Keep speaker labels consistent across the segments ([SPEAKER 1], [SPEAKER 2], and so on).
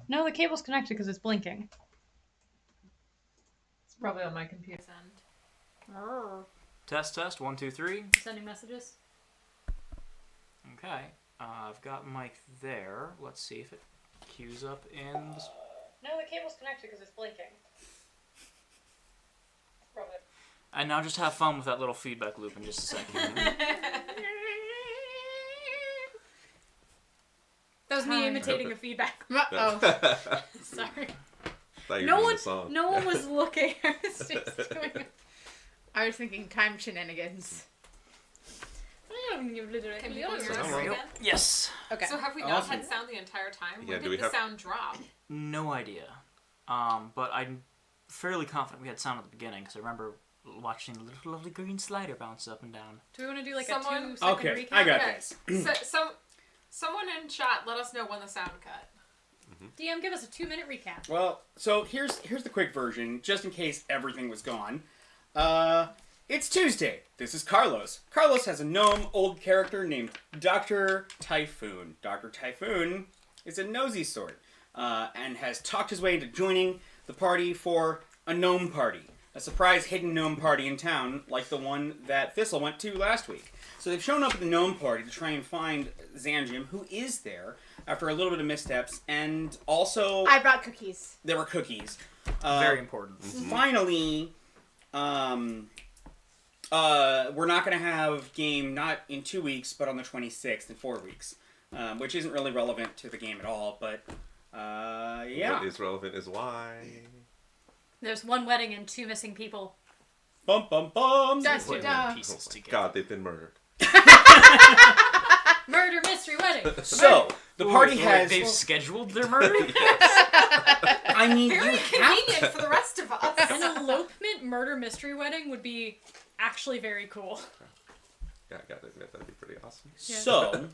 [SPEAKER 1] No, the cable's connected because it's blinking.
[SPEAKER 2] It's probably on my computer's end.
[SPEAKER 3] Test, 1, 2, 3.
[SPEAKER 1] Sending messages.
[SPEAKER 3] Okay, I've got Mike there. Let's see if it queues up in the...
[SPEAKER 1] No, the cable's connected because it's blinking. Probably.
[SPEAKER 3] And now just have fun with that little feedback loop in just a second.
[SPEAKER 1] That was me imitating a feedback.
[SPEAKER 4] Oh.
[SPEAKER 1] Sorry.
[SPEAKER 5] No
[SPEAKER 1] one was looking. I was just doing.
[SPEAKER 4] I was thinking time shenanigans.
[SPEAKER 2] Can you pull yours again?
[SPEAKER 3] Yes.
[SPEAKER 4] Okay.
[SPEAKER 2] So have we not had sound the entire time?
[SPEAKER 5] Yeah,
[SPEAKER 2] When did the sound drop?
[SPEAKER 3] No idea. But I'm fairly confident we had sound at the beginning, because I remember watching the little lovely green slider bounce up and down.
[SPEAKER 1] Do we want to do like
[SPEAKER 2] Someone-
[SPEAKER 1] a 2-second
[SPEAKER 6] Okay,
[SPEAKER 1] recap?
[SPEAKER 6] I got
[SPEAKER 2] Okay.
[SPEAKER 6] this.
[SPEAKER 2] Someone in chat, let us know when the sound cut.
[SPEAKER 1] DM, give us a 2-minute recap.
[SPEAKER 6] Well, so here's the quick version, just in case everything was gone. It's Tuesday. This is Carlos. Carlos has a gnome old character named Dr. Typhoon. Dr. Typhoon is a nosy sort, and has talked his way into joining the party for a gnome party. A surprise hidden gnome party in town, like the one that Thistle went to last week. So they've shown up at the gnome party to try and find Zanjim, who is there, after a little bit of missteps, and also...
[SPEAKER 4] I brought cookies.
[SPEAKER 6] There were cookies.
[SPEAKER 3] Very important.
[SPEAKER 6] Finally, we're not going to have game not in 2 weeks, but on the 26th in 4 weeks, which isn't really relevant to the game at all, but yeah.
[SPEAKER 5] What is relevant is why.
[SPEAKER 1] There's 1 wedding and 2 missing people.
[SPEAKER 6] Bum, bum, bum.
[SPEAKER 3] Put
[SPEAKER 4] Da.
[SPEAKER 3] pieces together.
[SPEAKER 5] God, they've been murdered.
[SPEAKER 1] Murder mystery wedding.
[SPEAKER 6] So, the party
[SPEAKER 3] Wait,
[SPEAKER 6] has...
[SPEAKER 3] They've scheduled their murder?
[SPEAKER 6] I mean,
[SPEAKER 2] Very
[SPEAKER 6] you have
[SPEAKER 2] convenient for the rest of us.
[SPEAKER 1] An elopement murder mystery wedding would be actually very cool.
[SPEAKER 5] Yeah, I gotta admit, that'd be pretty awesome.
[SPEAKER 6] So,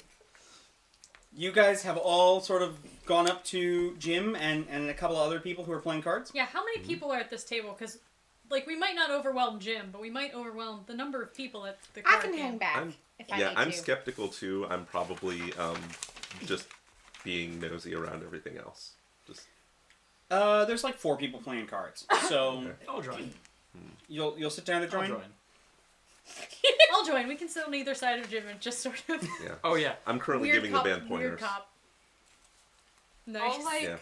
[SPEAKER 6] you guys have all sort of gone up to Jim and a couple of other people who are playing cards?
[SPEAKER 1] Yeah, how many people are at this table? Because, like, we might not overwhelm Jim, but we might overwhelm the number of people at the
[SPEAKER 4] I
[SPEAKER 1] card
[SPEAKER 4] can
[SPEAKER 1] game.
[SPEAKER 4] hang back if I need
[SPEAKER 5] I'm
[SPEAKER 4] to.
[SPEAKER 5] skeptical too. I'm probably just being nosy around everything else. Just
[SPEAKER 6] There's like 4 people playing cards. So,
[SPEAKER 5] Okay.
[SPEAKER 3] I'll join.
[SPEAKER 6] you'll sit down to
[SPEAKER 3] I'll
[SPEAKER 6] join?
[SPEAKER 3] join.
[SPEAKER 1] I'll join. We can sit on either side of Jim and just sort of...
[SPEAKER 5] yeah.
[SPEAKER 3] Oh, yeah.
[SPEAKER 5] I'm currently
[SPEAKER 1] weird
[SPEAKER 5] giving
[SPEAKER 1] cop,
[SPEAKER 5] the band pointers.
[SPEAKER 1] Weird cop. Nice.
[SPEAKER 2] All like,
[SPEAKER 5] Yeah.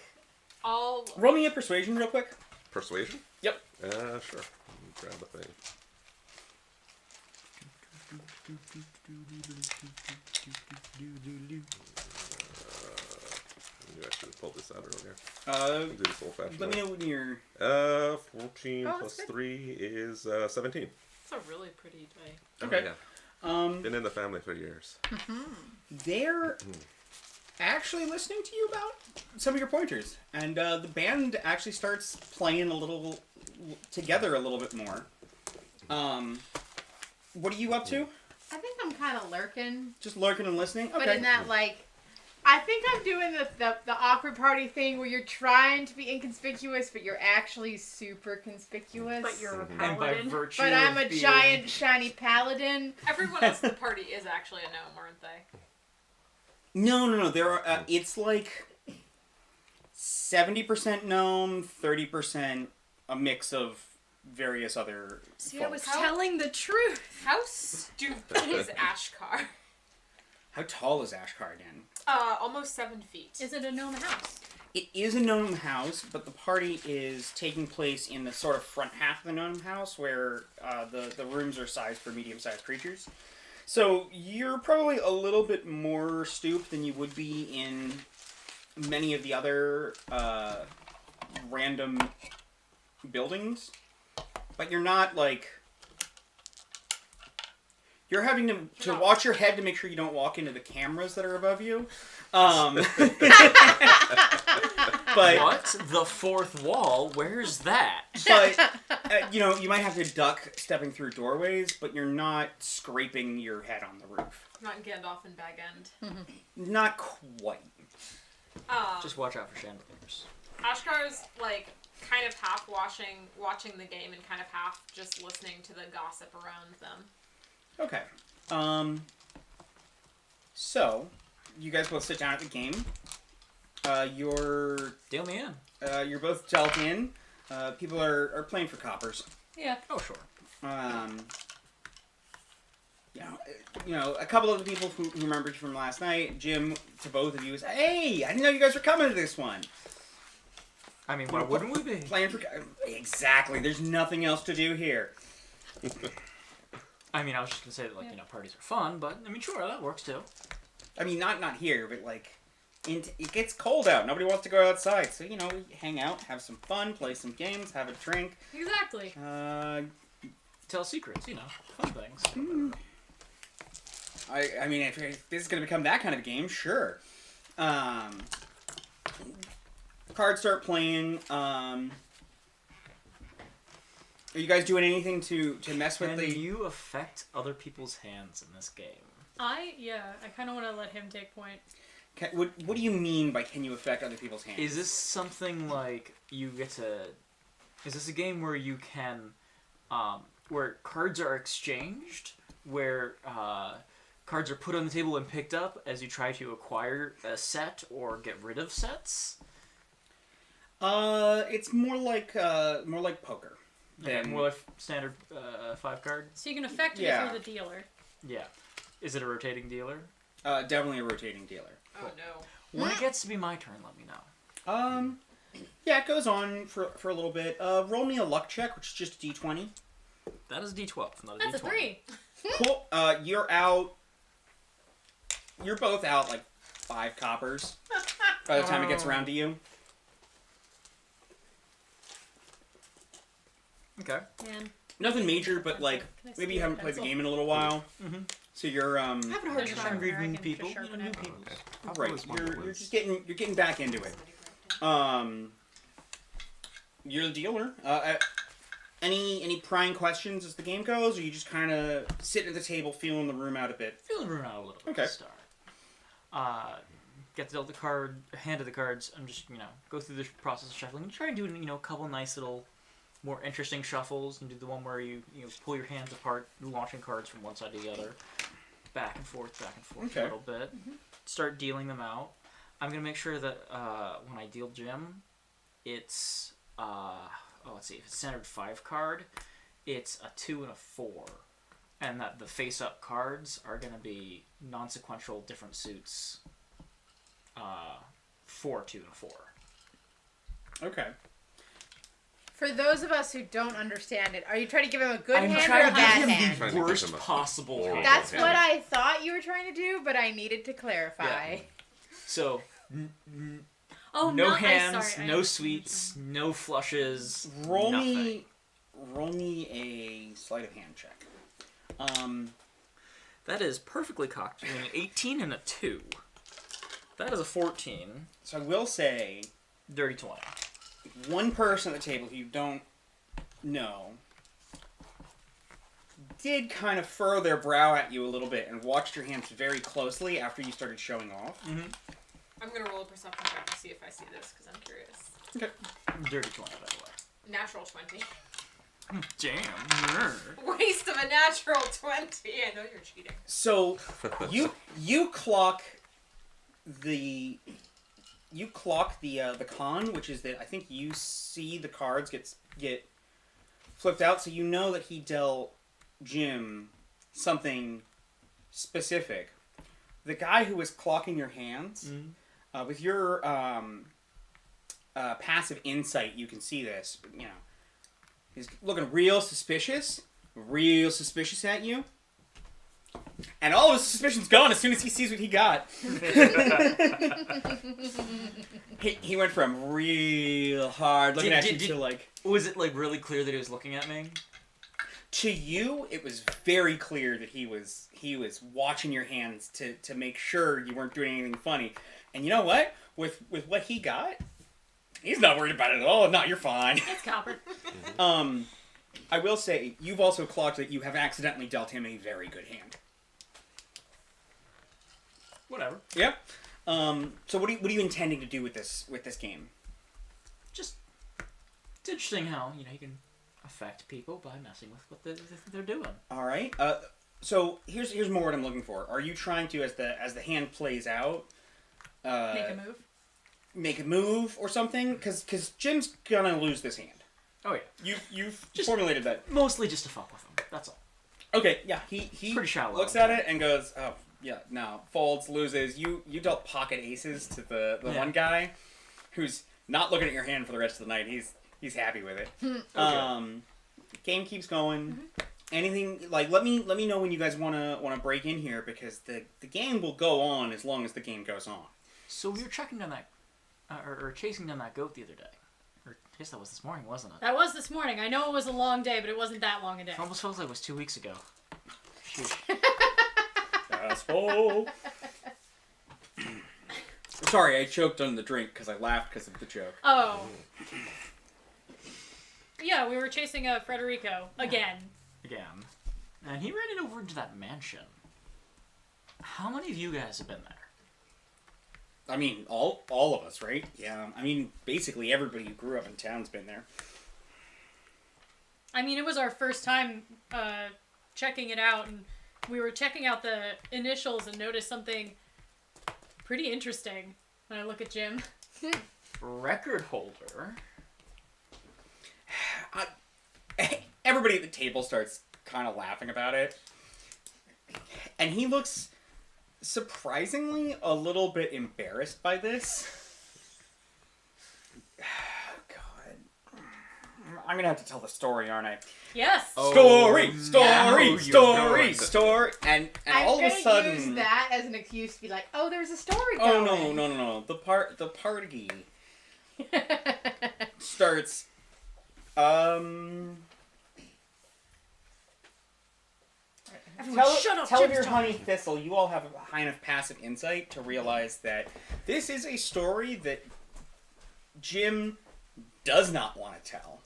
[SPEAKER 2] all...
[SPEAKER 6] Roll me a persuasion real quick.
[SPEAKER 5] Persuasion?
[SPEAKER 6] Yep.
[SPEAKER 5] Sure. Let me grab the thing. Maybe I should have pulled this out earlier. I'll do this old-fashioned
[SPEAKER 6] Let me
[SPEAKER 5] way.
[SPEAKER 6] know when you're...
[SPEAKER 5] 14
[SPEAKER 4] Oh,
[SPEAKER 5] plus
[SPEAKER 4] that's good.
[SPEAKER 5] 3 is 17.
[SPEAKER 2] It's a really pretty day.
[SPEAKER 6] Okay.
[SPEAKER 5] Oh, yeah. Been in the family for years.
[SPEAKER 6] They're actually listening to you about some of your pointers. And the band actually starts playing a little together a little bit more. What are you up to?
[SPEAKER 4] I think I'm kind of lurking,
[SPEAKER 6] Just lurking and listening? Okay.
[SPEAKER 4] but in that I think I'm doing the awkward party thing where you're trying to be inconspicuous, but you're actually super conspicuous.
[SPEAKER 1] But you're a
[SPEAKER 3] And by
[SPEAKER 1] paladin.
[SPEAKER 3] virtue
[SPEAKER 4] But
[SPEAKER 3] of
[SPEAKER 4] I'm a
[SPEAKER 3] being...
[SPEAKER 4] giant shiny paladin.
[SPEAKER 2] Everyone else in the party is actually a gnome, aren't they?
[SPEAKER 6] No. There are. It's like 70% gnome, 30% a mix of various other.
[SPEAKER 1] See,
[SPEAKER 6] folks.
[SPEAKER 1] I was telling the truth.
[SPEAKER 2] How stupid is Ashkar?
[SPEAKER 6] How tall is Ashkar again?
[SPEAKER 2] Almost 7 feet.
[SPEAKER 1] Is it a gnome house?
[SPEAKER 6] It is a gnome house, but the party is taking place in the sort of front half of the gnome house, where the rooms are sized for medium-sized creatures. So you're probably a little bit more stooped than you would be in many of the other random buildings, but you're not like... You're having to watch your head to make sure you don't walk into the cameras that are above you. But
[SPEAKER 3] What? The fourth wall? Where's that?
[SPEAKER 6] But you might have to duck stepping through doorways, but you're not scraping your head on the roof.
[SPEAKER 2] Not Gandalf and Bag End.
[SPEAKER 6] Not quite.
[SPEAKER 3] Just watch out for chandeliers.
[SPEAKER 2] Ashkar's like kind of half watching the game and kind of half just listening to the gossip around them.
[SPEAKER 6] Okay. So you guys both sit down at the game. You're
[SPEAKER 3] Deal me in.
[SPEAKER 6] you're both dealt in. People are playing for coppers.
[SPEAKER 1] Yeah.
[SPEAKER 3] Oh, sure.
[SPEAKER 6] You know, a couple of the people who remembered you from last night, Jim, to both of you, is, hey, I didn't know you guys were coming to this one.
[SPEAKER 3] I mean, why wouldn't we be?
[SPEAKER 6] Playing for... Exactly. There's nothing else to do here.
[SPEAKER 3] I mean, I was just gonna say that, like, parties are fun, but, I mean, sure, that works too.
[SPEAKER 6] I mean, not here, but, like, it gets cold out. Nobody wants to go outside. So, we hang out, have some fun, play some games, have a drink.
[SPEAKER 1] Exactly.
[SPEAKER 3] Tell secrets, fun things.
[SPEAKER 6] I mean, if this is going to become that kind of game, sure. Cards start playing. Are you guys doing anything to mess with the...
[SPEAKER 3] Can you affect other people's hands in this game?
[SPEAKER 1] I kind of want to let him take point.
[SPEAKER 6] What do you mean by can you affect other people's hands?
[SPEAKER 3] Is this something like you get to... Is this a game where you can... where cards are exchanged? Where cards are put on the table and picked up as you try to acquire a set or get rid of sets?
[SPEAKER 6] It's more like poker.
[SPEAKER 3] Okay, more like standard 5-card?
[SPEAKER 1] So you can affect it if you're the dealer.
[SPEAKER 3] Yeah. Is it a rotating dealer?
[SPEAKER 6] Definitely a rotating dealer.
[SPEAKER 2] Oh no.
[SPEAKER 3] When it gets to be my turn, let me know.
[SPEAKER 6] Yeah, it goes on for a little bit. Roll me a luck check, which is just a d20.
[SPEAKER 3] That is a d12, not a
[SPEAKER 1] That's
[SPEAKER 3] d20.
[SPEAKER 1] a 3.
[SPEAKER 6] Cool. You're out. You're both out like 5 coppers by the time it gets around to you.
[SPEAKER 3] Okay.
[SPEAKER 1] Man.
[SPEAKER 6] Nothing major, but like
[SPEAKER 1] Can I
[SPEAKER 6] maybe
[SPEAKER 1] see
[SPEAKER 6] you
[SPEAKER 1] a
[SPEAKER 6] haven't played the
[SPEAKER 1] pencil?
[SPEAKER 6] game in a little while.
[SPEAKER 3] Mm-hmm.
[SPEAKER 6] So you're
[SPEAKER 1] I haven't heard
[SPEAKER 3] There's
[SPEAKER 1] of
[SPEAKER 3] some
[SPEAKER 1] sharpener. I
[SPEAKER 3] new
[SPEAKER 1] can
[SPEAKER 3] people,
[SPEAKER 1] just sharpen
[SPEAKER 3] new
[SPEAKER 1] it.
[SPEAKER 3] people.
[SPEAKER 6] right. You're getting back into it. You're the dealer. Any prying questions as the game goes, or you just kind of sitting at the table, feeling the room out a bit?
[SPEAKER 3] Feel the room out a little bit
[SPEAKER 6] Okay.
[SPEAKER 3] to start. Get dealt the card, handed the cards, and just, go through the process of shuffling. Try and do, a couple nice little, more interesting shuffles, and do the one where you pull your hands apart, launching cards from one side to the other. Back and forth
[SPEAKER 6] Okay.
[SPEAKER 3] a little bit. Start dealing them out. I'm going to make sure that when I deal Jim, it's, let's see, if it's standard 5 card, it's a 2 and a 4. And that the face-up cards are going to be non-sequential different suits. 4, 2, and 4.
[SPEAKER 6] Okay.
[SPEAKER 4] For those of us who don't understand it, are you trying to give him a good
[SPEAKER 3] I'm
[SPEAKER 4] hand or
[SPEAKER 3] trying
[SPEAKER 4] a
[SPEAKER 3] to
[SPEAKER 4] bad
[SPEAKER 3] give him
[SPEAKER 4] hand?
[SPEAKER 5] Trying
[SPEAKER 3] the
[SPEAKER 5] to give
[SPEAKER 3] worst
[SPEAKER 5] him a
[SPEAKER 3] possible
[SPEAKER 5] horrible
[SPEAKER 3] hand.
[SPEAKER 4] That's
[SPEAKER 5] hand.
[SPEAKER 4] what I thought you were trying to do, but I needed to clarify.
[SPEAKER 3] Yeah. So,
[SPEAKER 1] Oh,
[SPEAKER 3] no
[SPEAKER 1] no,
[SPEAKER 3] hands,
[SPEAKER 1] sorry,
[SPEAKER 3] no sweets, no flushes,
[SPEAKER 6] Roll
[SPEAKER 3] nothing.
[SPEAKER 6] me a sleight of hand check.
[SPEAKER 3] That is perfectly cocked between an 18 and a 2. That is a 14.
[SPEAKER 6] So I will say,
[SPEAKER 3] Dirty 20.
[SPEAKER 6] one person at the table who you don't know did kind of furrow their brow at you a little bit and watched your hands very closely after you started showing off.
[SPEAKER 2] I'm gonna roll a perception check to see if I see this because I'm curious.
[SPEAKER 6] Okay.
[SPEAKER 3] Dirty 20, by the way.
[SPEAKER 2] Natural 20.
[SPEAKER 3] Damn.
[SPEAKER 2] Waste of a natural 20. I know you're cheating.
[SPEAKER 6] So you clock the con, which is that I think you see the cards get flipped out, so you know that he dealt Jim something specific. The guy who was clocking your hands, with your passive insight, you can see this. He's looking real suspicious at you. And all of his suspicion's gone as soon as he sees what he got. he went from real hard looking at you to like...
[SPEAKER 3] Was it really clear that he was looking at me?
[SPEAKER 6] To you, it was very clear that he was watching your hands to make sure you weren't doing anything funny. And you know what? With what he got, he's not worried about it at all. No, you're fine.
[SPEAKER 1] It's copper.
[SPEAKER 6] I will say, you've also clocked that you have accidentally dealt him a very good hand.
[SPEAKER 3] Whatever.
[SPEAKER 6] Yeah. So what are you intending to do with this game?
[SPEAKER 3] Just, it's interesting how, you can affect people by messing with what they're doing.
[SPEAKER 6] All right. So here's more what I'm looking for. Are you trying to, as the hand plays out,
[SPEAKER 1] Make a move.
[SPEAKER 6] make a move or something, because Jim's gonna lose this hand.
[SPEAKER 3] Oh yeah.
[SPEAKER 6] You've
[SPEAKER 3] Just-
[SPEAKER 6] formulated that.
[SPEAKER 3] Mostly just to fuck with him. That's all.
[SPEAKER 6] Okay, yeah. He
[SPEAKER 3] Pretty shallow.
[SPEAKER 6] looks at it and goes, "Oh yeah, no." Folds, loses. You dealt pocket aces to the
[SPEAKER 3] Yeah.
[SPEAKER 6] one guy, who's not looking at your hand for the rest of the night. He's happy with it. Game keeps going. Anything like let me know when you guys wanna break in here, because the game will go on as long as the game goes on.
[SPEAKER 3] So we were checking down that, or chasing down that goat the other day. Or I guess that was this morning, wasn't it?
[SPEAKER 1] That was this morning. I know it was a long day, but it wasn't that long a day.
[SPEAKER 3] It almost feels like it was 2 weeks ago. Shoot.
[SPEAKER 6] Asshole. Sorry, I choked on the drink because I laughed because of the joke.
[SPEAKER 1] Oh. Yeah, we were chasing Frederico again.
[SPEAKER 3] Again. And he ran it over into that mansion. How many of you guys have been there?
[SPEAKER 6] I mean, all of us, right? Yeah. I mean, basically everybody who grew up in town's been there.
[SPEAKER 1] I mean, it was our first time checking it out, and we were checking out the initials and noticed something pretty interesting. When I look at Jim.
[SPEAKER 3] Record holder.
[SPEAKER 6] Everybody at the table starts kind of laughing about it. And he looks surprisingly a little bit embarrassed by this. God. I'm going to have to tell the story, aren't I?
[SPEAKER 1] Yes.
[SPEAKER 3] Oh,
[SPEAKER 6] Story!
[SPEAKER 3] now you're going to-
[SPEAKER 6] Story! And
[SPEAKER 4] I'm
[SPEAKER 6] all of a
[SPEAKER 4] gonna
[SPEAKER 6] sudden...
[SPEAKER 4] use that as an excuse to be like, oh, there's a story
[SPEAKER 6] Oh,
[SPEAKER 4] going.
[SPEAKER 6] no. The party starts...
[SPEAKER 1] Everyone, shut up.
[SPEAKER 6] Tell
[SPEAKER 1] Jim's
[SPEAKER 6] your
[SPEAKER 1] talking.
[SPEAKER 6] honey thistle, you all have a high enough passive insight to realize that this is a story that Jim does not want to tell.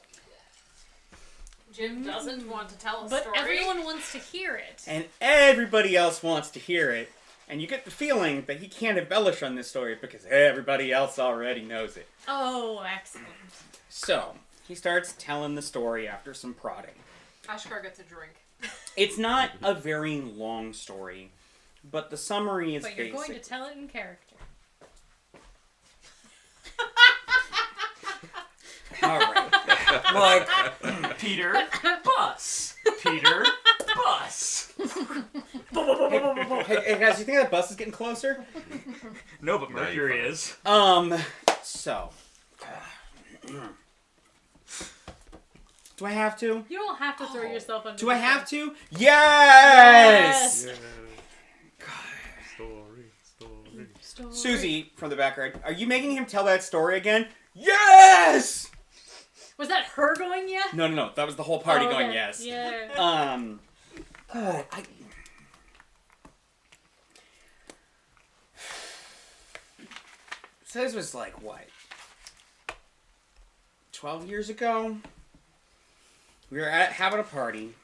[SPEAKER 2] Jim doesn't want to tell a
[SPEAKER 1] But
[SPEAKER 2] story.
[SPEAKER 1] everyone wants to hear it.
[SPEAKER 6] And everybody else wants to hear it. And you get the feeling that he can't embellish on this story because everybody else already knows it.
[SPEAKER 1] Oh, excellent.
[SPEAKER 6] So, he starts telling the story after some prodding.
[SPEAKER 2] Ashkar gets a drink.
[SPEAKER 6] It's not a very long story, but the summary is
[SPEAKER 1] But you're
[SPEAKER 6] basic.
[SPEAKER 1] going to tell it in character.
[SPEAKER 6] Alright. Look,
[SPEAKER 3] Peter, bus. Peter, bus.
[SPEAKER 6] hey guys, you think that bus is getting closer?
[SPEAKER 3] No, but
[SPEAKER 5] Now you
[SPEAKER 3] Mercury
[SPEAKER 5] find-
[SPEAKER 3] is.
[SPEAKER 6] So. Do I have to?
[SPEAKER 1] You don't have to throw yourself under
[SPEAKER 6] Do
[SPEAKER 1] the
[SPEAKER 6] I have
[SPEAKER 1] bus.
[SPEAKER 6] to? Yes!
[SPEAKER 5] Story.
[SPEAKER 6] Susie, from the background, are you making him tell that story again? Yes!
[SPEAKER 1] Was that her going yeah?
[SPEAKER 6] No. That was the whole party
[SPEAKER 1] Oh,
[SPEAKER 6] going
[SPEAKER 1] okay.
[SPEAKER 6] yes.
[SPEAKER 1] Yeah.
[SPEAKER 6] God, So this was like, what? 12 years ago? We were having a party.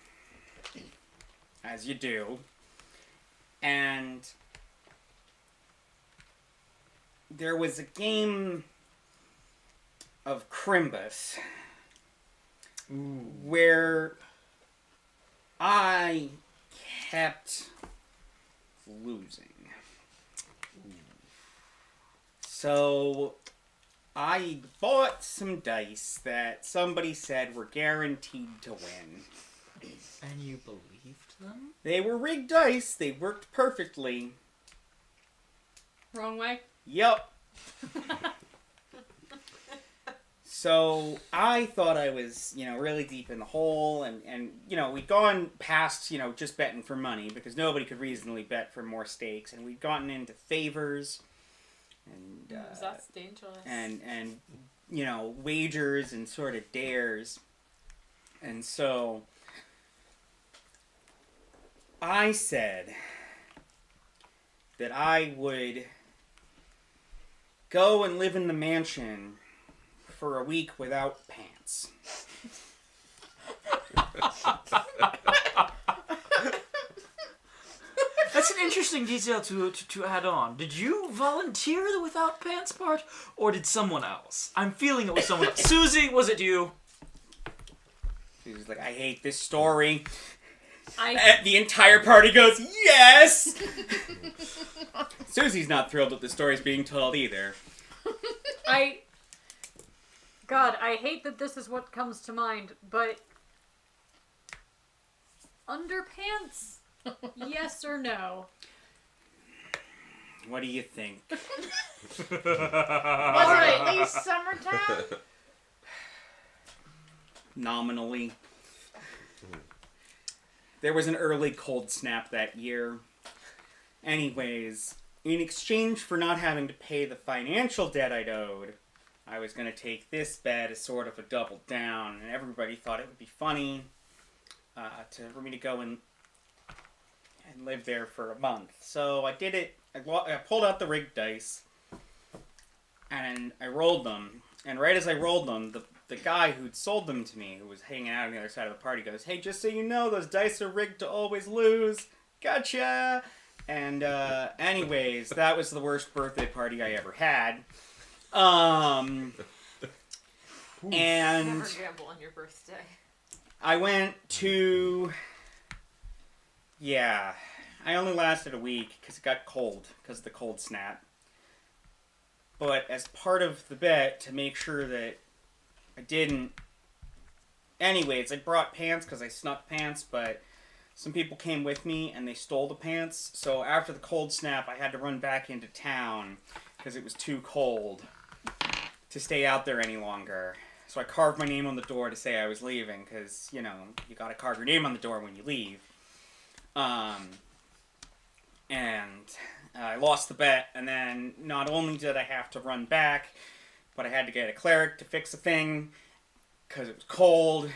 [SPEAKER 6] As you do. And there was a game of Crimbus where I kept losing. So I bought some dice that somebody said were guaranteed to win.
[SPEAKER 3] And you believed them?
[SPEAKER 6] They were rigged dice. They worked perfectly.
[SPEAKER 1] Wrong way.
[SPEAKER 6] Yup. So I thought I was, really deep in the hole, and we'd gone past, just betting for money because nobody could reasonably bet for more stakes, and we'd gotten into favors, and
[SPEAKER 2] That's dangerous.
[SPEAKER 6] and wagers and sort of dares, and so I said that I would go and live in the mansion for a week without pants.
[SPEAKER 3] That's an interesting detail to add on. Did you volunteer the without pants part, or did someone else? I'm feeling it was someone else. Susie, was it you?
[SPEAKER 6] She was like, I hate this story.
[SPEAKER 1] I
[SPEAKER 6] And the entire party goes, yes! Susie's not thrilled that the story's being told either.
[SPEAKER 1] God, I hate that this is what comes to mind, but underpants? Yes or no?
[SPEAKER 6] What do you think?
[SPEAKER 4] Was it at least summertime?
[SPEAKER 6] Nominally. There was an early cold snap that year. Anyways, in exchange for not having to pay the financial debt I'd owed, I was going to take this bet as sort of a double down, and everybody thought it would be funny for me to go and live there for a month. So I did it. I pulled out the rigged dice, and I rolled them. And right as I rolled them, the guy who'd sold them to me, who was hanging out on the other side of the party, goes, "Hey, just so you know, those dice are rigged to always lose. Gotcha!" And anyways, that was the worst birthday party I ever had. And
[SPEAKER 2] Never gamble on your birthday.
[SPEAKER 6] I went to... Yeah, I only lasted a week because it got cold, because of the cold snap. But as part of the bet, to make sure that I didn't... Anyways, I brought pants because I snuck pants, but some people came with me and they stole the pants. So after the cold snap, I had to run back into town because it was too cold to stay out there any longer. So I carved my name on the door to say I was leaving, because, you know, you gotta carve your name on the door when you leave. And I lost the bet, and then not only did I have to run back, but I had to get a cleric to fix a thing, because it was cold.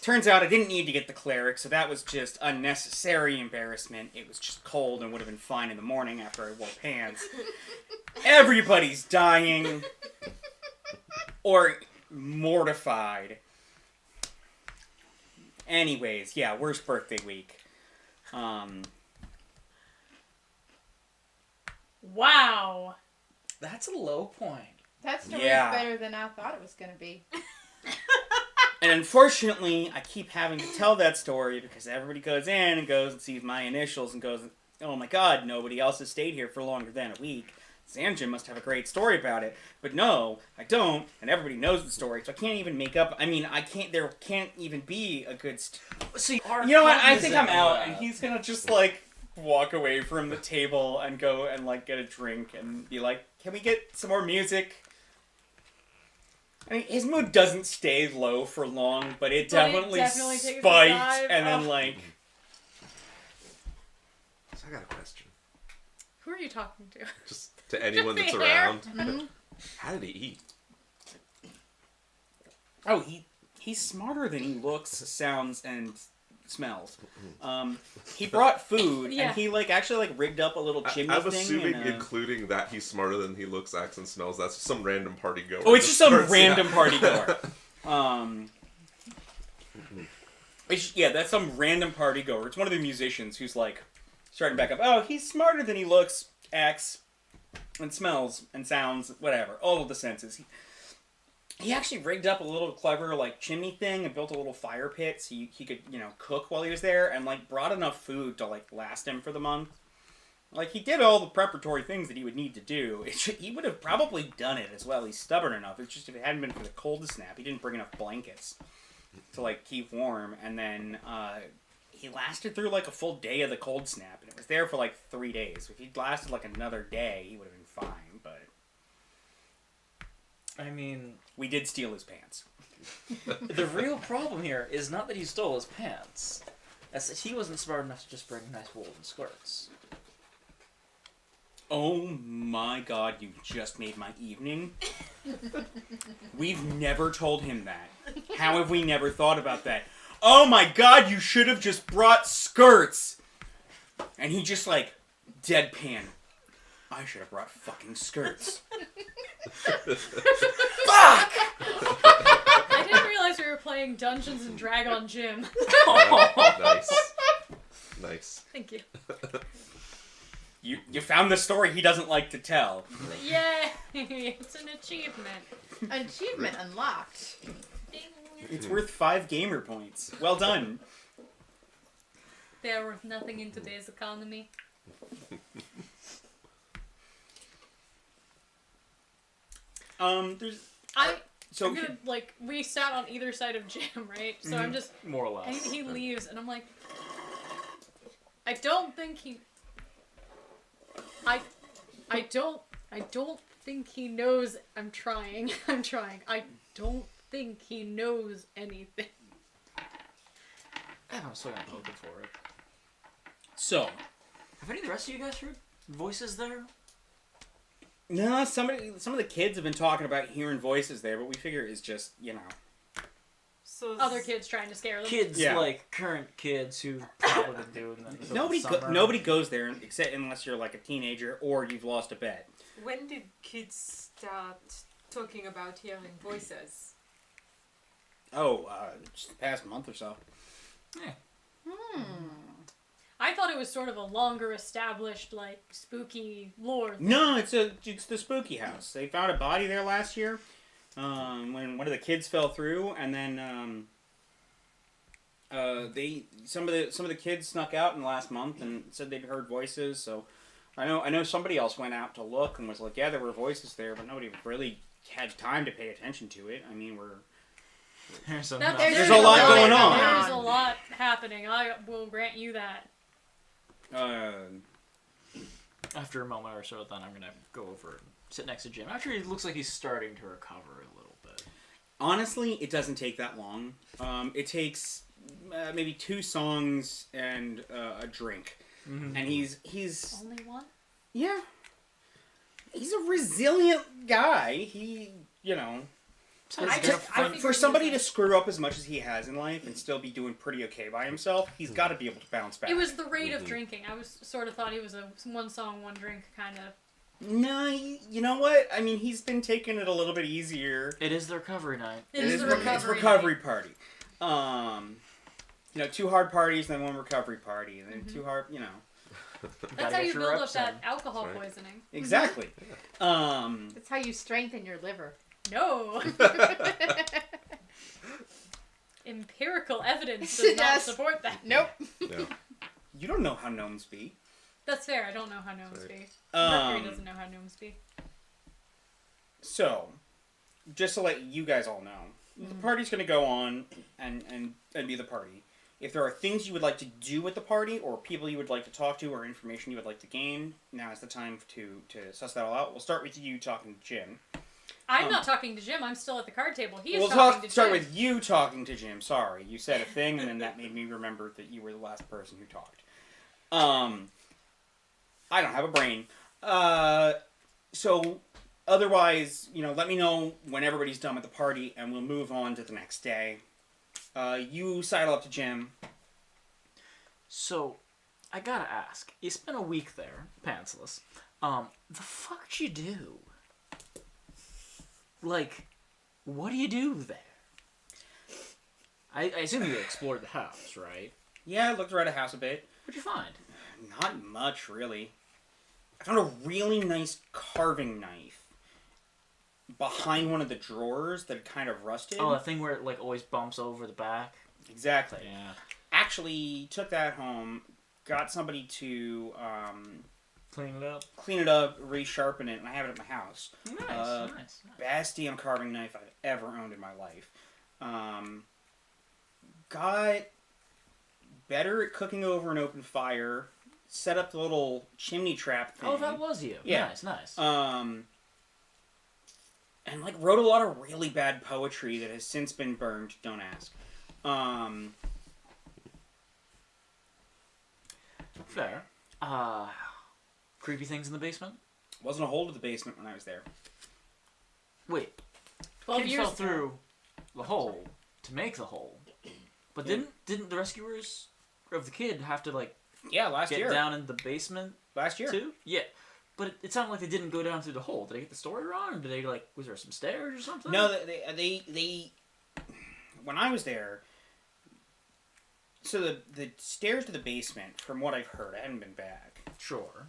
[SPEAKER 6] Turns out I didn't need to get the cleric, so that was just unnecessary embarrassment. It was just cold and would have been fine in the morning after I wore pants. Everybody's dying. Or mortified. Anyways, yeah, worst birthday week.
[SPEAKER 1] Wow.
[SPEAKER 3] That's a low point.
[SPEAKER 4] That story's
[SPEAKER 6] Yeah.
[SPEAKER 4] better than I thought it was going to be.
[SPEAKER 6] And unfortunately, I keep having to tell that story because everybody goes in and goes and sees my initials and goes, "Oh my god, nobody else has stayed here for longer than a week. Sanjin must have a great story about it." But no, I don't, and everybody knows the story, so I can't even make up... I mean, there can't even be a good...
[SPEAKER 3] See,
[SPEAKER 6] You know what, I think I'm out, and he's gonna just, like, walk away from the table and go and, like, get a drink and be like, "Can we get some more music?" I mean, his mood doesn't stay low for long, but it definitely
[SPEAKER 1] takes a
[SPEAKER 6] spiked,
[SPEAKER 1] dive.
[SPEAKER 6] and then,
[SPEAKER 1] Oh.
[SPEAKER 6] like...
[SPEAKER 5] So I got a question.
[SPEAKER 1] Who are you talking to?
[SPEAKER 5] Just to anyone that's
[SPEAKER 1] the hair.
[SPEAKER 5] around. How did he eat?
[SPEAKER 6] Oh, he's smarter than he looks, sounds, and smells. He brought food,
[SPEAKER 1] Yeah.
[SPEAKER 6] and he, like, actually, like, rigged up a little chimney
[SPEAKER 5] I'm
[SPEAKER 6] thing.
[SPEAKER 5] assuming,
[SPEAKER 6] and,
[SPEAKER 5] including that he's smarter than he looks, acts, and smells. That's some random party goer.
[SPEAKER 6] Oh, it's just some
[SPEAKER 5] starts-
[SPEAKER 6] random
[SPEAKER 5] yeah.
[SPEAKER 6] party goer. That's some random party goer. It's one of the musicians who's, like, starting back up. Oh, he's smarter than he looks, acts, and smells, and sounds, whatever. All of the senses. He actually rigged up a little clever, like, chimney thing and built a little fire pit so he could, you know, cook while he was there, and, like, brought enough food to, like, last him for the month. Like, he did all the preparatory things that he would need to do. He would have probably done it as well. He's stubborn enough. It's just if it hadn't been for the cold snap, he didn't bring enough blankets to, like, keep warm. And then he lasted through, like, a full day of the cold snap, and it was there for, like, 3 days. If he'd lasted, like, another day, he would have been fine, but...
[SPEAKER 3] I mean,
[SPEAKER 6] We did steal his pants.
[SPEAKER 3] the real problem here is not that he stole his pants. That's that he wasn't smart enough to just bring nice woolen skirts.
[SPEAKER 6] Oh my god, you just made my evening. We've never told him that. How have we never thought about that? Oh my god, you should have just brought skirts! And he just, like, deadpan. I should have brought fucking skirts. Fuck!
[SPEAKER 1] I didn't realize we were playing Dungeons and Dragons Jim.
[SPEAKER 5] Nice. Nice.
[SPEAKER 1] Thank you.
[SPEAKER 6] You found the story he doesn't like to tell.
[SPEAKER 1] Yay! It's an achievement.
[SPEAKER 4] Achievement unlocked.
[SPEAKER 1] Ding.
[SPEAKER 6] It's worth 5 gamer points. Well done.
[SPEAKER 1] They're worth nothing in today's economy.
[SPEAKER 6] There's
[SPEAKER 1] I'm
[SPEAKER 6] so
[SPEAKER 1] gonna, like, we sat on either side of Jim, right? So I'm just,
[SPEAKER 3] More or
[SPEAKER 1] and
[SPEAKER 3] less.
[SPEAKER 1] he leaves, and I'm like, I don't think he, I don't think he knows. I'm trying. I don't think he knows anything.
[SPEAKER 3] I'm still gonna poke it for it.
[SPEAKER 6] so.
[SPEAKER 3] Have any of the rest of you guys heard voices there?
[SPEAKER 6] No, some of the kids have been talking about hearing voices there, but we figure it's just, you know.
[SPEAKER 2] So
[SPEAKER 1] Other kids trying to scare them.
[SPEAKER 3] Kids,
[SPEAKER 6] Yeah.
[SPEAKER 3] like current kids who probably been doing that.
[SPEAKER 6] Nobody goes there except unless you're like a teenager or you've lost a bet.
[SPEAKER 2] when did kids start talking about hearing voices?
[SPEAKER 6] Oh, just the past month or so.
[SPEAKER 1] I thought it was sort of a longer established, like, spooky lore thing.
[SPEAKER 6] No, it's the spooky house. They found a body there last year, when one of the kids fell through, and then some of the kids snuck out in the last month and said they'd heard voices. So I know somebody else went out to look and was like, yeah, there were voices there, but nobody really had time to pay attention to it. I mean,
[SPEAKER 3] There's a
[SPEAKER 6] There's a lot going on.
[SPEAKER 1] There's a lot happening. I will grant you that.
[SPEAKER 3] After a moment or so, then I'm gonna go over and sit next to Jim. Actually, it looks like he's starting to recover a little bit.
[SPEAKER 6] Honestly, it doesn't take that long. It takes maybe 2 songs and a drink, and he's
[SPEAKER 1] Only one?
[SPEAKER 6] yeah, he's a resilient guy. He, you know,
[SPEAKER 1] I figured
[SPEAKER 6] for
[SPEAKER 1] he
[SPEAKER 6] somebody to
[SPEAKER 1] was
[SPEAKER 6] screw up as much as he has in life and still be doing pretty okay by himself, he's got to be able to bounce back.
[SPEAKER 1] It was the rate of drinking. I was sort of thought he was a one song, one drink kind of.
[SPEAKER 6] No, you know what? I mean, he's been taking it a little bit easier.
[SPEAKER 3] It is the recovery night.
[SPEAKER 1] It is the recovery.
[SPEAKER 6] It's recovery party. You know, 2 hard parties, then 1 recovery party, and then 2 hard. You know,
[SPEAKER 1] That's how you
[SPEAKER 3] your
[SPEAKER 1] build up
[SPEAKER 3] reps
[SPEAKER 1] that
[SPEAKER 3] in.
[SPEAKER 1] alcohol
[SPEAKER 5] That's right.
[SPEAKER 1] poisoning.
[SPEAKER 6] exactly.
[SPEAKER 4] That's how you strengthen your liver.
[SPEAKER 1] No. Empirical evidence does not
[SPEAKER 4] Yes.
[SPEAKER 1] support that.
[SPEAKER 4] Nope.
[SPEAKER 5] No.
[SPEAKER 6] You don't know how gnomes be.
[SPEAKER 1] That's fair. I don't know how gnomes
[SPEAKER 5] Right.
[SPEAKER 1] be. Mercury
[SPEAKER 6] Um,
[SPEAKER 1] doesn't know how gnomes be.
[SPEAKER 6] So, just to let you guys all know, the party's going to go on and be the party. If there are things you would like to do at the party, or people you would like to talk to, or information you would like to gain, now is the time to suss that all out. We'll start with you talking to Jim.
[SPEAKER 1] I'm not talking to Jim. I'm still at the card table. He is
[SPEAKER 6] We'll
[SPEAKER 1] talking to
[SPEAKER 6] start
[SPEAKER 1] Jim.
[SPEAKER 6] with you talking to Jim. Sorry, you said a thing, and then that made me remember that you were the last person who talked. I don't have a brain. So, otherwise, you know, let me know when everybody's done with the party, and we'll move on to the next day. You sidle up to Jim.
[SPEAKER 3] So, I gotta ask. You spent a week there, pantsless. The fuck'd you do? Like, what do you do there? I assume you explored the house, right?
[SPEAKER 6] Yeah, I looked around the house a bit.
[SPEAKER 3] What'd you find?
[SPEAKER 6] Not much, really. I found a really nice carving knife behind one of the drawers that had kind of rusted.
[SPEAKER 3] Oh, the thing where it like always bumps over the back?
[SPEAKER 6] Exactly.
[SPEAKER 3] Yeah.
[SPEAKER 6] Actually, took that home, got somebody to
[SPEAKER 3] Clean it up.
[SPEAKER 6] clean it up, resharpen it, and I have it at my house.
[SPEAKER 3] Nice, nice.
[SPEAKER 6] Best damn carving knife I've ever owned in my life. Got better at cooking over an open fire. Set up the little chimney trap thing.
[SPEAKER 3] Oh, that was you.
[SPEAKER 6] Yeah.
[SPEAKER 3] Nice, nice.
[SPEAKER 6] And like wrote a lot of really bad poetry that has since been burned. Don't ask.
[SPEAKER 3] Fair. Creepy things in the basement?
[SPEAKER 6] Wasn't a hole to the basement when I was there.
[SPEAKER 3] Wait.
[SPEAKER 1] 12
[SPEAKER 3] Kid
[SPEAKER 1] years
[SPEAKER 3] fell
[SPEAKER 1] ago.
[SPEAKER 3] through the hole to make the hole. But
[SPEAKER 6] Yeah.
[SPEAKER 3] didn't the rescuers of the kid have to like
[SPEAKER 6] Yeah, last
[SPEAKER 3] get
[SPEAKER 6] year.
[SPEAKER 3] down in the basement
[SPEAKER 6] Last year.
[SPEAKER 3] too? Yeah. But it sounded like they didn't go down through the hole. Did I get the story wrong? Or did they like was there some stairs or something?
[SPEAKER 6] No, they when I was there. So the stairs to the basement, from what I've heard, I haven't been back.
[SPEAKER 3] Sure.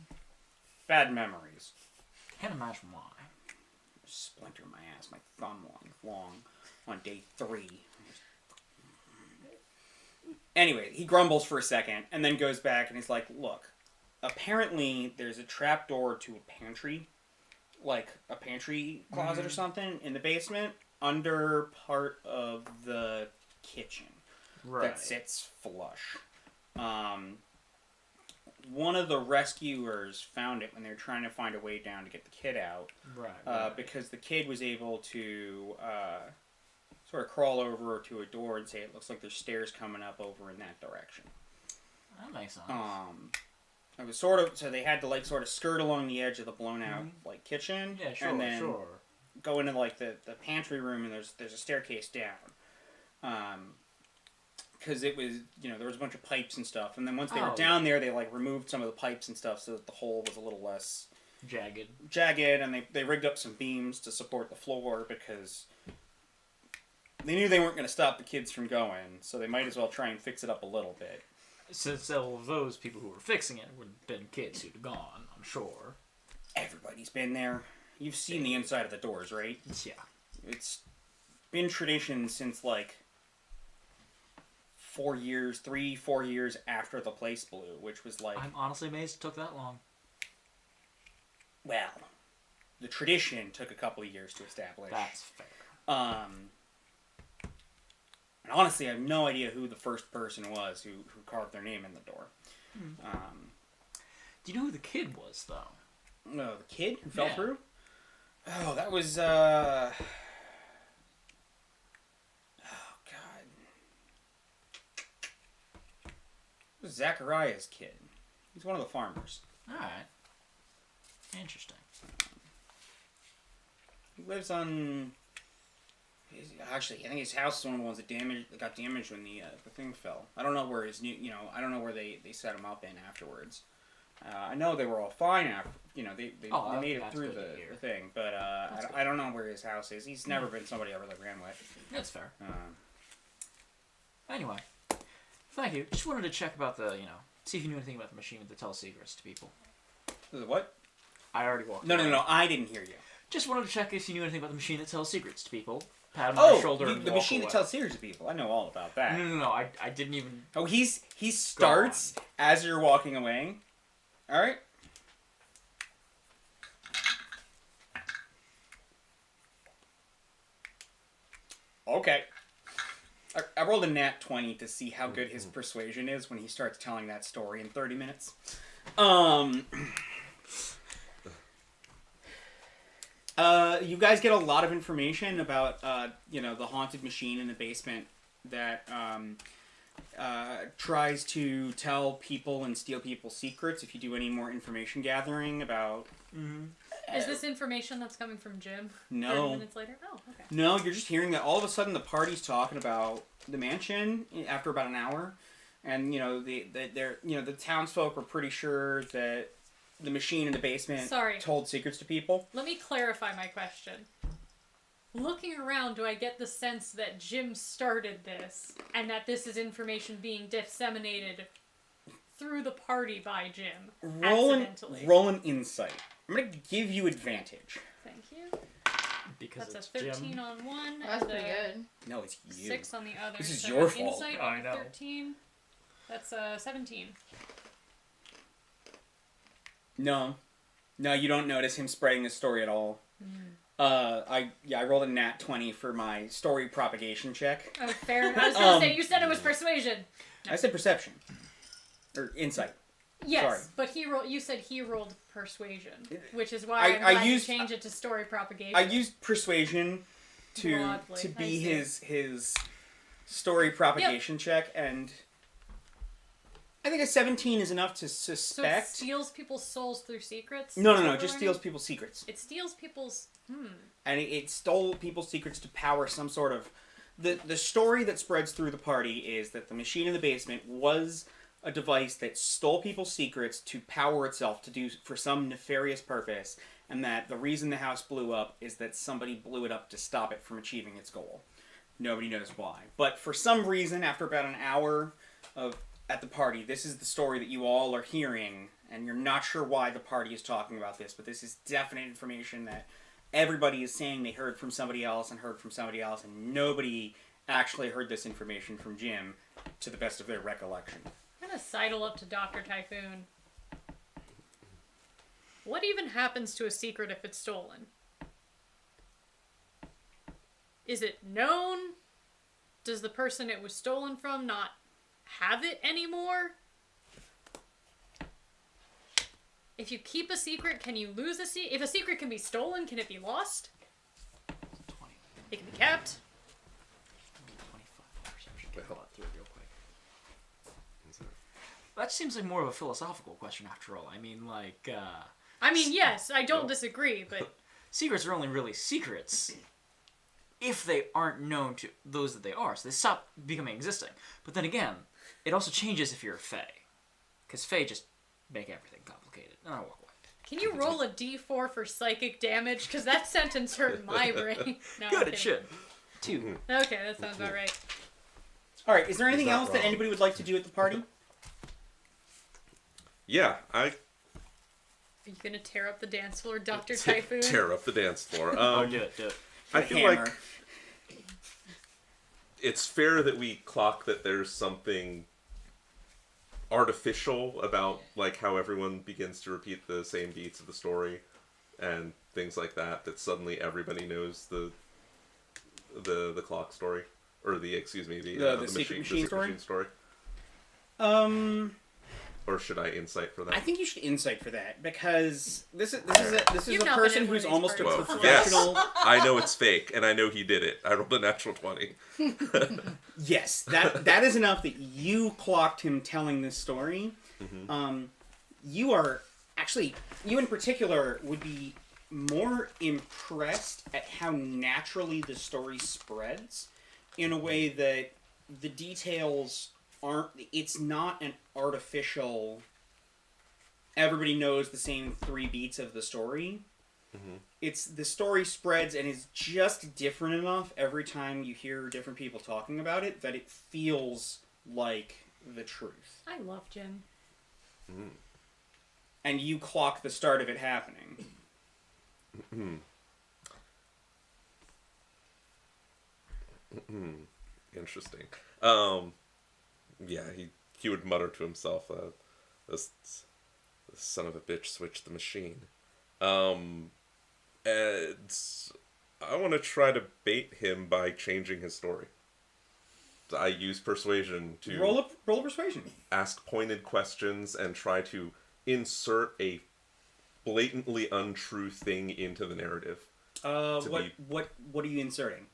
[SPEAKER 6] Bad memories.
[SPEAKER 3] Can't imagine why.
[SPEAKER 6] Splinter in my ass, my thumb long on day 3. Anyway, he grumbles for a second and then goes back and he's like, look, apparently there's a trapdoor to a pantry like a pantry closet or something in the basement under part of the kitchen that sits flush. One of the rescuers found it when they were trying to find a way down to get the kid out. Because the kid was able to sort of crawl over to a door and say, it looks like there's stairs coming up over in that direction.
[SPEAKER 3] That makes sense.
[SPEAKER 6] It was sort of, so they had to like sort of skirt along the edge of the blown out like kitchen.
[SPEAKER 3] Yeah, sure,
[SPEAKER 6] and then
[SPEAKER 3] sure.
[SPEAKER 6] go into like the pantry room, and there's a staircase down. Because it was, there was a bunch of pipes and stuff. And then once they were down there, they like removed some of the pipes and stuff so that the hole was a little less jagged, and they rigged up some beams to support the floor because they knew they weren't going to stop the kids from going, so they might as well try and fix it up a little bit.
[SPEAKER 3] Since all of those people who were fixing it would have been kids who'd gone, I'm sure.
[SPEAKER 6] Everybody's been there. You've seen the inside of the doors, right?
[SPEAKER 3] Yeah.
[SPEAKER 6] It's been tradition since like 4 years after the place blew, which was like...
[SPEAKER 3] I'm honestly amazed it took that long.
[SPEAKER 6] Well, the tradition took a couple of years to establish.
[SPEAKER 3] That's fair.
[SPEAKER 6] And honestly, I have no idea who the first person was who carved their name in the door.
[SPEAKER 3] Do you know who the kid was, though?
[SPEAKER 6] No, the kid who fell through? Oh, that was, Zachariah's kid. He's one of the farmers.
[SPEAKER 3] Alright. Interesting.
[SPEAKER 6] He lives on... Actually, I think his house is one of the ones that got damaged when the thing fell. I don't know where his new... I don't know where they set him up in afterwards. I know they were all fine after... They made it through the thing. But I don't know where his house is. He's never been somebody I really ran with.
[SPEAKER 3] That's fair. Anyway. Thank you. Just wanted to check about the, see if you knew anything about the machine that tells secrets to people.
[SPEAKER 6] What?
[SPEAKER 3] I already walked
[SPEAKER 6] No, I didn't hear you.
[SPEAKER 3] Just wanted to check if you knew anything about the machine that tells secrets to people. Pat him on the shoulder and
[SPEAKER 6] the
[SPEAKER 3] walk
[SPEAKER 6] machine
[SPEAKER 3] away.
[SPEAKER 6] that tells secrets to people. I know all about that.
[SPEAKER 3] No, I didn't even...
[SPEAKER 6] Oh, he starts as you're walking away. Alright. Okay. I rolled a nat 20 to see how good his persuasion is when he starts telling that story in 30 minutes. You guys get a lot of information about, the haunted machine in the basement that tries to tell people and steal people's secrets if you do any more information gathering about...
[SPEAKER 1] Is this information that's coming from Jim?
[SPEAKER 6] No.
[SPEAKER 1] 30 minutes later? Oh, okay.
[SPEAKER 6] No, you're just hearing that all of a sudden the party's talking about the mansion after about an hour. And, the townsfolk were pretty sure that the machine in the basement told secrets to people.
[SPEAKER 1] Let me clarify my question. Looking around, do I get the sense that Jim started this and that this is information being disseminated through the party by Jim accidentally?
[SPEAKER 6] Roll an insight. I'm going to give you advantage.
[SPEAKER 1] Thank you.
[SPEAKER 3] Because
[SPEAKER 1] That's
[SPEAKER 3] it's
[SPEAKER 1] a 13
[SPEAKER 3] Jim.
[SPEAKER 1] on one.
[SPEAKER 4] That's
[SPEAKER 1] and
[SPEAKER 4] pretty good.
[SPEAKER 6] No, it's you.
[SPEAKER 1] 6 on the other.
[SPEAKER 6] This is
[SPEAKER 1] so
[SPEAKER 6] your fault.
[SPEAKER 1] Insight
[SPEAKER 3] I
[SPEAKER 1] on
[SPEAKER 3] know.
[SPEAKER 1] 13. That's 17.
[SPEAKER 6] No, you don't notice him spreading the story at all. I rolled a nat 20 for my story propagation check.
[SPEAKER 1] Oh, fair. I was going to say, you said it was persuasion. No.
[SPEAKER 6] I said perception. Or insight.
[SPEAKER 1] Yes,
[SPEAKER 6] Sorry.
[SPEAKER 1] but you said he rolled persuasion, which is why I used change it to story propagation.
[SPEAKER 6] I used persuasion to
[SPEAKER 1] Broadly,
[SPEAKER 6] to
[SPEAKER 1] I
[SPEAKER 6] be
[SPEAKER 1] see.
[SPEAKER 6] his story propagation check, and I think a 17 is enough to
[SPEAKER 1] So it
[SPEAKER 6] suspect.
[SPEAKER 1] steals people's souls through secrets?
[SPEAKER 6] No,
[SPEAKER 1] Is that
[SPEAKER 6] it
[SPEAKER 1] what
[SPEAKER 6] just
[SPEAKER 1] we're
[SPEAKER 6] steals
[SPEAKER 1] learning?
[SPEAKER 6] people's secrets.
[SPEAKER 1] It steals people's...
[SPEAKER 6] And it stole people's secrets to power some sort of... The story that spreads through the party is that the machine in the basement was a device that stole people's secrets to power itself to do for some nefarious purpose, and that the reason the house blew up is that somebody blew it up to stop it from achieving its goal. Nobody knows why. But for some reason, after about an hour at the party, this is the story that you all are hearing, and you're not sure why the party is talking about this, but this is definite information that everybody is saying they heard from somebody else and heard from somebody else, and nobody actually heard this information from Jim to the best of their recollection.
[SPEAKER 1] I'm going to sidle up to Dr. Typhoon. What even happens to a secret if it's stolen? Is it known? Does the person it was stolen from not have it anymore? If you keep a secret, can you lose a secret? If a secret can be stolen, can it be lost?
[SPEAKER 3] 20.
[SPEAKER 1] It can be kept.
[SPEAKER 3] 25 perception. Get
[SPEAKER 5] Well.
[SPEAKER 3] that through real quick. That seems like more of a philosophical question after all. I mean, like,
[SPEAKER 1] I mean, yes, I don't disagree, but
[SPEAKER 3] secrets are only really secrets if they aren't known to those that they are. So they stop becoming existing. But then again, it also changes if you're a fae. Because fae just make everything complicated. And I walk away.
[SPEAKER 1] can you roll a d4 for psychic damage? Because that sentence hurt my brain. No, I'm
[SPEAKER 3] Good,
[SPEAKER 1] kidding.
[SPEAKER 3] it should. 2.
[SPEAKER 1] Okay, that sounds about right.
[SPEAKER 6] All right. Is there anything
[SPEAKER 5] not
[SPEAKER 6] else that
[SPEAKER 5] wrong.
[SPEAKER 6] anybody would like to do at the party?
[SPEAKER 5] Yeah, I
[SPEAKER 1] Are you gonna tear up the dance floor, Dr. Typhoon?
[SPEAKER 5] tear up the dance floor.
[SPEAKER 3] Oh, do it, do it.
[SPEAKER 5] I feel
[SPEAKER 6] Hammer.
[SPEAKER 5] like it's fair that we clock that there's something artificial about like how everyone begins to repeat the same beats of the story and things like that. That suddenly everybody knows the clock story or the
[SPEAKER 6] The secret machine
[SPEAKER 5] story. Or should I insight for that?
[SPEAKER 6] I think you should insight for that because this is
[SPEAKER 1] You've
[SPEAKER 6] a
[SPEAKER 1] not
[SPEAKER 6] person
[SPEAKER 1] been in
[SPEAKER 6] who's
[SPEAKER 1] one of
[SPEAKER 6] almost a
[SPEAKER 1] these
[SPEAKER 5] Well,
[SPEAKER 1] parties.
[SPEAKER 6] professional.
[SPEAKER 5] I know it's fake, and I know he did it. I rolled a natural 20.
[SPEAKER 6] Yes, that is enough that you clocked him telling this story. You are actually, you in particular, would be more impressed at how naturally the story spreads in a way that the details aren't, it's not an artificial, everybody knows the same 3 beats of the story. It's the story spreads and is just different enough every time you hear different people talking about it that it feels like the truth.
[SPEAKER 1] I love Jim.
[SPEAKER 6] And you clock the start of it happening.
[SPEAKER 5] Interesting. Yeah, he would mutter to himself, this son of a bitch switched the machine. And I want to try to bait him by changing his story. I use persuasion to
[SPEAKER 6] Roll a persuasion.
[SPEAKER 5] ask pointed questions and try to insert a blatantly untrue thing into the narrative.
[SPEAKER 6] What are you inserting?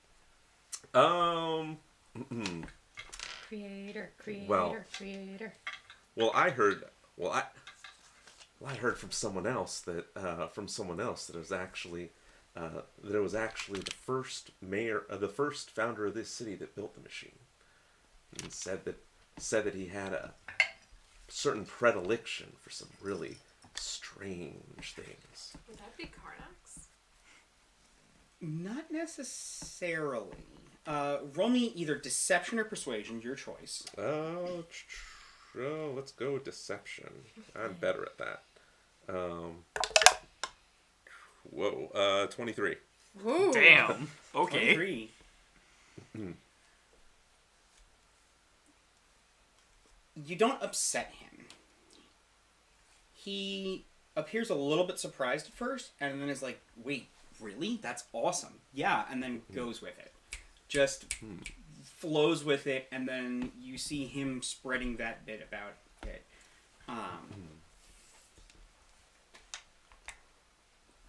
[SPEAKER 1] Creator.
[SPEAKER 5] Well.
[SPEAKER 1] Creator.
[SPEAKER 5] I heard from someone else that it was actually the first mayor, the first founder of this city that built the machine, and said that he had a certain predilection for some really strange things.
[SPEAKER 2] Would that be Karnax?
[SPEAKER 6] Not necessarily. Roll me either deception or persuasion, your choice.
[SPEAKER 5] Oh, let's go with deception. I'm better at that. 23.
[SPEAKER 1] Woo.
[SPEAKER 3] Damn. Okay.
[SPEAKER 6] 23. You don't upset him. He appears a little bit surprised at first, and then is like, wait, really? That's awesome. Yeah, and then goes with it. Just flows with it, and then you see him spreading that bit about it.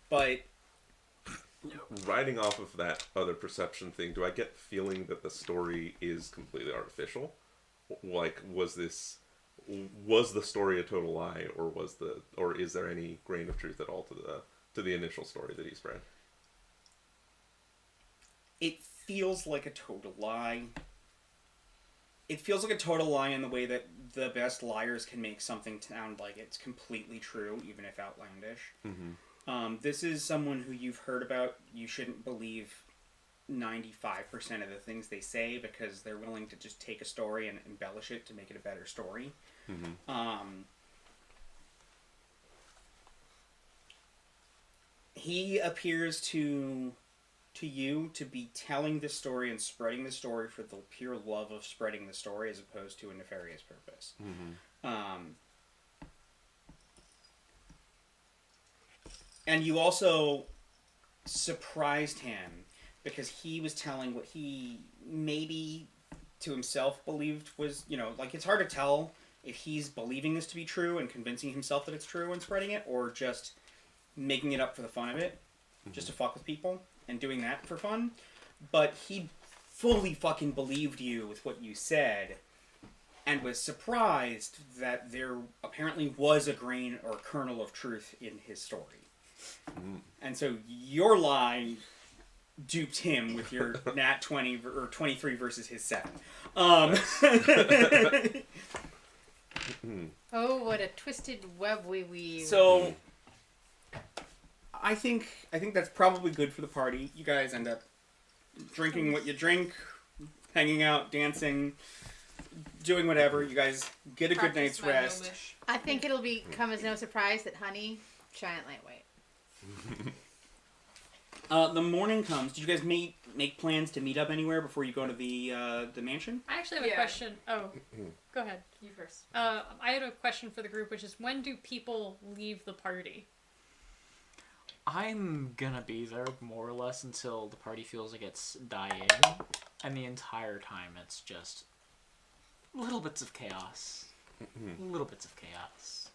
[SPEAKER 6] But
[SPEAKER 5] Riding off of that other perception thing, do I get the feeling that the story is completely artificial? Like, was the story a total lie, or is there any grain of truth at all to the initial story that he spread?
[SPEAKER 6] it feels like a total lie. It feels like a total lie in the way that the best liars can make something sound like it's completely true, even if outlandish.
[SPEAKER 5] Mm-hmm.
[SPEAKER 6] This is someone who you've heard about. You shouldn't believe 95% of the things they say because they're willing to just take a story and embellish it to make it a better story.
[SPEAKER 5] Mm-hmm.
[SPEAKER 6] He appears to you to be telling the story and spreading the story for the pure love of spreading the story as opposed to a nefarious purpose.
[SPEAKER 5] Mm-hmm.
[SPEAKER 6] And you also surprised him because he was telling what he maybe to himself believed was, like it's hard to tell if he's believing this to be true and convincing himself that it's true and spreading it, or just making it up for the fun of it, just to fuck with people and doing that for fun. But he fully fucking believed you with what you said and was surprised that there apparently was a grain or kernel of truth in his story. And so your lie duped him with your nat 20 or 23 versus his 7.
[SPEAKER 4] Oh, what a twisted web we weave.
[SPEAKER 6] So I think that's probably good for the party. You guys end up drinking what you drink, hanging out, dancing, doing whatever. You guys get a good night's rest.
[SPEAKER 4] I think it'll come as no surprise that Honey, giant lightweight.
[SPEAKER 6] The morning comes. Did you guys make plans to meet up anywhere before you go to the mansion?
[SPEAKER 1] I actually have a question. Oh, go ahead.
[SPEAKER 2] You first.
[SPEAKER 1] I had a question for the group, which is when do people leave the party?
[SPEAKER 3] I'm gonna be there more or less until the party feels like it's dying, and the entire time it's just little bits of chaos. Little bits of chaos.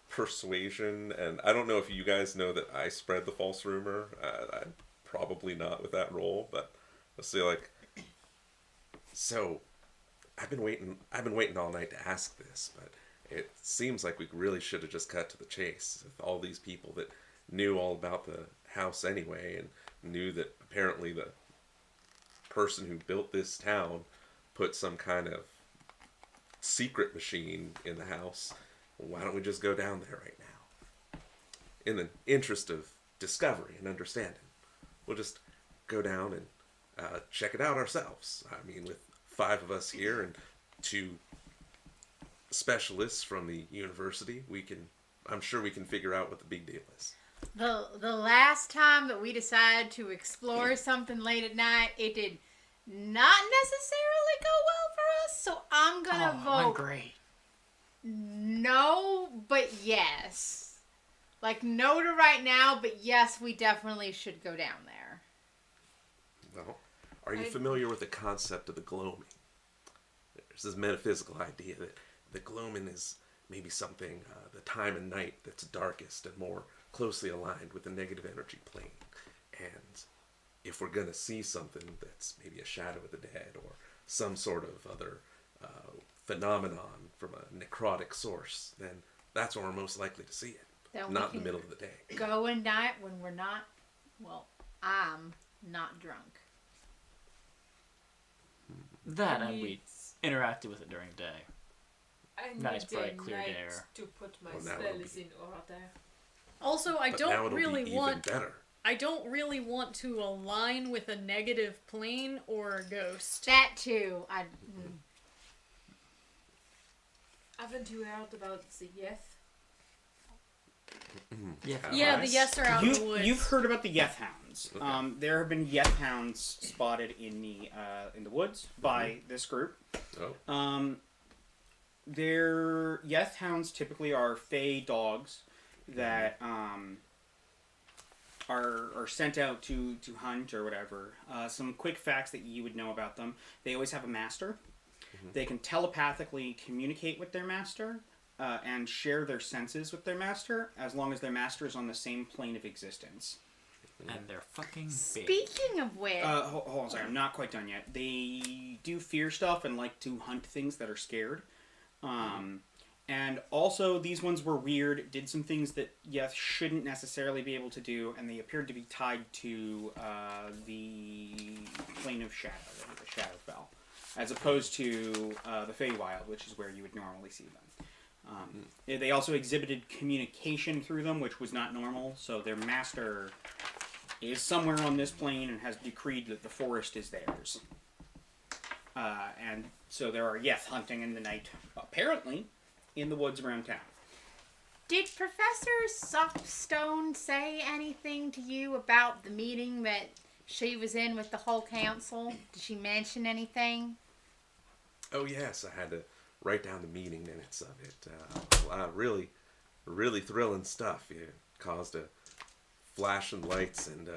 [SPEAKER 5] Persuasion, and I don't know if you guys know that I spread the false rumor. I'm probably not with that role, but let's see. So I've been waiting all night to ask this, but it seems like we really should have just cut to the chase with all these people that knew all about the house anyway, and knew that apparently the person who built this town put some kind of secret machine in the house. Why don't we just go down there right now? In the interest of discovery and understanding, we'll just go down and check it out ourselves. I mean, with 5 of us here and 2 specialists from the university, I'm sure we can figure out what the big deal is.
[SPEAKER 4] The last time that we decided to explore something late at night, it did not necessarily go well for us, so I'm gonna vote
[SPEAKER 3] Went great.
[SPEAKER 4] no, but yes. Like, no to right now, but yes, we definitely should go down there.
[SPEAKER 5] Well, are you familiar with the concept of the gloaming? There's this metaphysical idea that the gloaming is maybe something, the time and night that's darkest and more closely aligned with the negative energy plane. And if we're going to see something that's maybe a shadow of the dead or some sort of other phenomenon from a necrotic source, then that's when we're most likely to see it.
[SPEAKER 4] Then
[SPEAKER 5] not
[SPEAKER 4] we
[SPEAKER 5] in the middle of the day.
[SPEAKER 4] Go and night when we're not, I'm not drunk.
[SPEAKER 3] That and we interacted with it during the day.
[SPEAKER 2] I
[SPEAKER 3] Nice,
[SPEAKER 2] need
[SPEAKER 3] bright,
[SPEAKER 2] a
[SPEAKER 3] clear
[SPEAKER 2] night
[SPEAKER 3] day.
[SPEAKER 2] to put my
[SPEAKER 5] Well, now it'll
[SPEAKER 2] spells in order.
[SPEAKER 1] Also,
[SPEAKER 5] But now it'll be even better.
[SPEAKER 1] I don't really want to align with a negative plane or a ghost.
[SPEAKER 4] That too.
[SPEAKER 2] Haven't you heard about the Yeth?
[SPEAKER 1] Yeah, the yes are out in the woods.
[SPEAKER 6] You've heard about the Yeth hounds.
[SPEAKER 5] Okay.
[SPEAKER 6] There have been Yeth hounds spotted in the woods by this group.
[SPEAKER 5] Oh.
[SPEAKER 6] Their Yeth hounds typically are fey dogs that are sent out to hunt or whatever. Some quick facts that you would know about them: they always have a master. They can telepathically communicate with their master and share their senses with their master, as long as their master is on the same plane of existence.
[SPEAKER 3] And they're fucking big.
[SPEAKER 4] Speaking of which,
[SPEAKER 6] Hold on, sorry, I'm not quite done yet. They do fear stuff and like to hunt things that are scared. And also, these ones were weird, did some things that Yeth shouldn't necessarily be able to do, and they appeared to be tied to the plane of shadow, the Shadowfell, as opposed to the Feywild, which is where you would normally see them. They also exhibited communication through them, which was not normal, so their master is somewhere on this plane and has decreed that the forest is theirs. And so there are Yeth hunting in the night, apparently, in the woods around town.
[SPEAKER 4] did Professor Softstone say anything to you about the meeting that she was in with the whole council? Did she mention anything?
[SPEAKER 5] Oh yes, I had to write down the meeting minutes of it. Really thrilling stuff. caused a flashing lights and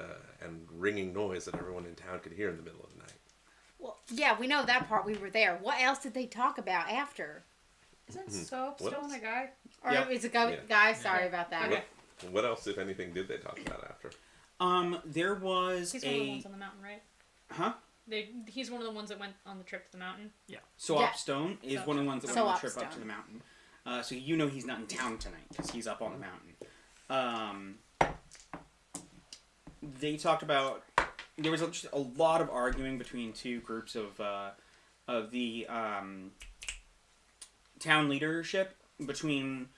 [SPEAKER 5] ringing noise that everyone in town could hear in the middle of the night.
[SPEAKER 4] Well, yeah, we know that part. We were there. What else did they talk about after?
[SPEAKER 1] Isn't
[SPEAKER 5] What
[SPEAKER 1] Soapstone
[SPEAKER 5] else?
[SPEAKER 1] a guy?
[SPEAKER 4] Or
[SPEAKER 6] Yep.
[SPEAKER 4] it's a
[SPEAKER 5] Yeah.
[SPEAKER 4] guy. Sorry about that.
[SPEAKER 1] Okay.
[SPEAKER 5] What else, if anything, did they talk about after?
[SPEAKER 6] There was
[SPEAKER 1] He's one of the
[SPEAKER 6] a
[SPEAKER 1] ones on the mountain, right?
[SPEAKER 6] huh?
[SPEAKER 1] He's one of the ones that went on the trip to the mountain.
[SPEAKER 6] Soapstone is one of the ones that went on the trip up to
[SPEAKER 4] Soapstone.
[SPEAKER 6] the mountain. So you know he's not in town tonight because he's up on the mountain. They talked about there was just a lot of arguing between two groups of the town leadership between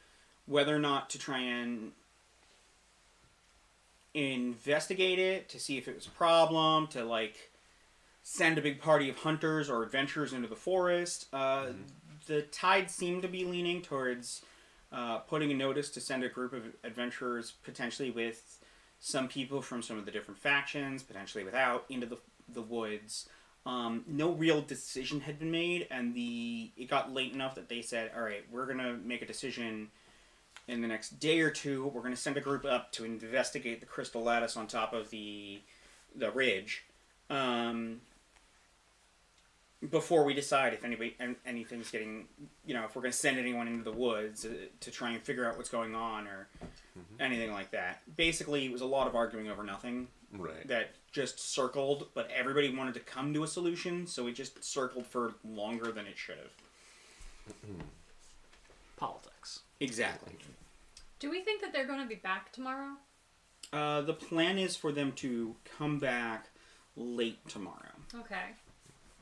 [SPEAKER 6] whether or not to try and investigate it to see if it was a problem, to like send a big party of hunters or adventurers into the forest. The tide seemed to be leaning towards putting a notice to send a group of adventurers, potentially with some people from some of the different factions, potentially without, into the woods. No real decision had been made, and it got late enough that they said, all right, we're going to make a decision in the next day or two. We're going to send a group up to investigate the crystal lattice on top of the ridge before we decide if anything's getting, if we're going to send anyone into the woods to try and figure out what's going on or anything like that. Basically, it was a lot of arguing over nothing.
[SPEAKER 5] Right.
[SPEAKER 6] That just circled, but everybody wanted to come to a solution, so it just circled for longer than it should have.
[SPEAKER 3] Politics.
[SPEAKER 6] Exactly.
[SPEAKER 1] Do we think that they're going to be back tomorrow?
[SPEAKER 6] The plan is for them to come back late tomorrow.
[SPEAKER 1] Okay.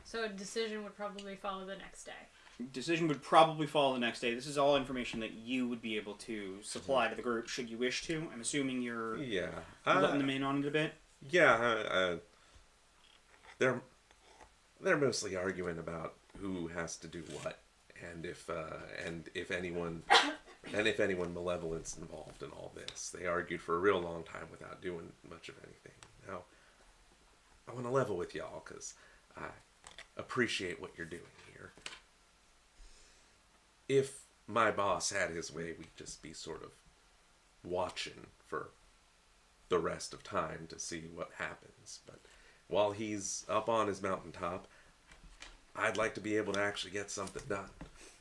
[SPEAKER 1] So a decision would probably follow the next day.
[SPEAKER 6] Decision would probably follow the next day. This is all information that you would be able to supply to the group should you wish to. I'm assuming you're letting them in on it a bit.
[SPEAKER 5] Yeah, they're mostly arguing about who has to do what, and if anyone malevolent's involved in all this. They argued for a real long time without doing much of anything. Now, I want to level with y'all because I appreciate what you're doing here. If my boss had his way, we'd just be sort of watching for the rest of time to see what happens. But while he's up on his mountaintop, I'd like to be able to actually get something done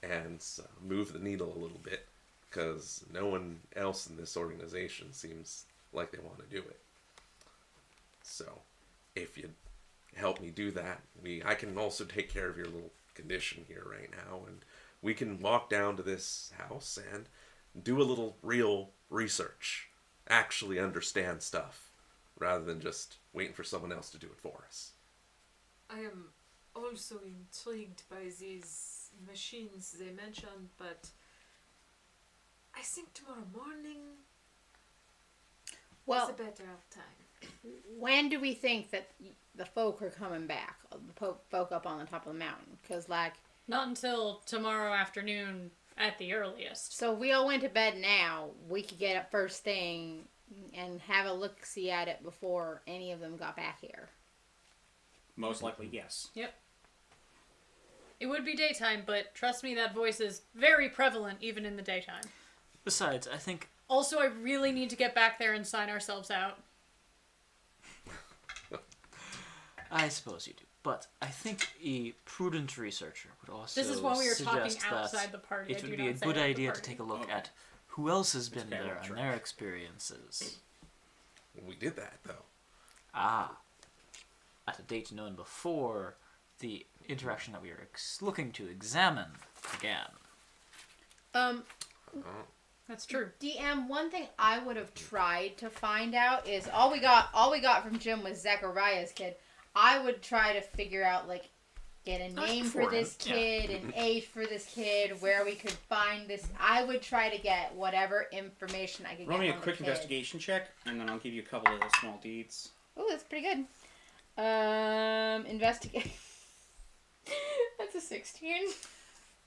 [SPEAKER 5] and move the needle a little bit, because no one else in this organization seems like they want to do it. So, if you'd help me do that, I can also take care of your little condition here right now, and we can walk down to this house and do a little real research. Actually understand stuff, rather than just waiting for someone else to do it for us.
[SPEAKER 2] I am also intrigued by these machines they mentioned, but I think tomorrow morning is a better time.
[SPEAKER 4] When do we think that the folk are coming back? The folk up on the top of the mountain? Because,
[SPEAKER 1] Not until tomorrow afternoon at the earliest.
[SPEAKER 4] so if we all went to bed now, we could get up first thing and have a look-see at it before any of them got back here.
[SPEAKER 6] Most likely, yes.
[SPEAKER 1] Yep. It would be daytime, but trust me, that voice is very prevalent even in the daytime.
[SPEAKER 3] Besides, I think
[SPEAKER 1] Also, I really need to get back there and sign ourselves out.
[SPEAKER 3] I suppose you do, but I think a prudent researcher would also
[SPEAKER 1] This is why we were talking
[SPEAKER 3] suggest that
[SPEAKER 1] outside the party.
[SPEAKER 3] it
[SPEAKER 1] I
[SPEAKER 3] would
[SPEAKER 1] do
[SPEAKER 3] be a
[SPEAKER 1] not say
[SPEAKER 3] good
[SPEAKER 1] at the
[SPEAKER 3] idea to
[SPEAKER 1] party.
[SPEAKER 3] take a look
[SPEAKER 6] Oh.
[SPEAKER 3] at who else has been
[SPEAKER 6] kind of
[SPEAKER 3] there
[SPEAKER 6] off
[SPEAKER 3] and
[SPEAKER 6] track.
[SPEAKER 3] their experiences.
[SPEAKER 5] We did that, though.
[SPEAKER 3] At a date known before the interaction that we are looking to examine again.
[SPEAKER 1] That's true.
[SPEAKER 4] DM, one thing I would have tried to find out is all we got from Jim was Zechariah's kid. I would try to figure out get a name for
[SPEAKER 3] for
[SPEAKER 4] this
[SPEAKER 3] him,
[SPEAKER 4] kid, an age for this kid, where we could find this. I would try to get whatever information I could
[SPEAKER 6] Roll
[SPEAKER 4] get
[SPEAKER 6] me a
[SPEAKER 4] on the
[SPEAKER 6] quick
[SPEAKER 4] kid.
[SPEAKER 6] investigation check, and then I'll give you a couple of the small deeds.
[SPEAKER 4] Oh, that's pretty good. Investigate. That's a 16.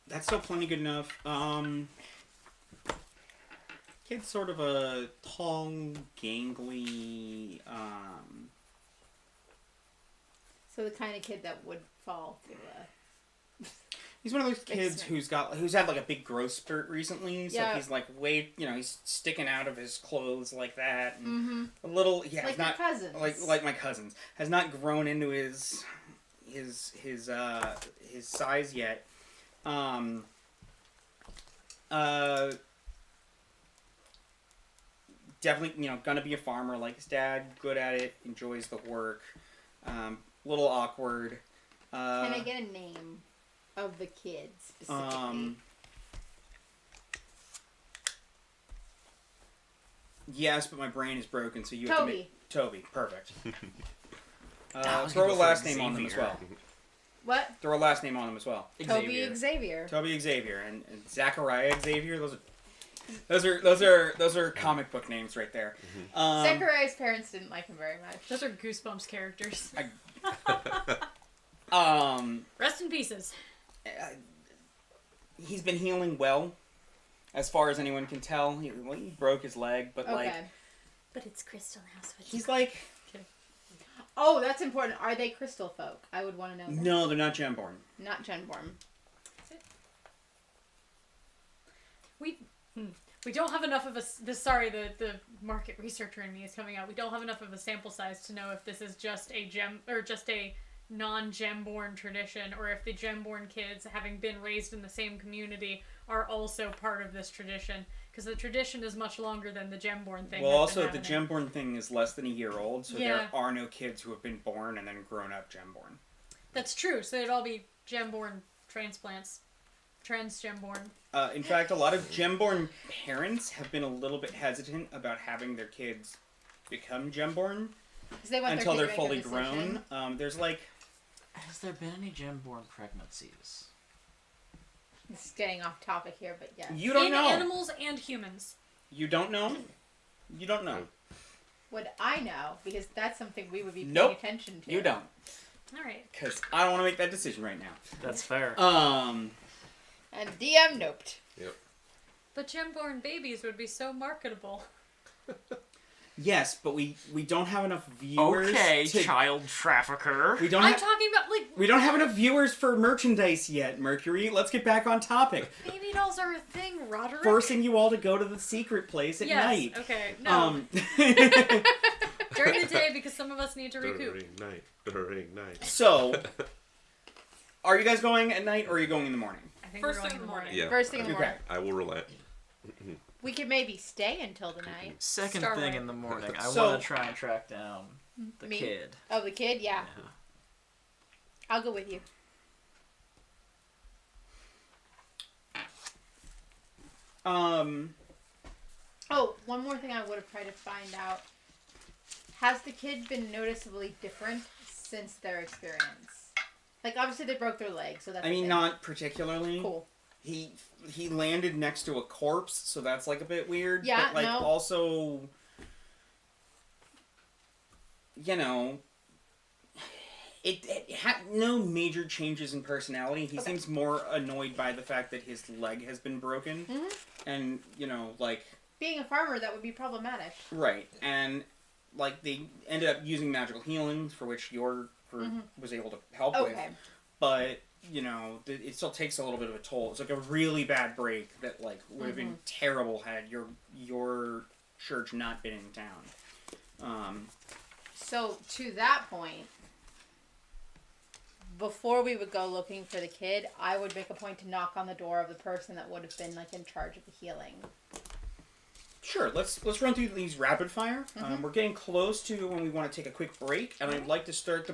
[SPEAKER 6] That's still plenty good enough. Kid's sort of a tall, gangly,
[SPEAKER 4] So the kind of kid that would fall to
[SPEAKER 6] He's one of those kids who's had like a big growth spurt recently, so
[SPEAKER 4] Yeah.
[SPEAKER 6] he's like he's sticking out of his clothes like that, and a little
[SPEAKER 4] Like
[SPEAKER 6] has
[SPEAKER 4] your
[SPEAKER 6] not
[SPEAKER 4] cousins.
[SPEAKER 6] like my cousins has not grown into his size yet. Definitely gonna be a farmer like his dad, good at it, enjoys the work. Little awkward.
[SPEAKER 4] Can I get a name of the kid specifically?
[SPEAKER 6] Yes, but my brain is broken, so you
[SPEAKER 4] Toby.
[SPEAKER 6] have to make Toby. Perfect.
[SPEAKER 3] I was
[SPEAKER 6] Throw
[SPEAKER 3] gonna
[SPEAKER 6] a
[SPEAKER 3] go for
[SPEAKER 6] last name on them as
[SPEAKER 3] Xavier.
[SPEAKER 6] well.
[SPEAKER 4] What?
[SPEAKER 6] Throw a last name on them as well.
[SPEAKER 4] Toby Xavier.
[SPEAKER 6] Toby Xavier and Zachariah Xavier. Those are comic book names right there.
[SPEAKER 4] Zachariah's parents didn't like him very much.
[SPEAKER 1] Those are Goosebumps characters. Rest in pieces.
[SPEAKER 6] He's been healing well, as far as anyone can tell. He broke his leg, but
[SPEAKER 4] Okay.
[SPEAKER 1] But it's Crystal now, so it's
[SPEAKER 6] he's like,
[SPEAKER 4] Oh, that's important. Are they crystal folk? I would want to know that.
[SPEAKER 6] no, they're not gemborn.
[SPEAKER 4] Not Genborn.
[SPEAKER 1] We don't have enough of the market researcher in me is coming out. We don't have enough of a sample size to know if this is just a non-gemborn tradition, or if the gemborn kids, having been raised in the same community, are also part of this tradition. Because the tradition is much longer than the gemborn thing.
[SPEAKER 6] Well,
[SPEAKER 1] that's been
[SPEAKER 6] also the
[SPEAKER 1] happening.
[SPEAKER 6] gemborn thing is less than a year old, so
[SPEAKER 1] Yeah.
[SPEAKER 6] there are no kids who have been born and then grown up gemborn.
[SPEAKER 1] That's true. So they'd all be gemborn transplants, transgemborn.
[SPEAKER 6] In fact, a lot of gemborn parents have been a little bit hesitant about having their kids become gemborn
[SPEAKER 4] 'Cause they want
[SPEAKER 6] until
[SPEAKER 4] their
[SPEAKER 6] they're
[SPEAKER 4] kid to make a
[SPEAKER 6] fully
[SPEAKER 4] decision.
[SPEAKER 6] grown. There's like,
[SPEAKER 3] Has there been any gemborn pregnancies?
[SPEAKER 4] This is getting off topic here, but yeah.
[SPEAKER 6] you don't
[SPEAKER 1] In
[SPEAKER 6] know.
[SPEAKER 1] animals and humans.
[SPEAKER 6] You don't know. You don't know.
[SPEAKER 4] Would I know? Because that's something we would be paying
[SPEAKER 6] Nope.
[SPEAKER 4] attention to.
[SPEAKER 6] You don't,
[SPEAKER 1] All right.
[SPEAKER 6] because I don't want to make that decision right now.
[SPEAKER 3] That's fair.
[SPEAKER 4] And DM noped.
[SPEAKER 1] But gemborn babies would be so marketable.
[SPEAKER 6] Yes, but we don't have enough viewers.
[SPEAKER 3] Okay,
[SPEAKER 6] to,
[SPEAKER 3] child trafficker.
[SPEAKER 6] we don't
[SPEAKER 1] I'm
[SPEAKER 6] have
[SPEAKER 1] talking about
[SPEAKER 6] we don't have enough viewers for merchandise yet, Mercury. Let's get back on topic.
[SPEAKER 1] baby dolls are a thing, Roderick.
[SPEAKER 6] Forcing you all to go to the secret place at
[SPEAKER 1] yes.
[SPEAKER 6] night.
[SPEAKER 1] Okay. No. During the day, because some of us need to recoup.
[SPEAKER 5] During night.
[SPEAKER 6] So, are you guys going at night or are you going in the morning?
[SPEAKER 1] I think
[SPEAKER 2] First
[SPEAKER 1] we're going
[SPEAKER 2] thing in the morning.
[SPEAKER 5] Yeah.
[SPEAKER 4] First thing in the
[SPEAKER 6] Okay.
[SPEAKER 4] morning.
[SPEAKER 5] I will relent.
[SPEAKER 4] We could maybe stay until the night.
[SPEAKER 3] Second
[SPEAKER 1] Starlight.
[SPEAKER 3] thing in the morning, I
[SPEAKER 6] So-
[SPEAKER 3] want to try and track down the
[SPEAKER 4] Me.
[SPEAKER 3] kid.
[SPEAKER 4] Oh, the kid? Yeah. I'll go with you. Oh, one more thing I would have tried to find out. Has the kid been noticeably different since their experience? Like, obviously they broke their leg, so that's
[SPEAKER 6] I
[SPEAKER 4] a
[SPEAKER 6] mean,
[SPEAKER 4] thing.
[SPEAKER 6] not particularly.
[SPEAKER 4] Cool.
[SPEAKER 6] He landed next to a corpse, so that's like a bit weird.
[SPEAKER 4] Yeah,
[SPEAKER 6] but like
[SPEAKER 4] no.
[SPEAKER 6] also, it had no major changes in personality. He
[SPEAKER 4] Okay.
[SPEAKER 6] seems more annoyed by the fact that his leg has been broken,
[SPEAKER 4] Mhm.
[SPEAKER 6] and like
[SPEAKER 4] Being a farmer, that would be problematic.
[SPEAKER 6] right, and like they ended up using magical healing, for which your group was able to help with.
[SPEAKER 4] Okay.
[SPEAKER 6] But it still takes a little bit of a toll. It's like a really bad break that like would have been terrible had your church not been in town.
[SPEAKER 4] So, to that point, before we would go looking for the kid, I would make a point to knock on the door of the person that would have been like in charge of the healing.
[SPEAKER 6] Sure, let's run through these rapid fire. We're getting close to when we want to take a quick break, and I'd like to start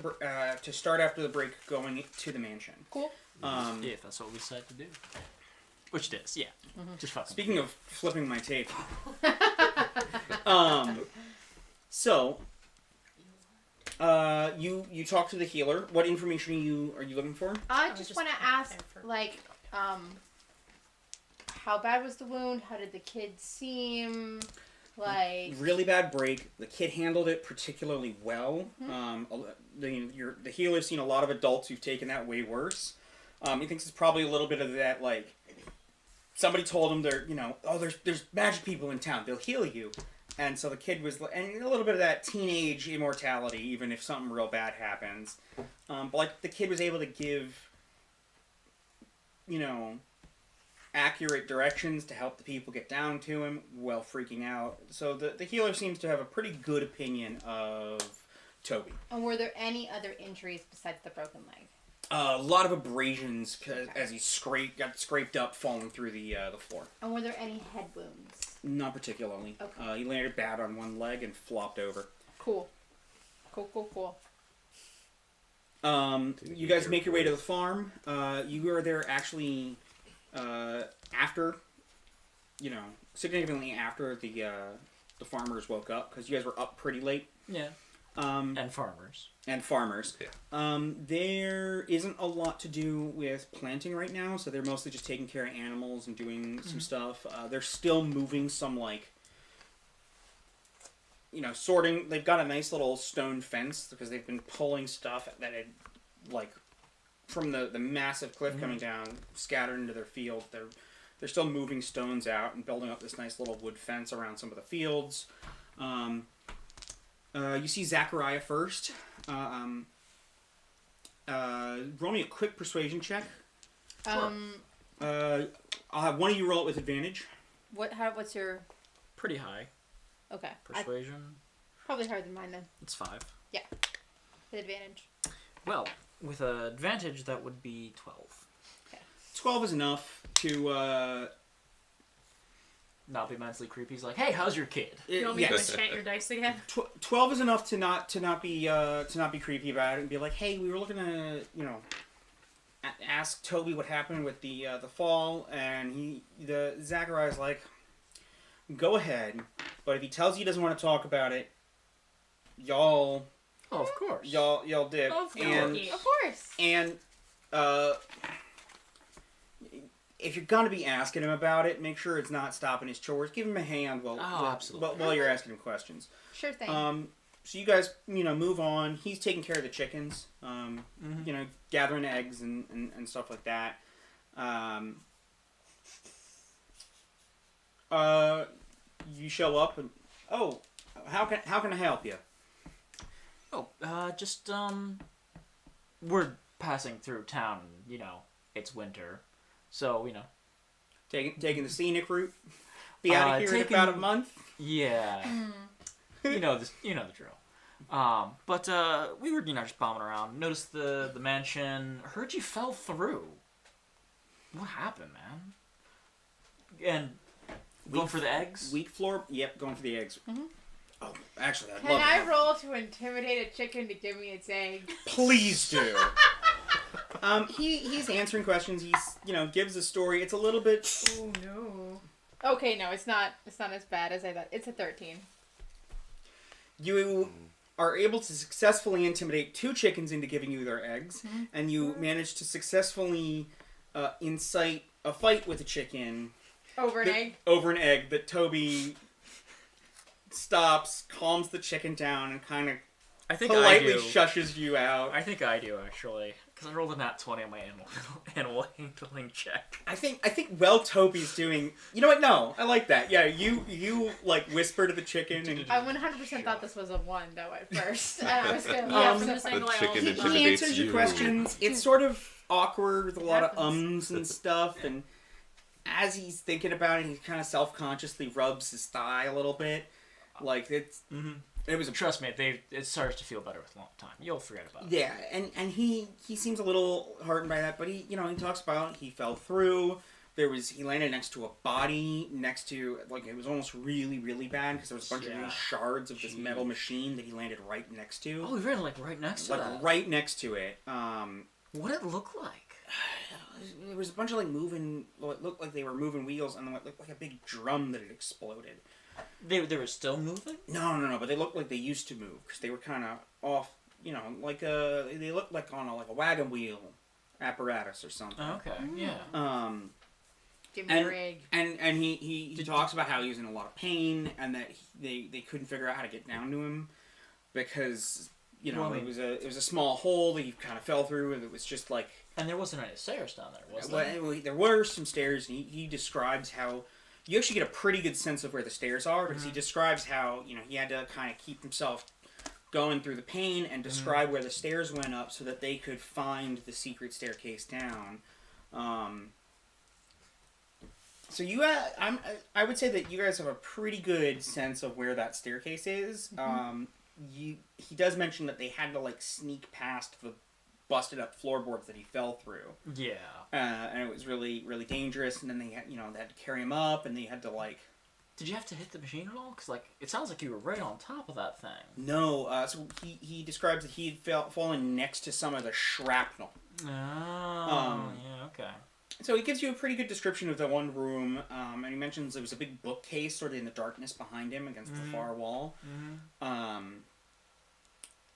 [SPEAKER 6] start after the break going to the mansion.
[SPEAKER 4] Cool.
[SPEAKER 3] Yeah, if that's what we decide to do. Which it is, yeah. Just fucking.
[SPEAKER 6] Speaking of flipping my tape, so you talk to the healer. What information are you looking for?
[SPEAKER 4] I
[SPEAKER 1] was
[SPEAKER 4] just
[SPEAKER 1] just
[SPEAKER 4] want to
[SPEAKER 1] there
[SPEAKER 4] ask,
[SPEAKER 1] for-
[SPEAKER 4] like, how bad was the wound? How did the kid seem? Like,
[SPEAKER 6] Really bad break. The kid handled it particularly well. The healer's seen a lot of adults who've taken that way worse. He thinks it's probably a little bit of that, like, somebody told him there's magic people in town. They'll heal you. And so the kid was, and a little bit of that teenage immortality, even if something real bad happens. But like the kid was able to give accurate directions to help the people get down to him while freaking out. So the healer seems to have a pretty good opinion of Toby.
[SPEAKER 4] And were there any other injuries besides the broken leg?
[SPEAKER 6] A lot of abrasions as he got scraped up, falling through the floor.
[SPEAKER 4] And were there any head wounds?
[SPEAKER 6] Not particularly.
[SPEAKER 4] Okay.
[SPEAKER 6] He landed bad on one leg and flopped over.
[SPEAKER 4] Cool.
[SPEAKER 6] You guys make your way to the farm. You are there actually after, significantly after the farmers woke up, because you guys were up pretty late.
[SPEAKER 3] Yeah. And farmers.
[SPEAKER 5] Yeah.
[SPEAKER 6] There isn't a lot to do with planting right now, so they're mostly just taking care of animals and doing some stuff. They're still moving some, sorting. They've got a nice little stone fence because they've been pulling stuff that had, from the massive cliff coming down, scattered into their field. They're still moving stones out and building up this nice little wood fence around some of the fields. You see Zachariah first. Roll me a quick persuasion check. I'll have one of you roll it with advantage.
[SPEAKER 4] What's your...
[SPEAKER 3] Pretty high.
[SPEAKER 4] Okay.
[SPEAKER 3] Persuasion.
[SPEAKER 4] Probably higher than mine then.
[SPEAKER 3] It's 5.
[SPEAKER 4] Yeah. With advantage.
[SPEAKER 3] Well, with an advantage, that would be 12.
[SPEAKER 4] Okay.
[SPEAKER 6] 12 is enough to...
[SPEAKER 3] Not be mentally creepy. He's like, hey, how's your kid?
[SPEAKER 1] You want me to enchant your dice again?
[SPEAKER 6] 12 is enough to not be creepy about it and be like, hey, we were looking to ask Toby what happened with the fall, and Zachariah's like, go ahead, but if he tells you he doesn't want to talk about it, y'all dip.
[SPEAKER 1] Of course.
[SPEAKER 4] Of course.
[SPEAKER 6] And if you're gonna be asking him about it, make sure it's not stopping his chores. Give him a hand while you're asking him questions.
[SPEAKER 4] Sure thing.
[SPEAKER 6] So you guys, move on. He's taking care of the chickens. Gathering eggs and stuff like that. You show up and how can I help you?
[SPEAKER 3] We're passing through town. It's winter. So,
[SPEAKER 6] Taking the scenic route. Be out of here in about a month.
[SPEAKER 3] Yeah. You know the drill. But we were, just bombing around. Noticed the mansion. Heard you fell through. What happened, man? And going for the eggs?
[SPEAKER 6] Weak floor. Yep, going for the eggs. Mm-hmm. Oh, actually, I'd
[SPEAKER 4] Can
[SPEAKER 6] love
[SPEAKER 4] I roll to intimidate a chicken to give me its egg?
[SPEAKER 6] Please do. He's answering questions. He's gives a story. It's a little bit.
[SPEAKER 4] Oh no. Okay, no, it's not as bad as I thought. It's a 13.
[SPEAKER 6] You are able to successfully intimidate 2 chickens into giving you their eggs, and you manage to successfully incite a fight with a chicken
[SPEAKER 4] over an egg
[SPEAKER 6] that Toby stops, calms the chicken down, and kind of politely shushes you out.
[SPEAKER 3] I think I do, actually. Because I rolled a nat 20 on my animal handling check.
[SPEAKER 6] I think Toby's doing... You know what? No, I like that. Yeah, you whisper to the chicken and...
[SPEAKER 4] I 100% thought this was a 1, though, at first. And I was going to...
[SPEAKER 6] He answers your questions. It's sort of awkward with a lot of ums and stuff, and as he's thinking about it, he kind of self-consciously rubs his thigh a little bit. It's... Mm-hmm.
[SPEAKER 3] Trust me, it starts to feel better with a long time. You'll forget about it.
[SPEAKER 6] Yeah, and he seems a little heartened by that, but he talks about he fell through. He landed next to a body next to, it was almost really, really bad because there was a bunch of shards of this metal machine that he landed right next to.
[SPEAKER 3] Oh, he ran right next to it?
[SPEAKER 6] Right next to it.
[SPEAKER 3] What did it look like?
[SPEAKER 6] There was a bunch of moving, it looked like they were moving wheels, and it looked like a big drum that had exploded.
[SPEAKER 3] They were still moving?
[SPEAKER 6] No, but they looked like they used to move because they were kind of off, they looked like on a wagon wheel apparatus or something.
[SPEAKER 3] Oh, okay, yeah.
[SPEAKER 4] Give me your egg.
[SPEAKER 6] And he talks about how he was in a lot of pain and that they couldn't figure out how to get down to him because it was a small hole that he kind of fell through, and it was just like.
[SPEAKER 3] And there wasn't any stairs down there, was there?
[SPEAKER 6] Well, there were some stairs, and he describes how. You actually get a pretty good sense of where the stairs are because he describes how he had to kind of keep himself going through the pain and describe where the stairs went up so that they could find the secret staircase down. So I would say that you guys have a pretty good sense of where that staircase is. He does mention that they had to like sneak past the busted up floorboards that he fell through.
[SPEAKER 3] Yeah.
[SPEAKER 6] And it was really, really dangerous. And then they had to carry him up, and they had to like.
[SPEAKER 3] Did you have to hit the machine at all? Because like it sounds like you were right on top of that thing.
[SPEAKER 6] No. So he describes that he had fallen next to some of the shrapnel.
[SPEAKER 3] Oh. Yeah. Okay.
[SPEAKER 6] So he gives you a pretty good description of the one room, and he mentions there was a big bookcase sort of in the darkness behind him against the far wall.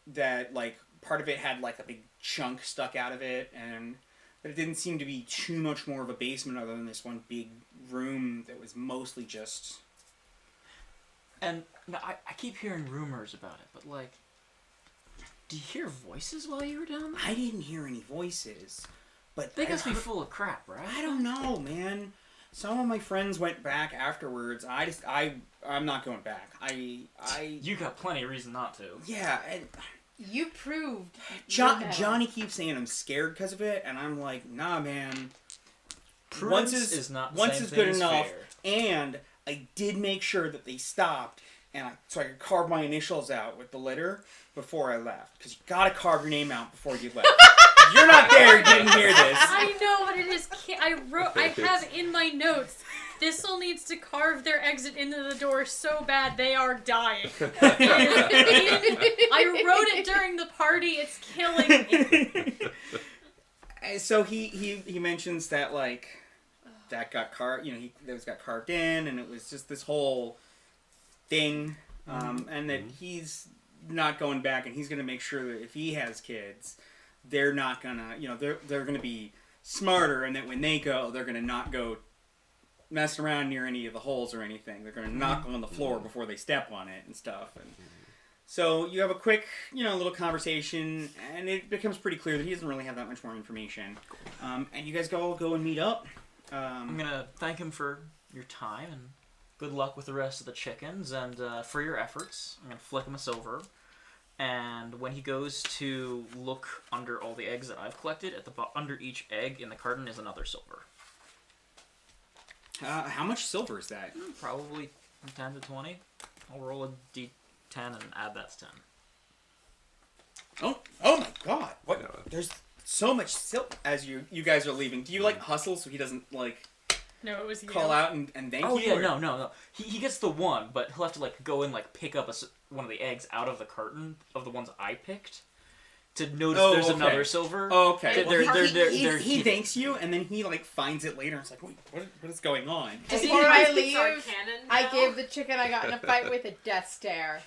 [SPEAKER 6] That like part of it had like a big chunk stuck out of it, and but it didn't seem to be too much more of a basement other than this one big room that was mostly just.
[SPEAKER 3] And I keep hearing rumors about it, but like, do you hear voices while you were down there?
[SPEAKER 6] I didn't hear any voices, but
[SPEAKER 3] They must be full of crap, right?
[SPEAKER 6] I don't know, man. Some of my friends went back afterwards. I'm not going back.
[SPEAKER 3] You got plenty of reason not to.
[SPEAKER 6] Yeah, and
[SPEAKER 4] You proved. your mettle.
[SPEAKER 6] Johnny keeps saying I'm scared because of it, and I'm like, nah, man.
[SPEAKER 3] Prudence is not the
[SPEAKER 6] once
[SPEAKER 3] same
[SPEAKER 6] is
[SPEAKER 3] thing
[SPEAKER 6] good
[SPEAKER 3] as
[SPEAKER 6] enough,
[SPEAKER 3] fear.
[SPEAKER 6] and I did make sure that they stopped, so I could carve my initials out with the letter before I left. Because you gotta carve your name out before you left. You're not there, you didn't hear this.
[SPEAKER 1] I know what it is. I have in my notes. Thistle needs to carve their exit into the door so bad they are dying. I wrote it during the party. It's killing me.
[SPEAKER 6] So he mentions that like that got carved, that was got carved in, and it was just this whole thing, and that he's not going back, and he's gonna make sure that if he has kids, they're not gonna, they're gonna be smarter, and that when they go, they're gonna not go mess around near any of the holes or anything. They're gonna knock on the floor before they step on it and stuff. And so you have a quick, little conversation, and it becomes pretty clear that he doesn't really have that much more information. And you guys go and meet up.
[SPEAKER 3] I'm gonna thank him for your time and good luck with the rest of the chickens and for your efforts. I'm gonna flick him a silver. And when he goes to look under all the eggs that I've collected, under each egg in the carton is another silver.
[SPEAKER 6] How much silver is that?
[SPEAKER 3] Probably 10 to 20. I'll roll a d10 and add that to 10.
[SPEAKER 6] Oh my god! What? There's so much silver as you guys are leaving. Do you hustle so he doesn't
[SPEAKER 1] No, it was you.
[SPEAKER 6] call out and thank
[SPEAKER 3] Oh
[SPEAKER 6] you?
[SPEAKER 3] yeah, no. He gets the one, but he'll have to go and pick up one of the eggs out of the carton of the ones I picked to notice there's another silver.
[SPEAKER 6] Oh, okay. He
[SPEAKER 3] He
[SPEAKER 6] thanks you, and then he finds it later. It's like, wait, what is going on?
[SPEAKER 4] Before I
[SPEAKER 2] It's
[SPEAKER 4] leave,
[SPEAKER 2] our canon
[SPEAKER 4] I
[SPEAKER 2] now.
[SPEAKER 4] gave the chicken I got in a fight with a death stare.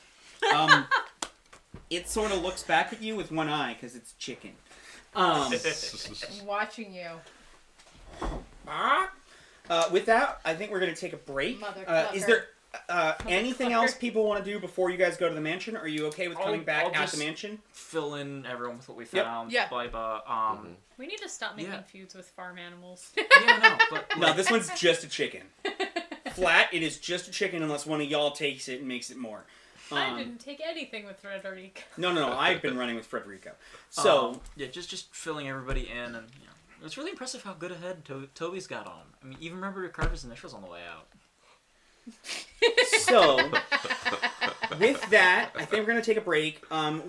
[SPEAKER 6] It sort of looks back at you with one eye because it's chicken.
[SPEAKER 4] I'm watching you.
[SPEAKER 6] With that, I think we're going to take a break.
[SPEAKER 4] Motherfucker.
[SPEAKER 6] Is there anything else people want to do before you guys go to the mansion? Are you okay with coming back
[SPEAKER 3] I'll
[SPEAKER 6] at
[SPEAKER 3] just
[SPEAKER 6] the mansion?
[SPEAKER 3] fill in everyone with what we
[SPEAKER 6] Yep.
[SPEAKER 3] found.
[SPEAKER 4] Yeah.
[SPEAKER 3] Blah, blah.
[SPEAKER 1] We need to stop making
[SPEAKER 3] Yeah.
[SPEAKER 1] feuds with farm animals.
[SPEAKER 3] Yeah, no, but
[SPEAKER 6] No, this one's just a chicken. Flat, it is just a chicken unless one of y'all takes it and makes it more.
[SPEAKER 1] I didn't take anything with Frederic.
[SPEAKER 6] No, I've been running with Frederico. So,
[SPEAKER 3] yeah, just filling everybody in, and it's really impressive how good a head Toby's got on. I mean, even remember to carve his initials on the way out.
[SPEAKER 6] So, with that, I think we're going to take a break.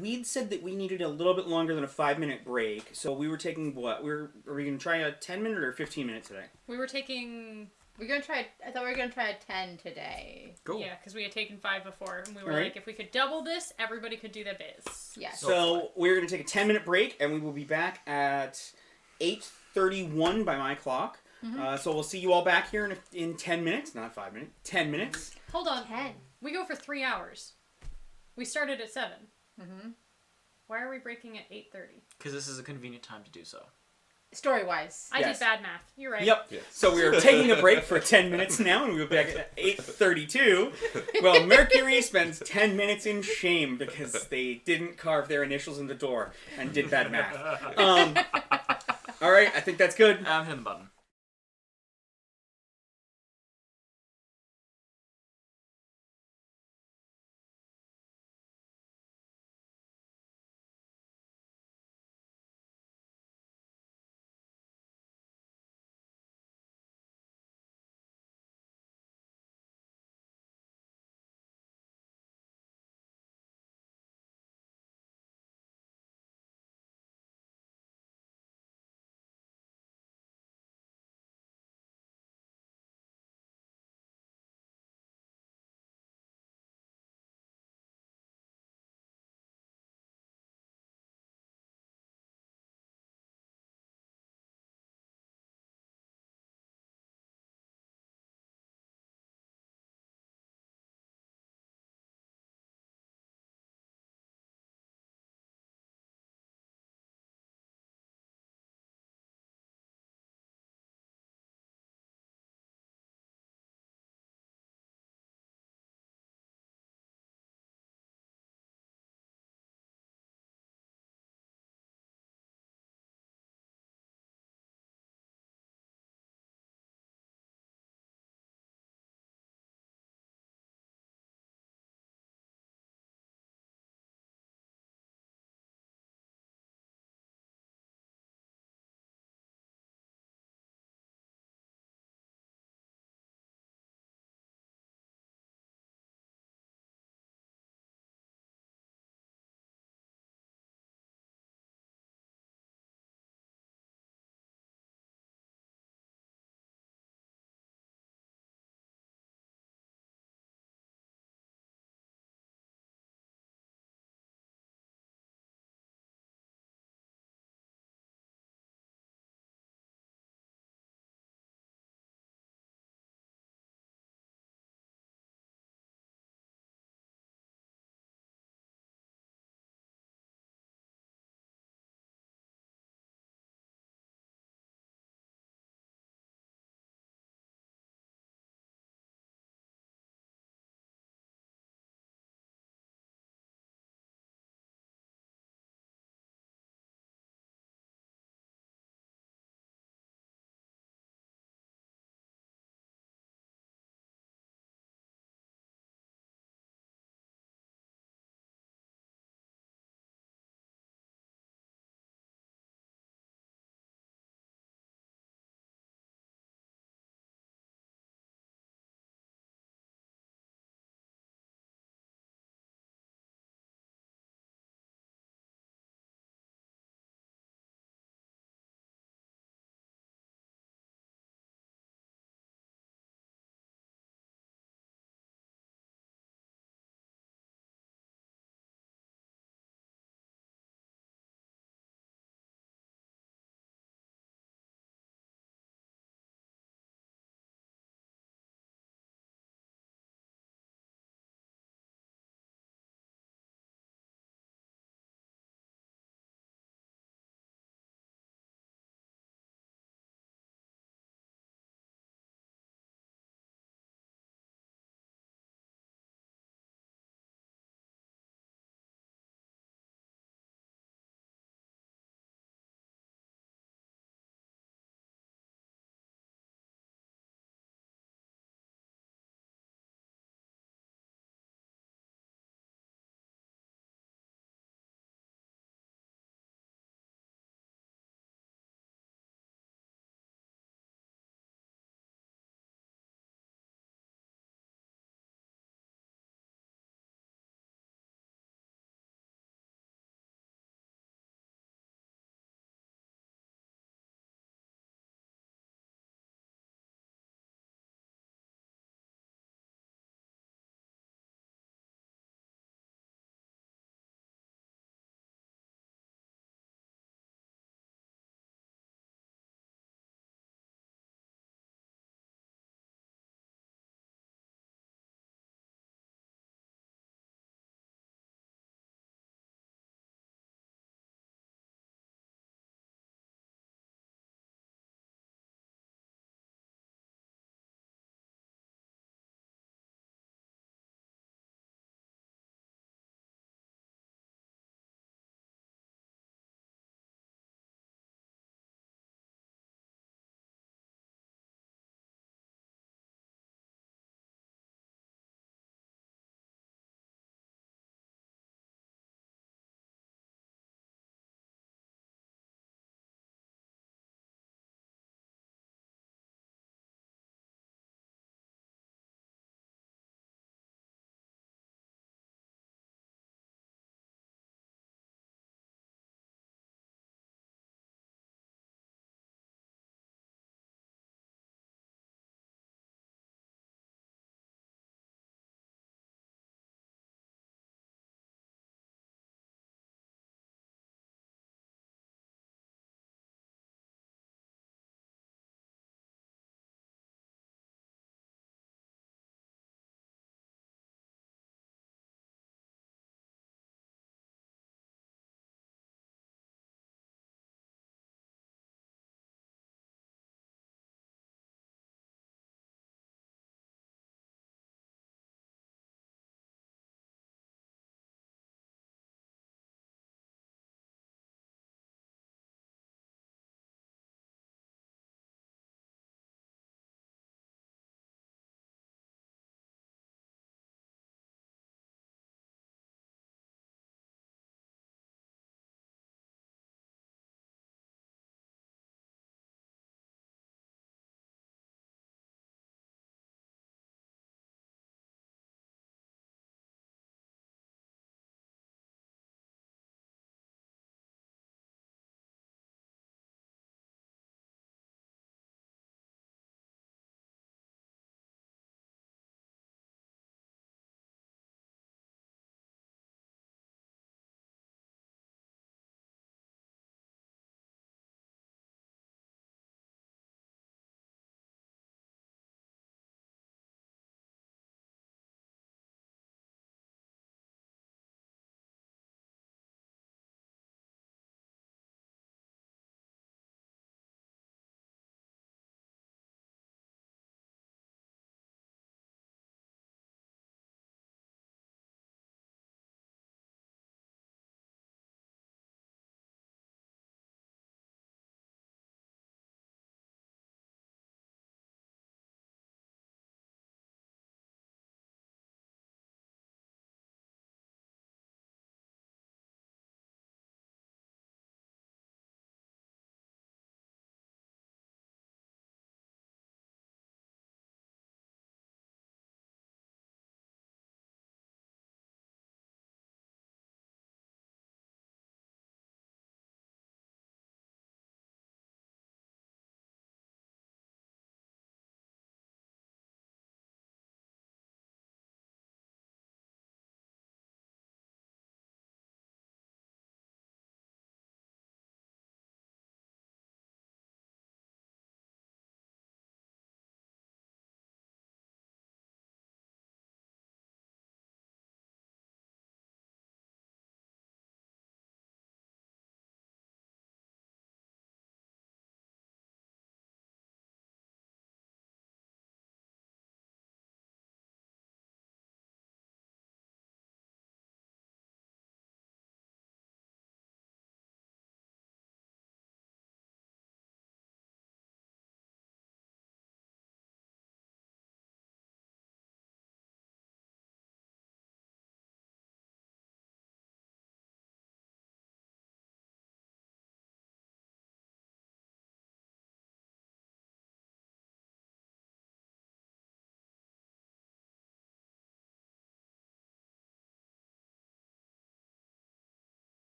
[SPEAKER 6] We'd said that we needed a little bit longer than a 5-minute break, so we were taking what? Are we going to try a 10-minute or 15-minute today?
[SPEAKER 1] We were taking...
[SPEAKER 4] We're gonna try. I thought we were gonna try a 10 today.
[SPEAKER 3] Cool.
[SPEAKER 1] Yeah, because we had taken 5 before, and we were
[SPEAKER 6] Alright.
[SPEAKER 1] like, if we could double this, everybody could do their biz.
[SPEAKER 4] Yes.
[SPEAKER 6] So, we're going to take a 10-minute break, and we will be back at 8:31 by my clock. So we'll see you all back here in 10 minutes. Not 5 minutes. 10 minutes.
[SPEAKER 1] Hold on.
[SPEAKER 4] 10.
[SPEAKER 1] We go for 3 hours. We started at 7.
[SPEAKER 4] Mm-hmm.
[SPEAKER 1] Why are we breaking at 8:30?
[SPEAKER 3] Because this is a convenient time to do so.
[SPEAKER 4] Story wise.
[SPEAKER 1] I
[SPEAKER 6] Yes.
[SPEAKER 1] did bad math. You're right.
[SPEAKER 6] Yep.
[SPEAKER 5] Yes.
[SPEAKER 6] So we're taking a break for 10 minutes now, and we'll be back at 8:32. Well, Mercury spends 10 minutes in shame because they didn't carve their initials in the door and did bad math. All right, I think that's good.
[SPEAKER 3] I'm hitting the button.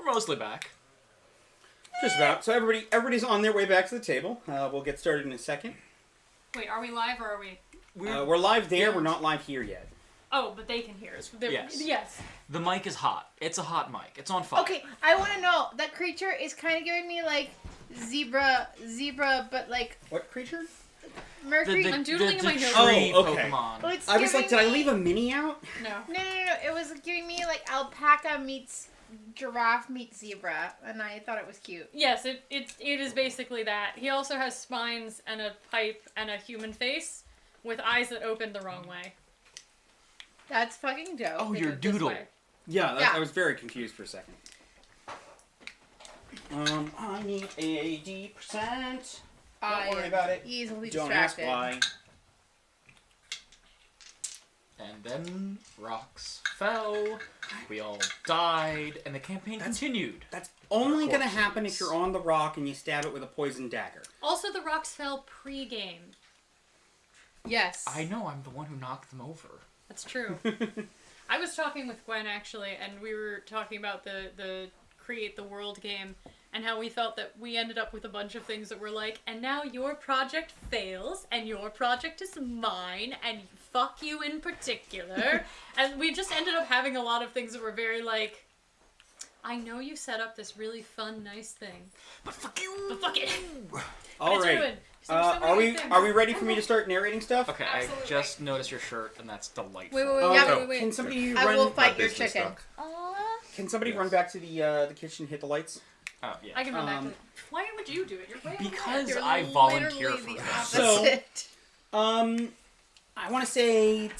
[SPEAKER 3] mostly back.
[SPEAKER 6] Just about. So everybody's on their way back to the table. We'll get started in a second.
[SPEAKER 1] Wait, are we live or are we?
[SPEAKER 6] We're live there. We're not live here yet.
[SPEAKER 1] Oh, but they can hear us.
[SPEAKER 3] Yes.
[SPEAKER 1] Yes.
[SPEAKER 3] The mic is hot. It's a hot mic. It's on fire.
[SPEAKER 4] Okay, I want to know. That creature is kind of giving me like zebra, but like
[SPEAKER 6] What creature?
[SPEAKER 4] Mercury.
[SPEAKER 1] I'm doodling in my notes.
[SPEAKER 3] tree
[SPEAKER 6] Oh, okay.
[SPEAKER 3] Pokemon.
[SPEAKER 4] Oh, it's
[SPEAKER 6] I was like, did I
[SPEAKER 4] giving
[SPEAKER 6] leave
[SPEAKER 4] me-
[SPEAKER 6] a mini out?
[SPEAKER 1] No.
[SPEAKER 4] No. It was giving me like alpaca meets giraffe meets zebra, and I thought it was cute.
[SPEAKER 1] Yes, it is basically that. He also has spines and a pipe and a human face with eyes that open the wrong way.
[SPEAKER 4] That's fucking dope.
[SPEAKER 3] Oh,
[SPEAKER 1] They
[SPEAKER 3] your
[SPEAKER 1] go this
[SPEAKER 3] doodle.
[SPEAKER 1] way.
[SPEAKER 6] Yeah,
[SPEAKER 4] Yeah.
[SPEAKER 6] I was very confused for a second. I need a D%. Don't worry about it.
[SPEAKER 4] Easily
[SPEAKER 6] Don't
[SPEAKER 4] distracted.
[SPEAKER 6] ask why.
[SPEAKER 3] And then rocks fell. We all died, and the campaign continued.
[SPEAKER 6] That's only gonna
[SPEAKER 3] Corpses.
[SPEAKER 6] happen if you're on the rock and you stab it with a poison dagger.
[SPEAKER 1] Also, the rocks fell pre-game.
[SPEAKER 4] Yes.
[SPEAKER 3] I know. I'm the one who knocked them over.
[SPEAKER 1] That's true. I was talking with Gwen actually, and we were talking about the Create the World game and how we felt that we ended up with a bunch of things that were like, and now your project fails, and your project is mine, and fuck you in particular. And we just ended up having a lot of things that were very like, I know you set up this really fun, nice thing,
[SPEAKER 3] But fuck you!
[SPEAKER 1] but fuck it.
[SPEAKER 6] All
[SPEAKER 1] It's
[SPEAKER 6] right.
[SPEAKER 1] ruined. So there's so
[SPEAKER 6] Are
[SPEAKER 1] many
[SPEAKER 6] we
[SPEAKER 1] good things.
[SPEAKER 6] are we ready for me to start narrating stuff?
[SPEAKER 3] Okay,
[SPEAKER 1] Absolutely.
[SPEAKER 3] I just noticed your shirt, and that's delightful.
[SPEAKER 4] Wait.
[SPEAKER 6] Can somebody
[SPEAKER 4] I
[SPEAKER 6] run?
[SPEAKER 4] will fight
[SPEAKER 5] My
[SPEAKER 4] your
[SPEAKER 5] business
[SPEAKER 4] chicken.
[SPEAKER 5] duck.
[SPEAKER 6] Can somebody
[SPEAKER 5] Yes.
[SPEAKER 6] run back to the kitchen and hit the lights?
[SPEAKER 3] Oh, yeah.
[SPEAKER 1] I can run back
[SPEAKER 6] Um,
[SPEAKER 1] to Why would you do it? You're way over there.
[SPEAKER 3] Because
[SPEAKER 4] You're
[SPEAKER 3] I volunteer
[SPEAKER 4] literally
[SPEAKER 3] for
[SPEAKER 4] the
[SPEAKER 3] this.
[SPEAKER 6] So-
[SPEAKER 4] opposite.
[SPEAKER 6] I want to say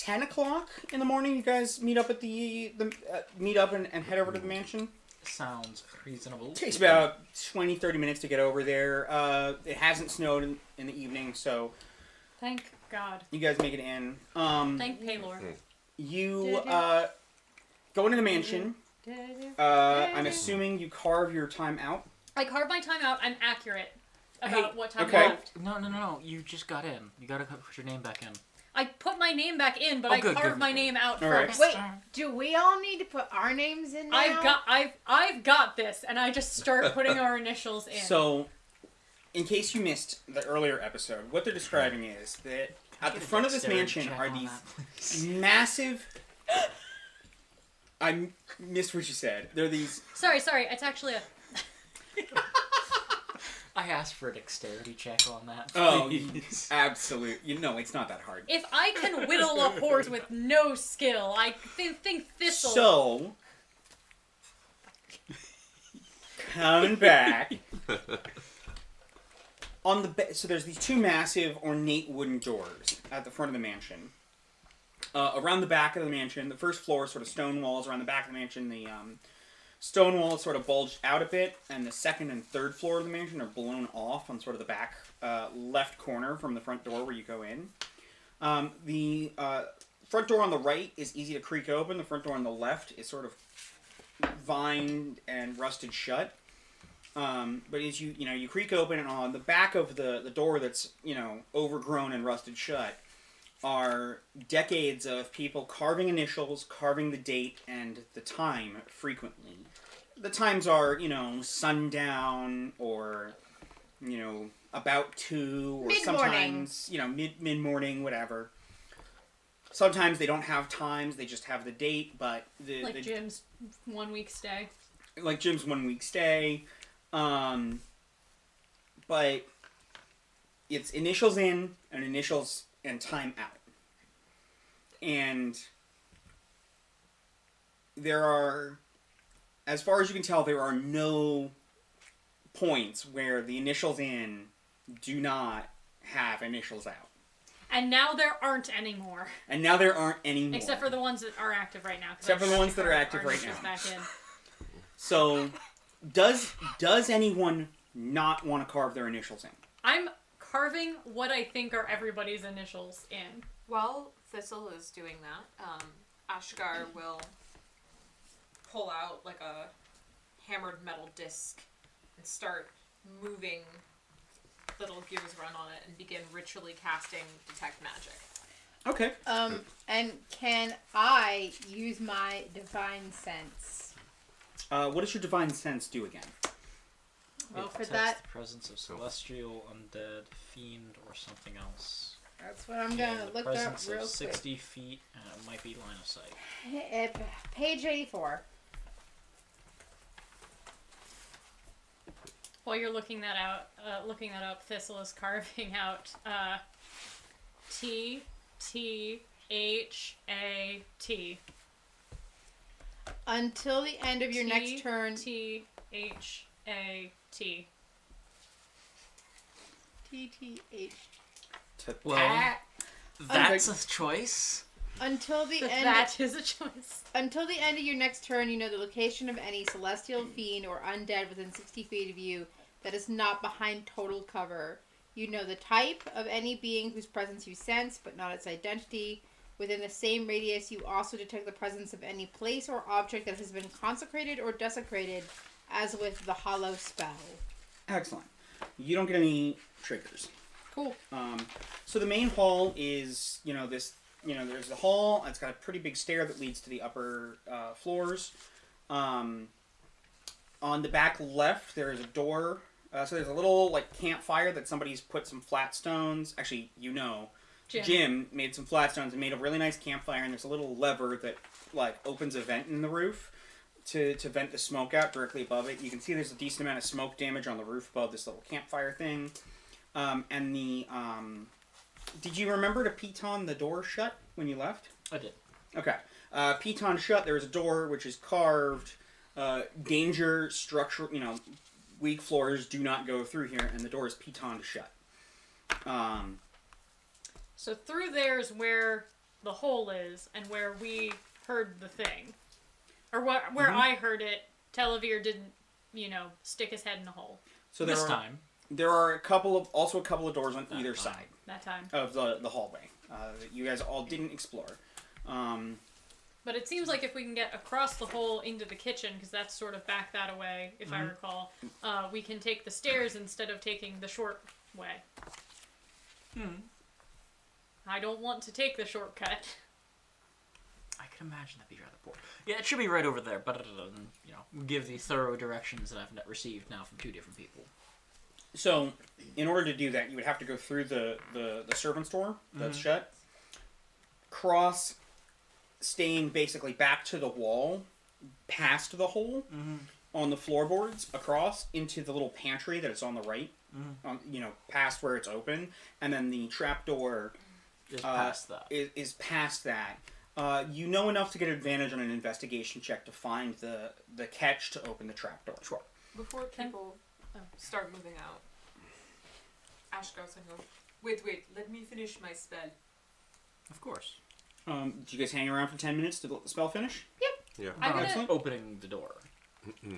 [SPEAKER 6] 10 o'clock in the morning. You guys meet up at the meet up and head over to the mansion.
[SPEAKER 3] Sounds reasonable.
[SPEAKER 6] It takes about 20-30 minutes to get over there. It hasn't snowed in the evening, so
[SPEAKER 1] Thank God.
[SPEAKER 6] you guys make it in.
[SPEAKER 1] Thank Paylor.
[SPEAKER 6] You go into the mansion. I'm assuming you carve your time out.
[SPEAKER 1] I carved my time out. I'm accurate about
[SPEAKER 6] Hey,
[SPEAKER 1] what time
[SPEAKER 6] okay.
[SPEAKER 1] left.
[SPEAKER 3] No. You just got in. You gotta put your name back in.
[SPEAKER 1] I put my name back in, but
[SPEAKER 3] Oh,
[SPEAKER 1] I
[SPEAKER 3] good,
[SPEAKER 1] carved
[SPEAKER 3] good,
[SPEAKER 1] my
[SPEAKER 3] good.
[SPEAKER 1] name out
[SPEAKER 6] All right.
[SPEAKER 1] first.
[SPEAKER 4] Wait, do we all need to put our names in now?
[SPEAKER 1] I've got this, and I just start putting our initials in.
[SPEAKER 6] So, in case you missed the earlier episode, what they're describing is that at the front of this mansion are these massive. I missed what you said. There are these.
[SPEAKER 1] sorry. It's actually a.
[SPEAKER 3] I asked for a dexterity check on that.
[SPEAKER 6] Oh,
[SPEAKER 3] please.
[SPEAKER 6] absolute. You know, it's not that hard.
[SPEAKER 1] If I can whittle a horse with no skill, I think this'll.
[SPEAKER 6] So, coming back on the so there's these two massive ornate wooden doors at the front of the mansion. Around the back of the mansion, the first floor is sort of stone walls. Around the back of the mansion, the stone wall is sort of bulged out a bit, and the second and third floor of the mansion are blown off on sort of the back left corner from the front door where you go in. The front door on the right is easy to creak open. The front door on the left is sort of vined and rusted shut. But as you creak open, and on the back of the door that's overgrown and rusted shut are decades of people carving initials, carving the date and the time frequently. The times are, sundown or, about 2 or
[SPEAKER 4] Mid-morning.
[SPEAKER 6] sometimes, mid-morning, whatever. Sometimes they don't have times, they just have the date, but
[SPEAKER 1] Like Jim's 1 week stay.
[SPEAKER 6] like Jim's 1 week stay. But it's initials in and initials and time out. And there are, as far as you can tell, there are no points where the initials in do not have initials out.
[SPEAKER 1] And now there aren't anymore.
[SPEAKER 6] And now there aren't any more.
[SPEAKER 1] Except for the ones that are active right now. 'cause
[SPEAKER 6] Except
[SPEAKER 1] I
[SPEAKER 6] for the
[SPEAKER 1] tried
[SPEAKER 6] ones
[SPEAKER 1] to
[SPEAKER 6] that are
[SPEAKER 1] carve
[SPEAKER 6] active
[SPEAKER 1] our
[SPEAKER 6] right
[SPEAKER 1] initials
[SPEAKER 6] now.
[SPEAKER 1] Back in.
[SPEAKER 6] So, does anyone not want to carve their initials in?
[SPEAKER 1] I'm carving what I think are everybody's initials in.
[SPEAKER 2] While Thistle is doing that, Ashgar will pull out like a hammered metal disc and start moving little gears around on it and begin ritually casting Detect Magic.
[SPEAKER 6] Okay.
[SPEAKER 4] And can I use my divine sense?
[SPEAKER 6] What does your divine sense do again?
[SPEAKER 4] Well,
[SPEAKER 3] It
[SPEAKER 4] for
[SPEAKER 3] detects
[SPEAKER 4] that,
[SPEAKER 3] the presence of celestial, undead, fiend, or something else.
[SPEAKER 4] that's what I'm
[SPEAKER 3] In
[SPEAKER 4] gonna
[SPEAKER 3] the
[SPEAKER 4] look up
[SPEAKER 3] presence
[SPEAKER 4] real
[SPEAKER 3] of
[SPEAKER 4] quick.
[SPEAKER 3] 60 feet, and it might be line of sight.
[SPEAKER 4] Page 84.
[SPEAKER 1] While you're looking that up, Thistle is carving out T T H A T.
[SPEAKER 4] Until the end of your next turn.
[SPEAKER 1] T H A T.
[SPEAKER 4] TTH.
[SPEAKER 3] Well, that's a choice.
[SPEAKER 4] Until the end.
[SPEAKER 1] That is a choice.
[SPEAKER 4] Until the end of your next turn, you know the location of any celestial fiend or undead within 60 feet of you that is not behind total cover. You know the type of any being whose presence you sense, but not its identity. Within the same radius, you also detect the presence of any place or object that has been consecrated or desecrated, as with the Hollow spell.
[SPEAKER 6] Excellent. You don't get any triggers.
[SPEAKER 4] Cool.
[SPEAKER 6] So the main hall is, there's the hall. It's got a pretty big stair that leads to the upper floors. On the back left, there is a door. So there's a little, campfire that somebody's put some flat stones. Actually, Jim made some flat stones and made a really nice campfire, and there's a little lever that, opens a vent in the roof to vent the smoke out directly above it. You can see there's a decent amount of smoke damage on the roof above this little campfire thing. Did you remember to piton the door shut when you left?
[SPEAKER 3] I did.
[SPEAKER 6] Okay. Piton shut, there is a door which is carved. Danger, structure, weak floors do not go through here, and the door is pitoned shut.
[SPEAKER 1] So through there is where the hole is, and where we heard the thing, or where I heard it. Telavir didn't, stick his head in the hole
[SPEAKER 6] So
[SPEAKER 3] This time.
[SPEAKER 6] there are a couple of doors on either
[SPEAKER 3] time.
[SPEAKER 6] side
[SPEAKER 1] that time.
[SPEAKER 6] of the hallway that you guys all didn't explore.
[SPEAKER 1] But it seems like if we can get across the hole into the kitchen, because that's sort of back that away, if I recall, we can take the stairs instead of taking the short way. I don't want to take the shortcut.
[SPEAKER 3] I can imagine that'd be rather poor. Yeah, it should be right over there, but give the thorough directions that I've received now from 2 different people.
[SPEAKER 6] So, in order to do that, you would have to go through the servant's door that's shut, cross, staying basically back to the wall, past the hole, on the floorboards, across into the little pantry that is on the right, past where it's open, and then the trapdoor
[SPEAKER 3] Just past that.
[SPEAKER 6] is past that. You know enough to get advantage on an investigation check to find the catch to open the trapdoor.
[SPEAKER 3] Sure.
[SPEAKER 2] Before people start moving out, Ash goes and goes, wait, let me finish my spell.
[SPEAKER 3] Of course.
[SPEAKER 6] Do you guys hang around for 10 minutes to let the spell finish?
[SPEAKER 5] Yeah.
[SPEAKER 1] I'm gonna-
[SPEAKER 6] Excellent.
[SPEAKER 3] Opening the door.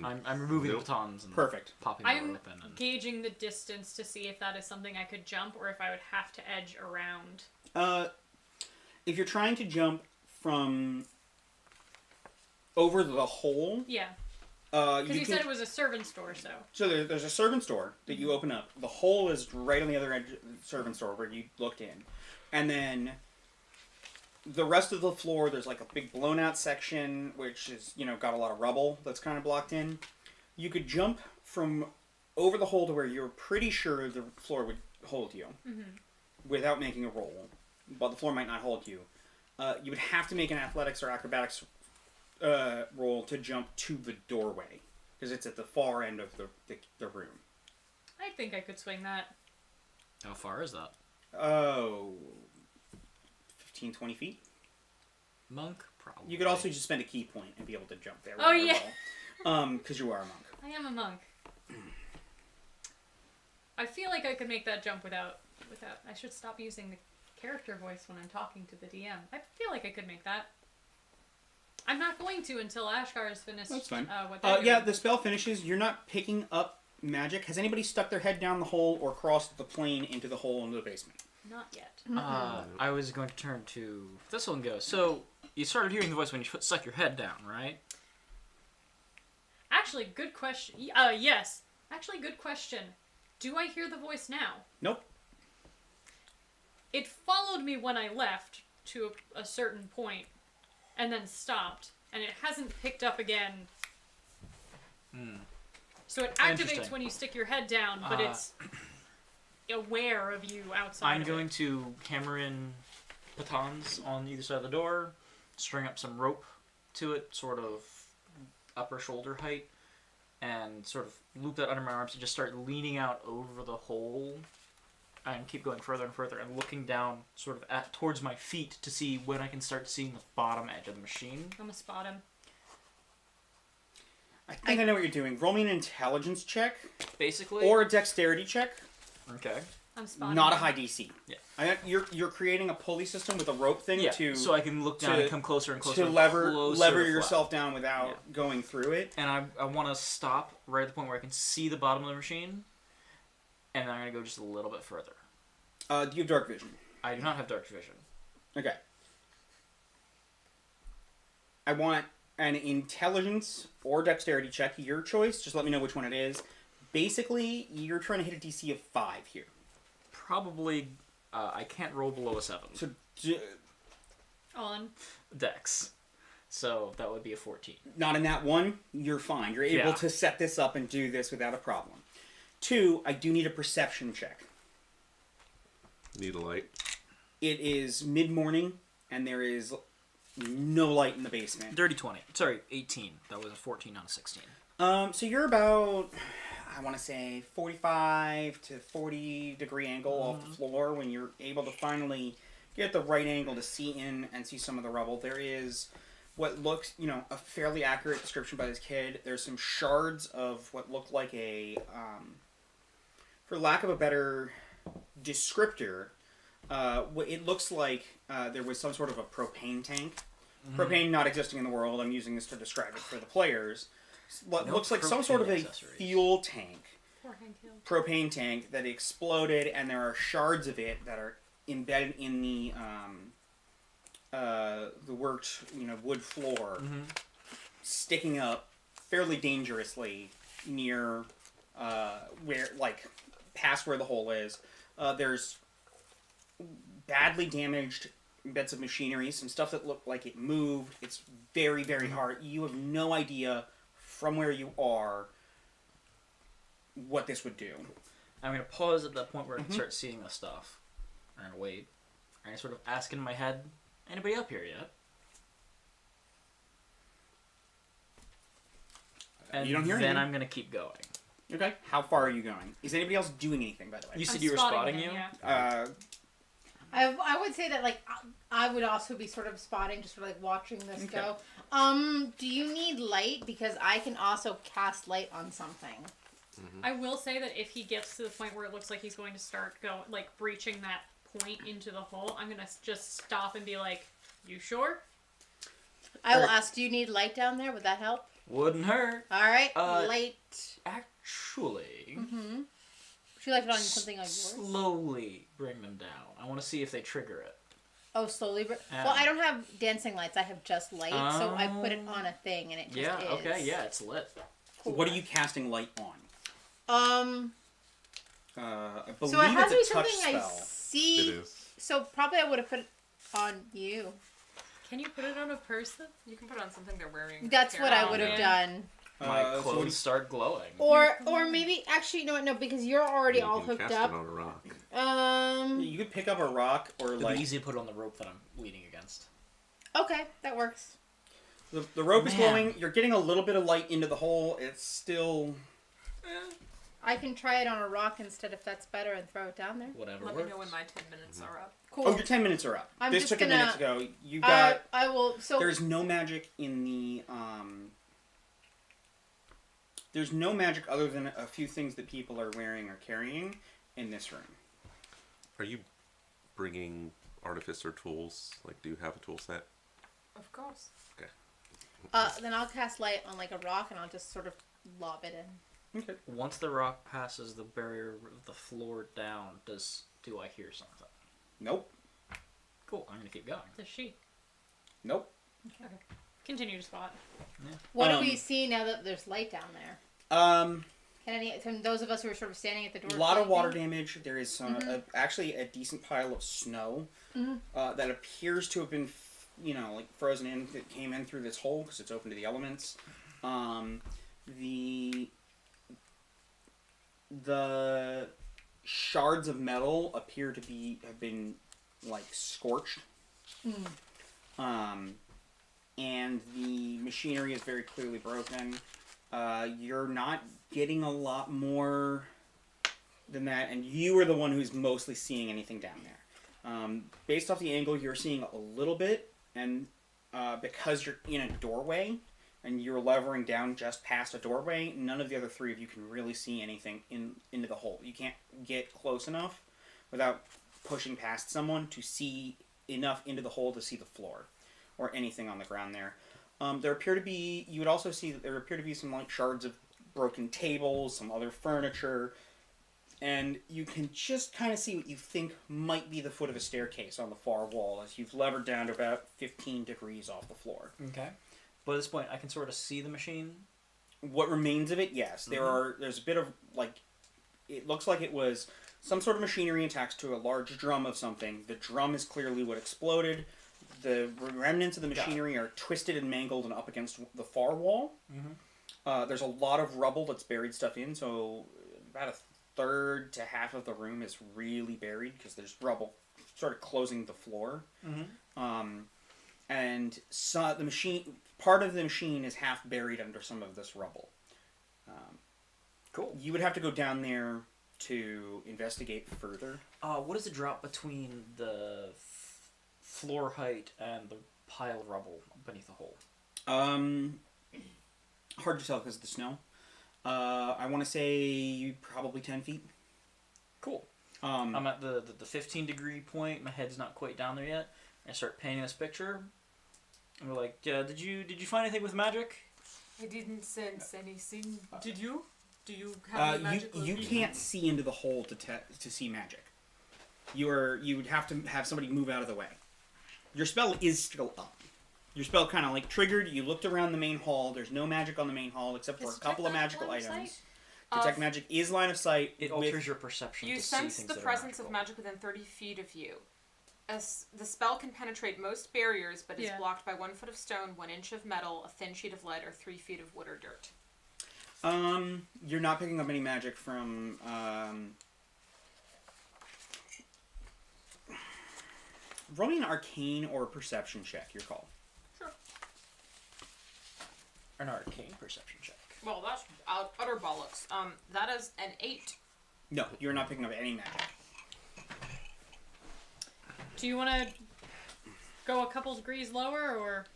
[SPEAKER 3] I'm removing
[SPEAKER 5] Nope.
[SPEAKER 3] the batons and
[SPEAKER 6] Perfect.
[SPEAKER 3] popping the door
[SPEAKER 1] I'm
[SPEAKER 3] open. And...
[SPEAKER 1] gauging the distance to see if that is something I could jump or if I would have to edge around.
[SPEAKER 6] If you're trying to jump from over the hole,
[SPEAKER 1] Yeah,
[SPEAKER 6] you
[SPEAKER 1] because you
[SPEAKER 6] can...
[SPEAKER 1] said it was a servant's door, so.
[SPEAKER 6] So there's a servant's door that you open up. The hole is right on the other edge of the servant's door where you looked in. And then the rest of the floor, there's a big blown out section which is, got a lot of rubble that's kind of blocked in. You could jump from over the hole to where you're pretty sure the floor would hold you without making a roll. But the floor might not hold you. You would have to make an athletics or acrobatics roll to jump to the doorway. Because it's at the far end of the room.
[SPEAKER 1] I think I could swing that.
[SPEAKER 3] How far is that?
[SPEAKER 6] Oh, 15, 20 feet.
[SPEAKER 3] Monk? Probably.
[SPEAKER 6] You could also just spend a key point and be able to jump there.
[SPEAKER 1] Oh, yeah.
[SPEAKER 6] Because you are a monk.
[SPEAKER 1] I am a monk. I feel like I could make that jump without. I should stop using the character voice when I'm talking to the DM. I feel like I could make that. I'm not going to until Ashgar is finished.
[SPEAKER 6] That's fine.
[SPEAKER 1] What they're
[SPEAKER 6] Yeah,
[SPEAKER 1] doing.
[SPEAKER 6] the spell finishes. You're not picking up magic. Has anybody stuck their head down the hole or crossed the plane into the hole into the basement?
[SPEAKER 1] Not yet.
[SPEAKER 3] I was going to turn to Thistle and go, so you started hearing the voice when you stuck your head down, right?
[SPEAKER 1] Actually, good question. Yes. Actually, good question. Do I hear the voice now?
[SPEAKER 6] Nope.
[SPEAKER 1] It followed me when I left to a certain point, and then stopped, and it hasn't picked up again So it activates
[SPEAKER 3] Interesting.
[SPEAKER 1] when you stick your head down, but it's aware of you outside.
[SPEAKER 3] I'm
[SPEAKER 1] of
[SPEAKER 3] going
[SPEAKER 1] it.
[SPEAKER 3] to hammer in batons on either side of the door, string up some rope to it, sort of upper shoulder height, and sort of loop that under my arms and just start leaning out over the hole and keep going further and further and looking down sort of towards my feet to see when I can start seeing the bottom edge of the machine.
[SPEAKER 1] I'm gonna spot him.
[SPEAKER 6] I think I know what you're doing. Roll me an intelligence check
[SPEAKER 3] Basically.
[SPEAKER 6] or a dexterity check.
[SPEAKER 3] Okay.
[SPEAKER 1] I'm spotting
[SPEAKER 6] Not a
[SPEAKER 1] him.
[SPEAKER 6] high DC.
[SPEAKER 3] Yeah.
[SPEAKER 6] You're creating a pulley system with a rope thing
[SPEAKER 3] Yeah.
[SPEAKER 6] to
[SPEAKER 3] So I can look down and come closer and closer.
[SPEAKER 6] to
[SPEAKER 3] and
[SPEAKER 6] lever
[SPEAKER 3] closer to
[SPEAKER 6] yourself down without
[SPEAKER 3] Yeah.
[SPEAKER 6] going through it.
[SPEAKER 3] And I want to stop right at the point where I can see the bottom of the machine, and I'm going to go just a little bit further.
[SPEAKER 6] Do you have dark vision?
[SPEAKER 3] I do not have dark vision.
[SPEAKER 6] Okay. I want an intelligence or dexterity check, your choice. Just let me know which one it is. Basically, you're trying to hit a DC of 5 here.
[SPEAKER 3] Probably, I can't roll below a 7.
[SPEAKER 6] So,
[SPEAKER 1] On.
[SPEAKER 3] Dex. So that would be a 14.
[SPEAKER 6] not in that one, you're fine. You're able
[SPEAKER 3] Yeah.
[SPEAKER 6] to set this up and do this without a problem. 2, I do need a perception check.
[SPEAKER 5] Need a light.
[SPEAKER 6] It is mid-morning, and there is no light in the basement.
[SPEAKER 3] Dirty 20. Sorry, 18. That was a 14, not a 16.
[SPEAKER 6] So you're about, I want to say, 45 to 40 degree angle off the floor when you're able to finally get the right angle to see in and see some of the rubble. There is what looks, a fairly accurate description by this kid. There's some shards of what look like a, for lack of a better descriptor, it looks like there was some sort of a propane tank. Propane not existing in the world. I'm using this to describe it for the players. What
[SPEAKER 3] No
[SPEAKER 6] looks like some sort of a
[SPEAKER 3] propane accessories.
[SPEAKER 6] fuel tank,
[SPEAKER 1] Poor Hank Hill.
[SPEAKER 6] propane tank that exploded, and there are shards of it that are embedded in the worked wood floor, sticking up fairly dangerously near where past where the hole is. There's badly damaged bits of machinery, some stuff that looked like it moved. It's very, very hard. You have no idea from where you are what this would do.
[SPEAKER 3] I'm going to pause at that point where I can start seeing the stuff. I'm going to wait. I'm going to sort of ask in my head, anybody up here yet? And
[SPEAKER 6] You don't hear
[SPEAKER 3] then
[SPEAKER 6] anything.
[SPEAKER 3] I'm going to keep going.
[SPEAKER 6] Okay. How far are you going? Is anybody else doing anything, by the way?
[SPEAKER 3] You said
[SPEAKER 1] I'm
[SPEAKER 3] you were spotting
[SPEAKER 1] him,
[SPEAKER 3] you?
[SPEAKER 1] yeah.
[SPEAKER 4] I would say that I would also be sort of spotting, just sort of watching this
[SPEAKER 6] Okay.
[SPEAKER 4] go. Do you need light? Because I can also cast light on something.
[SPEAKER 1] I will say that if he gets to the point where it looks like he's going to start breaching that point into the hole, I'm gonna just stop and be like, "You sure?"
[SPEAKER 4] I will
[SPEAKER 6] Alright.
[SPEAKER 4] ask, do you need light down there? Would that help?
[SPEAKER 3] Wouldn't hurt.
[SPEAKER 4] All right,
[SPEAKER 3] Actually,
[SPEAKER 4] light. Mm-hmm. Would you like it on something like yours?
[SPEAKER 3] slowly bring them down. I want to see if they trigger it.
[SPEAKER 4] Oh, slowly.
[SPEAKER 3] Yeah.
[SPEAKER 4] Well, I don't have dancing lights. I have just light, so I put it on a thing, and it just
[SPEAKER 3] Yeah,
[SPEAKER 4] is.
[SPEAKER 3] okay, yeah, it's lit.
[SPEAKER 6] So what are you casting light on? I believe
[SPEAKER 4] So it has to be
[SPEAKER 6] it's a touch
[SPEAKER 4] something I
[SPEAKER 6] spell.
[SPEAKER 4] see.
[SPEAKER 5] It is.
[SPEAKER 4] So probably I would have put it on you.
[SPEAKER 1] Can you put it on a person?
[SPEAKER 2] You can put on something they're wearing.
[SPEAKER 4] That's what I
[SPEAKER 2] Carol.
[SPEAKER 4] would have
[SPEAKER 1] Yeah.
[SPEAKER 4] done.
[SPEAKER 3] My
[SPEAKER 6] So what
[SPEAKER 3] clothes
[SPEAKER 6] do you-
[SPEAKER 3] start glowing.
[SPEAKER 4] Or maybe actually no, because you're already
[SPEAKER 5] You
[SPEAKER 4] all
[SPEAKER 5] can
[SPEAKER 4] hooked
[SPEAKER 5] cast
[SPEAKER 4] up.
[SPEAKER 5] it on a rock.
[SPEAKER 6] You could pick up a rock or
[SPEAKER 3] It'd be easy to put it on the rope that I'm leaning against.
[SPEAKER 4] Okay, that works.
[SPEAKER 6] the rope is
[SPEAKER 3] Man.
[SPEAKER 6] glowing. You're getting a little bit of light into the hole. It's still.
[SPEAKER 4] I can try it on a rock instead if that's better and throw it down there.
[SPEAKER 3] Whatever
[SPEAKER 2] Let me
[SPEAKER 3] works.
[SPEAKER 2] know when my 10 minutes are up.
[SPEAKER 4] Cool.
[SPEAKER 6] Oh, your 10 minutes are up.
[SPEAKER 4] I'm
[SPEAKER 6] this
[SPEAKER 4] just
[SPEAKER 6] took a
[SPEAKER 4] gonna-
[SPEAKER 6] minute to go. You got.
[SPEAKER 4] I will. So
[SPEAKER 6] There's no magic in the. There's no magic other than a few things that people are wearing or carrying in this room.
[SPEAKER 5] Are you bringing artificer tools? Like, do you have a tool set?
[SPEAKER 2] Of course.
[SPEAKER 4] then I'll cast light on like a rock and I'll just sort of lob it in.
[SPEAKER 6] Okay.
[SPEAKER 3] Once the rock passes the barrier of the floor down, do I hear something?
[SPEAKER 6] Nope.
[SPEAKER 3] Cool, I'm gonna keep going.
[SPEAKER 1] Does she?
[SPEAKER 6] Nope.
[SPEAKER 1] Continue to spot.
[SPEAKER 4] What do
[SPEAKER 6] Um,
[SPEAKER 4] we see now that there's light down there? Can those of us who are sort of standing at the door?
[SPEAKER 6] A lot
[SPEAKER 4] see
[SPEAKER 6] of water
[SPEAKER 4] anything?
[SPEAKER 6] damage. There is actually a decent pile of snow that appears to have been, frozen in. That came in through this hole because it's open to the elements. the shards of metal appear to have been like scorched. And the machinery is very clearly broken. You're not getting a lot more than that, and you are the one who's mostly seeing anything down there. Based off the angle, you're seeing a little bit, and because you're in a doorway and you're levering down just past a doorway, none of the other three of you can really see anything into the hole. You can't get close enough without pushing past someone to see enough into the hole to see the floor or anything on the ground there. You would also see that there appear to be some like shards of broken tables, some other furniture, and you can just kind of see what you think might be the foot of a staircase on the far wall as you've levered down to about 15 degrees off the floor.
[SPEAKER 3] Okay. But at this point, I can sort of see the machine.
[SPEAKER 6] What remains of it, yes. There's a bit of, like, it looks like it was some sort of machinery attached to a large drum of something. The drum is clearly what exploded. The remnants of the machinery are twisted and mangled and up against the far wall. There's a lot of rubble that's buried stuff in, so about a third to half of the room is really buried because there's rubble sort of closing the floor. And so the machine, part of the machine is half buried under some of this rubble.
[SPEAKER 3] Cool.
[SPEAKER 6] You would have to go down there to investigate further.
[SPEAKER 3] What is the drop between the floor height and the pile of rubble beneath the hole?
[SPEAKER 6] Hard to tell because of the snow. I want to say probably 10 feet.
[SPEAKER 3] Cool. I'm at the 15 degree point. My head's not quite down there yet. I start painting this picture. And we're like, did you find anything with magic?
[SPEAKER 2] I didn't sense anything. Did you? Do you have any magic?
[SPEAKER 6] You can't see into the hole to see magic. You would have to have somebody move out of the way. Your spell is still up. Your spell kind of like triggered. You looked around the main hall. There's no magic on the main hall except for a couple of magical items. Detect magic is line of sight.
[SPEAKER 3] It alters your perception.
[SPEAKER 2] You
[SPEAKER 3] to see
[SPEAKER 2] sense
[SPEAKER 3] things
[SPEAKER 2] the
[SPEAKER 3] that are
[SPEAKER 2] presence of
[SPEAKER 3] magical.
[SPEAKER 2] magic within 30 feet of you. As the spell can penetrate most barriers, but is blocked by 1 foot of stone, 1 inch of metal, a thin sheet of lead, or 3 feet of wood or dirt.
[SPEAKER 6] You're not picking up any magic from roll me an arcane or a perception check, your call.
[SPEAKER 2] Sure.
[SPEAKER 3] An arcane perception check.
[SPEAKER 2] Well, that's utter bollocks. That is an 8.
[SPEAKER 6] No, you're not picking up any magic.
[SPEAKER 1] Do you want to go a couple degrees lower, or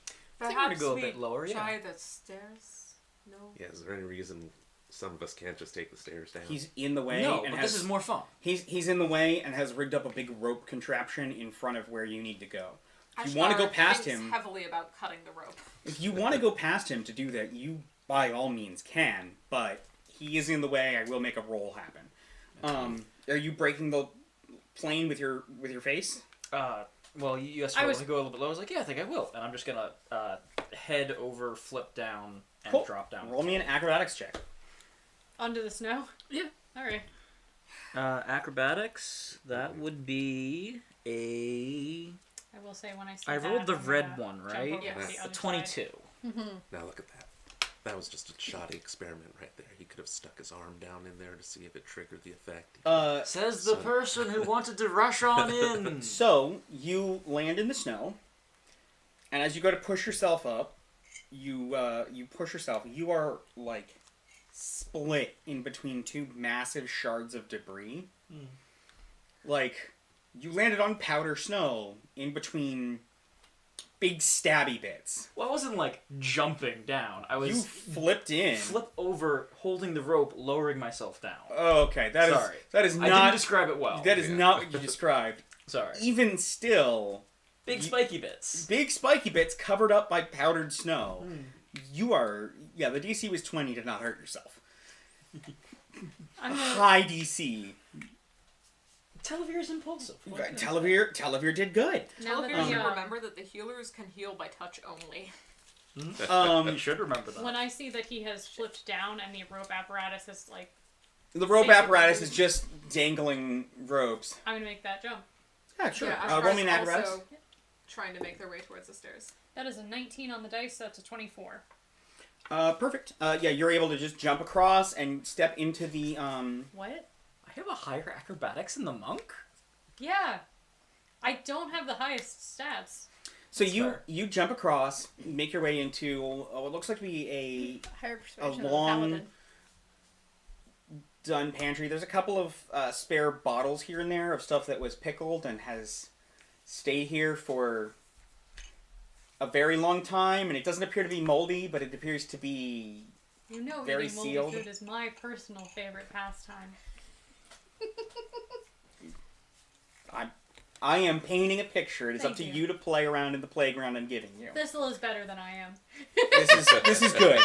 [SPEAKER 3] I think we're gonna go a bit lower,
[SPEAKER 2] try the stairs? No.
[SPEAKER 5] Yeah, is there any reason some of us can't just take the stairs down?
[SPEAKER 6] He's in the way.
[SPEAKER 3] No,
[SPEAKER 6] and
[SPEAKER 3] but this is more fun.
[SPEAKER 6] He's in the way and has rigged up a big rope contraption in front of where you need to go. If you
[SPEAKER 2] Ashtar
[SPEAKER 6] want to go past
[SPEAKER 2] thinks
[SPEAKER 6] him,
[SPEAKER 2] heavily about cutting the rope.
[SPEAKER 6] if you want to go past him to do that, you by all means can. But he is in the way. I will make a roll happen. Are you breaking the plane with your face?
[SPEAKER 3] Well, you asked to go a little bit low. I was like, yeah, I think I will. And I'm just going to head over, flip down, and drop down.
[SPEAKER 6] Roll me an acrobatics check.
[SPEAKER 1] under the snow?
[SPEAKER 3] Yeah.
[SPEAKER 1] All right.
[SPEAKER 3] Acrobatics, that would be a...
[SPEAKER 1] I will say when I see
[SPEAKER 3] I
[SPEAKER 1] that,
[SPEAKER 3] rolled the
[SPEAKER 1] I'm
[SPEAKER 3] red
[SPEAKER 1] gonna
[SPEAKER 3] one,
[SPEAKER 1] jump
[SPEAKER 3] right?
[SPEAKER 1] over to
[SPEAKER 2] Yes.
[SPEAKER 1] the
[SPEAKER 3] A
[SPEAKER 1] other
[SPEAKER 3] 22.
[SPEAKER 1] side.
[SPEAKER 5] Now look at that. That was just a shoddy experiment right there. He could have stuck his arm down in there to see if it triggered the effect.
[SPEAKER 3] Says the person who wanted to rush on in.
[SPEAKER 6] So you land in the snow, and as you go to push yourself up, you push yourself. You are like split in between 2 massive shards of debris. Like you landed on powder snow in between big stabby bits.
[SPEAKER 3] Well, I wasn't like jumping down. I was
[SPEAKER 6] You flipped in.
[SPEAKER 3] flip over, holding the rope, lowering myself down.
[SPEAKER 6] Oh, okay. That is
[SPEAKER 3] I didn't
[SPEAKER 6] not
[SPEAKER 3] describe it well.
[SPEAKER 6] that is not what you described.
[SPEAKER 3] Sorry.
[SPEAKER 6] Even still,
[SPEAKER 3] Big spiky bits.
[SPEAKER 6] big spiky bits covered up by powdered snow. You are the DC was 20 to not hurt yourself. High DC.
[SPEAKER 3] Televir's impulsive.
[SPEAKER 6] Televir did good.
[SPEAKER 1] Now that
[SPEAKER 2] Televir should
[SPEAKER 1] the,
[SPEAKER 2] remember that the healers can heal by touch only.
[SPEAKER 3] You should remember that.
[SPEAKER 1] when I see that he has flipped down and the rope apparatus is like,
[SPEAKER 6] The rope apparatus is just dangling ropes.
[SPEAKER 1] I'm gonna make that jump.
[SPEAKER 6] Yeah, sure.
[SPEAKER 2] Yeah,
[SPEAKER 6] Roll me an
[SPEAKER 2] Ashtar's
[SPEAKER 6] apparatus.
[SPEAKER 2] also trying to make their way towards the stairs.
[SPEAKER 1] That is a 19 on the dice, so that's a 24.
[SPEAKER 6] Perfect. Yeah, you're able to just jump across and step into the
[SPEAKER 1] What?
[SPEAKER 3] I have a higher acrobatics than the monk?
[SPEAKER 1] Yeah. I don't have the highest stats.
[SPEAKER 6] So
[SPEAKER 3] That's
[SPEAKER 6] you
[SPEAKER 3] fair.
[SPEAKER 6] you jump across, make your way into what looks like to be
[SPEAKER 4] Higher persuasion
[SPEAKER 6] a
[SPEAKER 4] of
[SPEAKER 6] long-
[SPEAKER 4] the paladin.
[SPEAKER 6] done pantry. There's a couple of spare bottles here and there of stuff that was pickled and has stayed here for a very long time, and it doesn't appear to be moldy, but it appears to be
[SPEAKER 1] You know,
[SPEAKER 6] very
[SPEAKER 1] eating moldy
[SPEAKER 6] sealed.
[SPEAKER 1] food is my personal favorite pastime.
[SPEAKER 6] I am painting a picture. It is up to
[SPEAKER 1] Thank
[SPEAKER 6] you
[SPEAKER 1] you.
[SPEAKER 6] to play around in the playground I'm giving you.
[SPEAKER 1] Thistle is better than I am.
[SPEAKER 6] This is good.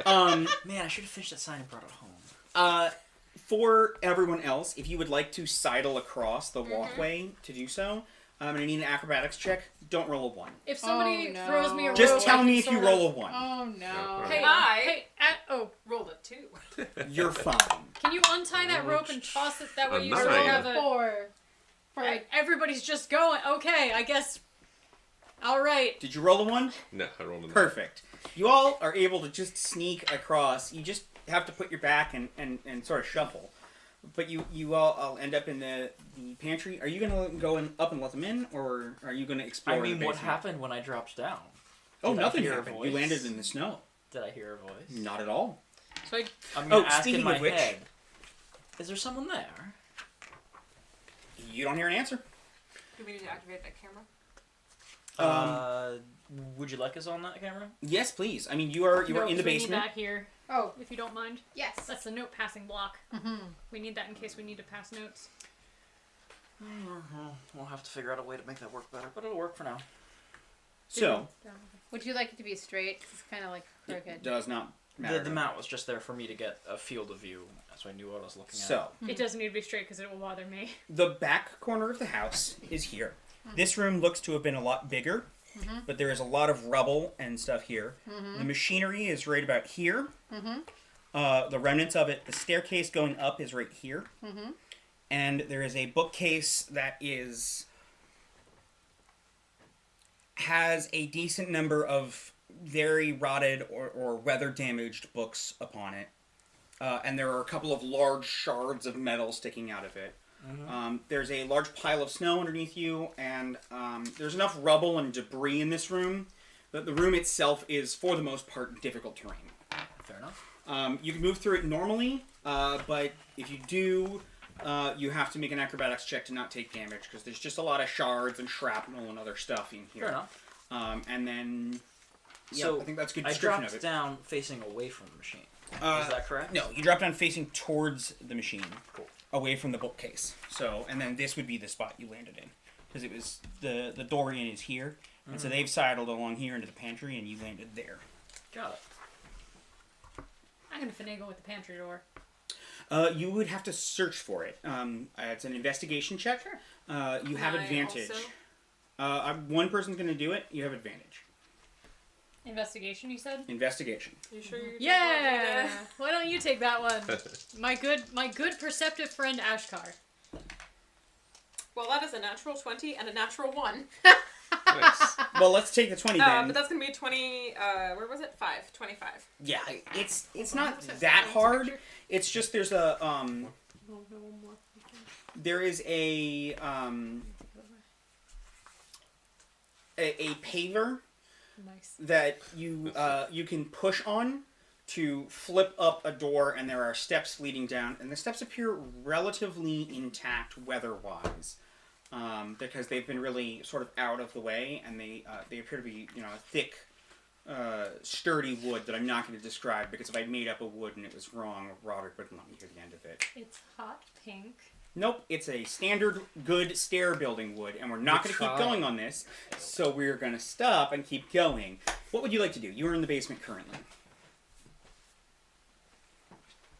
[SPEAKER 3] Man, I should have finished that sign and brought it home.
[SPEAKER 6] For everyone else, if you would like to sidle across the walkway to do so, I'm going to need an acrobatics check. Don't roll a 1.
[SPEAKER 1] If somebody
[SPEAKER 4] Oh, no.
[SPEAKER 1] throws me a
[SPEAKER 6] Just
[SPEAKER 1] rope,
[SPEAKER 6] tell
[SPEAKER 1] I
[SPEAKER 6] me
[SPEAKER 1] can
[SPEAKER 6] if you
[SPEAKER 1] sort
[SPEAKER 6] roll a
[SPEAKER 1] of-
[SPEAKER 6] 1.
[SPEAKER 4] Oh no.
[SPEAKER 1] Hey,
[SPEAKER 2] I-
[SPEAKER 1] rolled it too.
[SPEAKER 6] You're fine.
[SPEAKER 1] Can you untie that rope and toss it that way?
[SPEAKER 5] A
[SPEAKER 1] You
[SPEAKER 5] nine.
[SPEAKER 1] sort of have a.
[SPEAKER 4] 4. For
[SPEAKER 1] Everybody's just going. Okay, I guess. All right.
[SPEAKER 6] Did you roll a 1?
[SPEAKER 5] No, I rolled a 9.
[SPEAKER 6] Perfect. You all are able to just sneak across. You just have to put your back and sort of shuffle. But you all end up in the pantry. Are you going to go up and let them in, or are you going to explore
[SPEAKER 3] I mean,
[SPEAKER 6] the
[SPEAKER 3] what
[SPEAKER 6] basement?
[SPEAKER 3] happened when I dropped down?
[SPEAKER 6] Oh,
[SPEAKER 3] Did I
[SPEAKER 6] nothing
[SPEAKER 3] hear a
[SPEAKER 6] happened.
[SPEAKER 3] voice?
[SPEAKER 6] You landed in the snow.
[SPEAKER 3] Did I hear a voice?
[SPEAKER 6] Not at all.
[SPEAKER 1] So I.
[SPEAKER 3] I'm gonna ask
[SPEAKER 6] speaking
[SPEAKER 3] in my
[SPEAKER 6] of which-
[SPEAKER 3] head. Is there someone there?
[SPEAKER 6] You don't hear an answer.
[SPEAKER 2] Do we need to activate that camera?
[SPEAKER 3] Would you like us on that camera?
[SPEAKER 6] Yes, please. I mean, you are
[SPEAKER 1] No,
[SPEAKER 6] in the
[SPEAKER 1] 'cause we need
[SPEAKER 6] basement.
[SPEAKER 1] that here,
[SPEAKER 4] Oh,
[SPEAKER 1] if you don't mind.
[SPEAKER 4] yes.
[SPEAKER 1] That's the note passing block.
[SPEAKER 4] Mm-hmm.
[SPEAKER 1] We need that in case we need to pass notes.
[SPEAKER 3] We'll have to figure out a way to make that work better, but it'll work for now.
[SPEAKER 6] So,
[SPEAKER 4] Would you like it to be straight? 'Cause it's kind of like
[SPEAKER 6] it
[SPEAKER 4] crooked.
[SPEAKER 6] does not matter.
[SPEAKER 3] The map was just there for me to get a field of view, so I knew what I was looking at.
[SPEAKER 6] So,
[SPEAKER 1] It doesn't need to be straight because it will bother me.
[SPEAKER 6] the back corner of the house is here. This room looks to have been a lot bigger, but there is a lot of rubble and stuff here. The machinery is right about here. The remnants of it, the staircase going up is right here. And there is a bookcase that has a decent number of very rotted or weather damaged books upon it. And there are a couple of large shards of metal sticking out of it. There's a large pile of snow underneath you, and there's enough rubble and debris in this room that the room itself is, for the most part, difficult terrain.
[SPEAKER 3] Fair enough.
[SPEAKER 6] You can move through it normally, but if you do, you have to make an acrobatics check to not take damage, because there's just a lot of shards and shrapnel and other stuff in here.
[SPEAKER 3] Fair enough.
[SPEAKER 6] And then, yeah,
[SPEAKER 3] So,
[SPEAKER 6] I think that's a good
[SPEAKER 3] I
[SPEAKER 6] description
[SPEAKER 3] dropped
[SPEAKER 6] of it.
[SPEAKER 3] down facing away from the machine. Is that correct?
[SPEAKER 6] No, you drop down facing towards the machine,
[SPEAKER 3] Cool.
[SPEAKER 6] away from the bookcase. So, and then this would be the spot you landed in, because it was the door in is here, and so they've sidled along here into the pantry, and you landed there.
[SPEAKER 3] Got it.
[SPEAKER 1] I'm gonna finagle with the pantry door.
[SPEAKER 6] You would have to search for it. It's an investigation check.
[SPEAKER 1] Sure.
[SPEAKER 6] You have
[SPEAKER 2] Can I
[SPEAKER 6] advantage.
[SPEAKER 2] also?
[SPEAKER 6] One person's going to do it. You have advantage.
[SPEAKER 1] Investigation, you said?
[SPEAKER 6] Investigation.
[SPEAKER 2] You sure you
[SPEAKER 1] Yeah. Why don't you take that one? My good perceptive friend Ashkar.
[SPEAKER 2] Well, that is a natural 20 and a natural 1.
[SPEAKER 5] Nice.
[SPEAKER 6] Well, let's take the 20 then.
[SPEAKER 2] But that's going to be 20, where was it? 25.
[SPEAKER 6] Yeah, it's not that hard. It's just there's a there is a paver
[SPEAKER 1] Nice.
[SPEAKER 6] that you can push on to flip up a door, and there are steps leading down, and the steps appear relatively intact weather-wise, because they've been really sort of out of the way, and they appear to be a thick, sturdy wood that I'm not going to describe, because if I made up a wood and it was wrong, Roderick wouldn't let me hear the end of it.
[SPEAKER 1] It's hot pink.
[SPEAKER 6] Nope, it's a standard good stair building wood, and we're not
[SPEAKER 3] Good
[SPEAKER 6] going to keep
[SPEAKER 3] try.
[SPEAKER 6] going on this, so we're going to stop and keep going. What would you like to do? You are in the basement currently.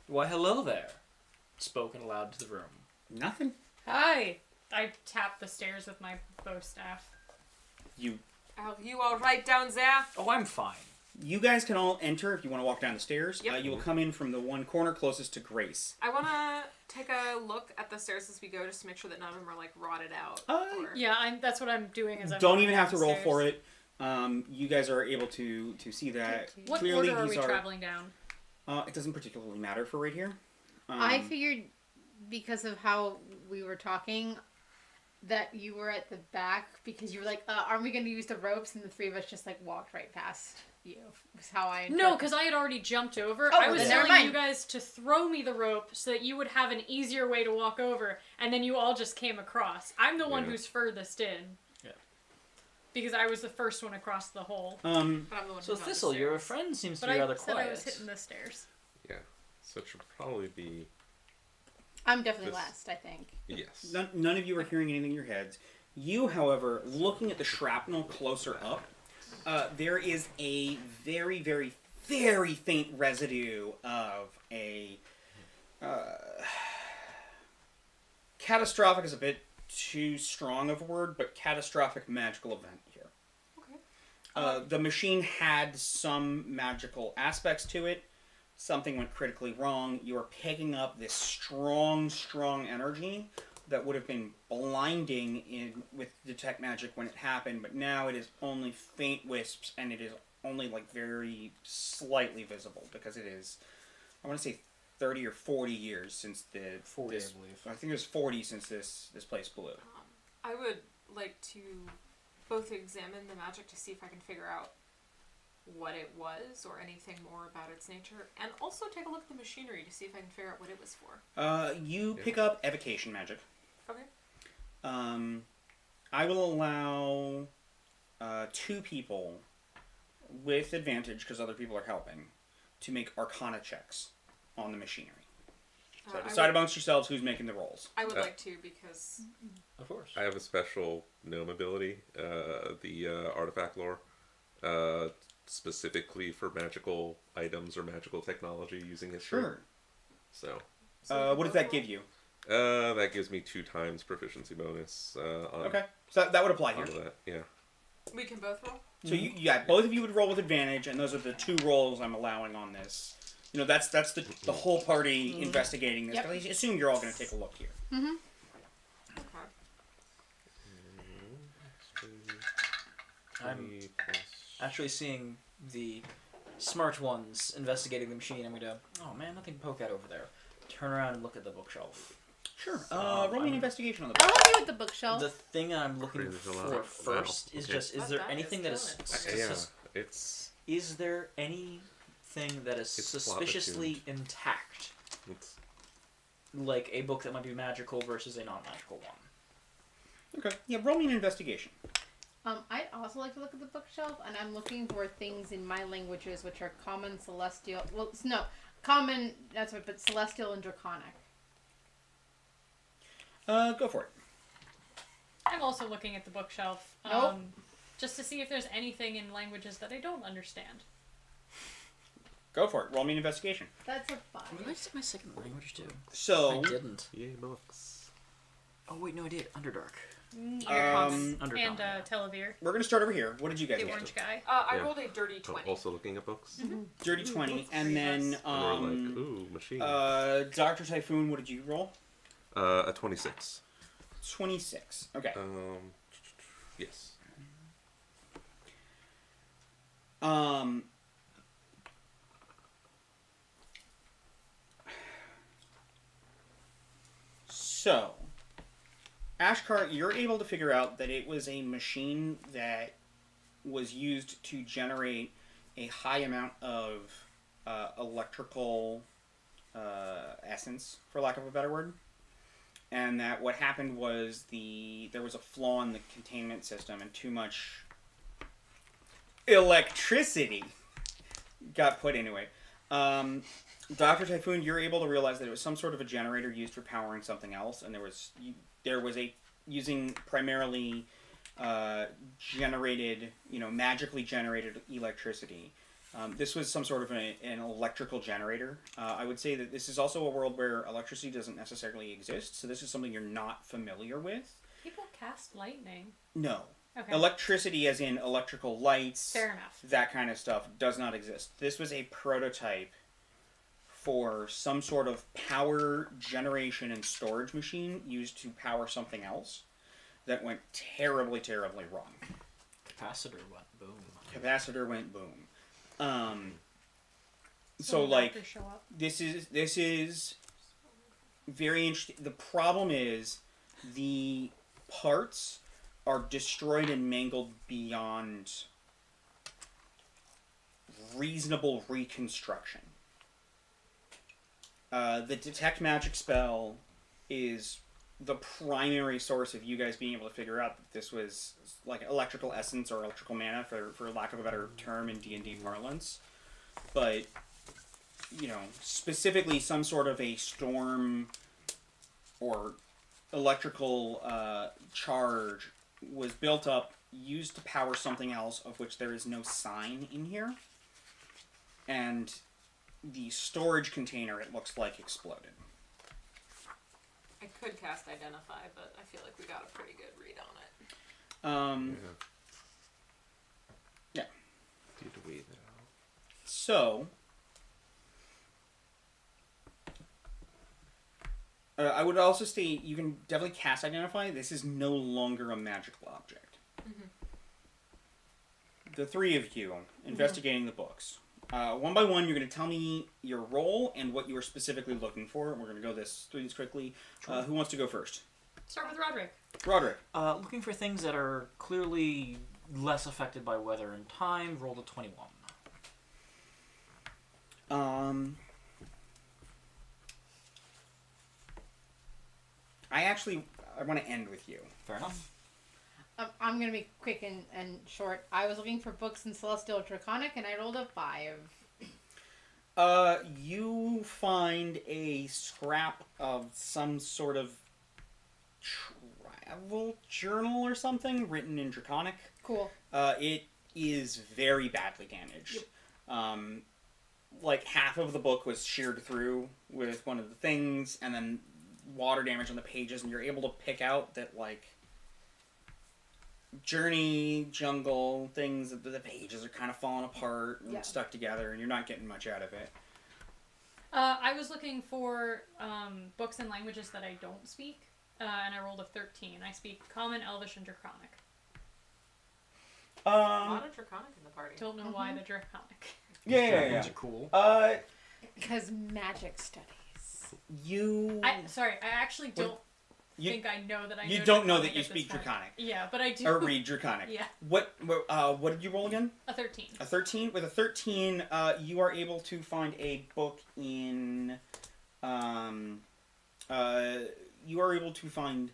[SPEAKER 3] Why, hello there. Spoken aloud to the room.
[SPEAKER 6] Nothing.
[SPEAKER 1] Hi. I tap the stairs with my bow staff.
[SPEAKER 2] Are you all right down there?
[SPEAKER 3] Oh, I'm fine.
[SPEAKER 6] You guys can all enter if you want to walk down the stairs.
[SPEAKER 2] Yep.
[SPEAKER 6] You will come in from the one corner closest to Grace.
[SPEAKER 2] I want to take a look at the stairs as we go, just to make sure that none of them are, like, rotted out.
[SPEAKER 6] Uh,
[SPEAKER 2] or...
[SPEAKER 1] Yeah, that's what I'm doing. Is I'm
[SPEAKER 6] Don't
[SPEAKER 1] walking
[SPEAKER 6] even have to roll
[SPEAKER 1] downstairs.
[SPEAKER 6] for it. You guys are able to see that.
[SPEAKER 1] What
[SPEAKER 6] Clearly,
[SPEAKER 1] order are
[SPEAKER 6] these
[SPEAKER 1] we traveling down?
[SPEAKER 6] It doesn't particularly matter for right here.
[SPEAKER 4] I figured because of how we were talking that you were at the back because you were like, aren't we going to use the ropes? And the three of us just like walked right past you. Was how I
[SPEAKER 1] No, because I had already jumped over.
[SPEAKER 4] Oh,
[SPEAKER 1] I was
[SPEAKER 4] then never
[SPEAKER 1] telling you
[SPEAKER 4] mind.
[SPEAKER 1] guys to throw me the rope so that you would have an easier way to walk over, and then you all just came across. I'm the one
[SPEAKER 5] Yeah.
[SPEAKER 1] who's furthest in.
[SPEAKER 3] Yeah.
[SPEAKER 1] Because I was the first one across the hole.
[SPEAKER 2] But I'm the one
[SPEAKER 3] So
[SPEAKER 2] who's on the
[SPEAKER 3] Thistle, your
[SPEAKER 2] stairs.
[SPEAKER 3] friend seems to
[SPEAKER 1] But
[SPEAKER 3] be
[SPEAKER 1] I
[SPEAKER 3] rather
[SPEAKER 1] said
[SPEAKER 3] quiet.
[SPEAKER 1] I was hitting the stairs.
[SPEAKER 5] Yeah. So it should probably be
[SPEAKER 4] I'm definitely
[SPEAKER 5] This-
[SPEAKER 4] last, I think.
[SPEAKER 5] yes.
[SPEAKER 6] None of you are hearing anything in your heads. You, however, looking at the shrapnel closer up, there is a very, very, very faint residue of a catastrophic is a bit too strong of a word, but catastrophic magical event here.
[SPEAKER 2] Okay.
[SPEAKER 6] The machine had some magical aspects to it. Something went critically wrong. You are picking up this strong, strong energy that would have been blinding with detect magic when it happened, but now it is only faint wisps, and it is only like very slightly visible because it is, I want to say 30 or 40 years since
[SPEAKER 3] 40,
[SPEAKER 6] this,
[SPEAKER 3] I believe.
[SPEAKER 6] I think it was 40 since this place blew.
[SPEAKER 2] I would like to both examine the magic to see if I can figure out what it was or anything more about its nature, and also take a look at the machinery to see if I can figure out what it was for.
[SPEAKER 6] You pick up evocation magic.
[SPEAKER 2] Okay.
[SPEAKER 6] I will allow 2 people with advantage, because other people are helping, to make arcana checks on the machinery. So
[SPEAKER 2] I
[SPEAKER 6] decide
[SPEAKER 2] would-
[SPEAKER 6] amongst yourselves who's making the rolls.
[SPEAKER 2] I would like to because
[SPEAKER 3] Of course.
[SPEAKER 5] I have a special gnome ability, the artifact lore, specifically for magical items or magical technology using history.
[SPEAKER 6] Sure.
[SPEAKER 5] So,
[SPEAKER 6] What does that give you?
[SPEAKER 5] that gives me 2 times proficiency bonus. On,
[SPEAKER 6] Okay. So that would apply here.
[SPEAKER 5] onto that. Yeah.
[SPEAKER 2] we can both roll.
[SPEAKER 6] So both of you would roll with advantage, and those are the 2 rolls I'm allowing on this. You know, that's the whole party investigating this.
[SPEAKER 4] Yep.
[SPEAKER 6] But I assume you're all going to take a look here.
[SPEAKER 2] Okay.
[SPEAKER 3] I'm
[SPEAKER 5] 20 plus-
[SPEAKER 3] actually seeing the smart ones investigating the machine. I'm gonna, oh man, nothing to poke at over there. Turn around and look at the bookshelf.
[SPEAKER 6] Sure.
[SPEAKER 3] Um,
[SPEAKER 6] Roll me an
[SPEAKER 3] I'm-
[SPEAKER 6] investigation on the
[SPEAKER 4] I'll
[SPEAKER 6] book.
[SPEAKER 4] help you with the bookshelf.
[SPEAKER 3] The thing I'm looking
[SPEAKER 5] Crazy
[SPEAKER 3] for
[SPEAKER 5] lot.
[SPEAKER 3] first
[SPEAKER 5] Wow,
[SPEAKER 3] is
[SPEAKER 5] okay.
[SPEAKER 3] just, is
[SPEAKER 2] That
[SPEAKER 3] there
[SPEAKER 2] die
[SPEAKER 3] anything
[SPEAKER 2] is
[SPEAKER 3] that is,
[SPEAKER 2] killing
[SPEAKER 5] Yeah.
[SPEAKER 3] sus-
[SPEAKER 5] It's
[SPEAKER 3] is there anything that is
[SPEAKER 5] It's plot
[SPEAKER 3] suspiciously intact?
[SPEAKER 5] it's
[SPEAKER 3] Like a book that might be magical versus a non-magical one.
[SPEAKER 6] Okay. Yeah, roll me an investigation.
[SPEAKER 4] I'd also like to look at the bookshelf, and I'm looking for things in my languages which are common, celestial. Well, no, common. That's what, but celestial and draconic.
[SPEAKER 6] Go for it.
[SPEAKER 1] I'm also looking at the bookshelf.
[SPEAKER 4] Nope.
[SPEAKER 1] Just to see if there's anything in languages that I don't understand.
[SPEAKER 6] Go for it. Roll me an investigation.
[SPEAKER 4] That's a
[SPEAKER 3] Did I
[SPEAKER 4] 5.
[SPEAKER 3] take my second language too?
[SPEAKER 6] So,
[SPEAKER 3] I didn't.
[SPEAKER 5] yay books.
[SPEAKER 3] Oh wait, no, I did. Underdark.
[SPEAKER 1] And
[SPEAKER 3] Undercommon.
[SPEAKER 1] Telavir,
[SPEAKER 6] we're going to start over here. What did you guys
[SPEAKER 1] the
[SPEAKER 6] get?
[SPEAKER 1] orange guy.
[SPEAKER 2] I
[SPEAKER 5] Yeah.
[SPEAKER 2] rolled a dirty
[SPEAKER 5] Oh,
[SPEAKER 2] 20.
[SPEAKER 5] also looking at books.
[SPEAKER 6] Dirty 20. And then,
[SPEAKER 5] And we're like, ooh, machine.
[SPEAKER 6] Dr. Typhoon, what did you roll?
[SPEAKER 5] A 26.
[SPEAKER 6] 26. Okay.
[SPEAKER 5] Yes.
[SPEAKER 6] So, Ashkar, you're able to figure out that it was a machine that was used to generate a high amount of electrical essence, for lack of a better word. And that what happened was there was a flaw in the containment system, and too much electricity got put into it. Dr. Typhoon, you're able to realize that it was some sort of a generator used for powering something else, and there was a using primarily generated, magically generated electricity. This was some sort of an electrical generator. I would say that this is also a world where electricity doesn't necessarily exist, so this is something you're not familiar with.
[SPEAKER 1] People cast lightning.
[SPEAKER 6] No.
[SPEAKER 1] Okay.
[SPEAKER 6] Electricity, as in electrical lights,
[SPEAKER 1] Fair enough.
[SPEAKER 6] that kind of stuff, does not exist. This was a prototype for some sort of power generation and storage machine used to power something else that went terribly, terribly wrong.
[SPEAKER 3] Capacitor, what? Boom.
[SPEAKER 6] capacitor went boom. So
[SPEAKER 1] So
[SPEAKER 6] like
[SPEAKER 1] raptors show up.
[SPEAKER 6] this is very interesting. The problem is the parts are destroyed and mangled beyond reasonable reconstruction. The detect magic spell is the primary source of you guys being able to figure out that this was like electrical essence or electrical mana, for lack of a better term in D&D parlance. But, you know, specifically some sort of a storm or electrical charge was built up, used to power something else of which there is no sign in here. And the storage container, it looks like, exploded.
[SPEAKER 2] I could cast Identify, but I feel like we got a pretty good read on it.
[SPEAKER 6] Yeah.
[SPEAKER 5] Need to weed that out.
[SPEAKER 6] So, I would also state you can definitely cast Identify. This is no longer a magical object. The three of you investigating the books. One by one, you're going to tell me your role and what you are specifically looking for. We're going to go through these quickly.
[SPEAKER 3] Sure.
[SPEAKER 6] Who wants to go first?
[SPEAKER 1] Start with Roderick.
[SPEAKER 6] Roderick.
[SPEAKER 3] Looking for things that are clearly less affected by weather and time. Roll a 21.
[SPEAKER 6] I want to end with you.
[SPEAKER 3] Fair enough.
[SPEAKER 4] I'm gonna be quick and short. I was looking for books in Celestial Draconic, and I rolled a 5.
[SPEAKER 6] You find a scrap of some sort of travel journal or something written in Draconic.
[SPEAKER 4] Cool.
[SPEAKER 6] It is very badly damaged. Like half of the book was sheared through with one of the things, and then water damage on the pages, and you're able to pick out that, like, journey, jungle, things, the pages are kind of falling apart and stuck together, and you're not getting much out of it.
[SPEAKER 1] I was looking for books and languages that I don't speak, and I rolled a 13. I speak Common, Elvish, and Draconic.
[SPEAKER 2] A lot of Draconic in the party.
[SPEAKER 1] Don't know why the Draconic.
[SPEAKER 6] Yeah.
[SPEAKER 3] Dragons are cool.
[SPEAKER 4] Because magic studies.
[SPEAKER 1] I actually don't think I know that I know
[SPEAKER 6] You don't know
[SPEAKER 1] Draconic
[SPEAKER 6] that you
[SPEAKER 1] at this
[SPEAKER 6] speak
[SPEAKER 1] point.
[SPEAKER 6] Draconic.
[SPEAKER 1] Yeah, but I do.
[SPEAKER 6] Or read Draconic.
[SPEAKER 1] Yeah.
[SPEAKER 6] What did you roll again?
[SPEAKER 1] A 13.
[SPEAKER 6] A 13? With a 13, you are able to find a book in... you are able to find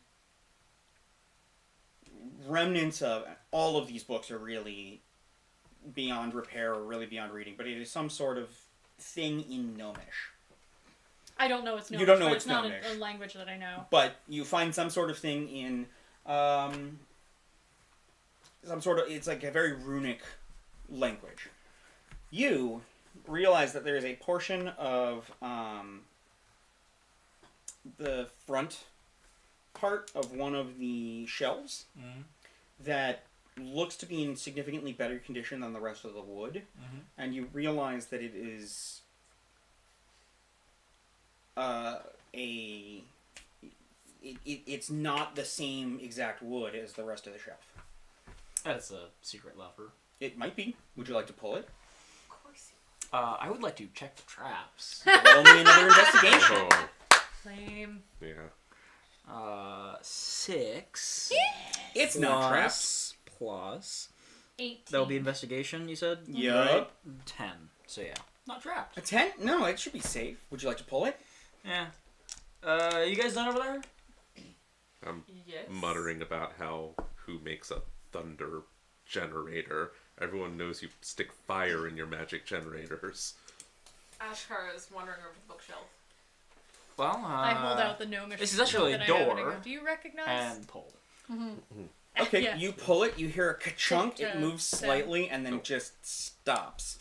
[SPEAKER 6] remnants of... All of these books are really beyond repair or really beyond reading, but it is some sort of thing in Gnomish.
[SPEAKER 1] I don't know it's Gnomish.
[SPEAKER 6] You don't know
[SPEAKER 1] but
[SPEAKER 6] it's
[SPEAKER 1] it's not
[SPEAKER 6] Gnomish.
[SPEAKER 1] a language that I know.
[SPEAKER 6] But you find some sort of thing in... some sort of... It's like a very runic language. You realize that there is a portion of the front part of one of the shelves that looks to be in significantly better condition than the rest of the wood. And you realize that it is it's not the same exact wood as the rest of the shelf.
[SPEAKER 3] That's a secret lever.
[SPEAKER 6] It might be. Would you like to pull it?
[SPEAKER 2] Of course.
[SPEAKER 3] I would like to check the traps.
[SPEAKER 6] Roll me another investigation.
[SPEAKER 5] Oh,
[SPEAKER 1] Lame.
[SPEAKER 5] yeah.
[SPEAKER 3] 6.
[SPEAKER 6] It's not traps.
[SPEAKER 3] Plus.
[SPEAKER 1] 18.
[SPEAKER 3] That'll be investigation, you said?
[SPEAKER 6] Yup.
[SPEAKER 3] 10. So yeah. Not trapped.
[SPEAKER 6] A 10? No, it should be safe. Would you like to pull it?
[SPEAKER 3] Yeah. You guys done over there?
[SPEAKER 5] I'm
[SPEAKER 2] Yes.
[SPEAKER 5] muttering about who makes a thunder generator. Everyone knows you stick fire in your magic generators.
[SPEAKER 2] Ashkar is wandering over the bookshelf.
[SPEAKER 3] Well,
[SPEAKER 1] I hold out the gnomish.
[SPEAKER 3] this is actually
[SPEAKER 1] that
[SPEAKER 3] a
[SPEAKER 1] I have and I
[SPEAKER 3] door.
[SPEAKER 1] go, do you recognize?
[SPEAKER 3] and pull.
[SPEAKER 6] Okay,
[SPEAKER 1] Yeah.
[SPEAKER 6] you pull it, you hear a ka-chunk, it
[SPEAKER 1] To-
[SPEAKER 6] moves slightly, and then just stops.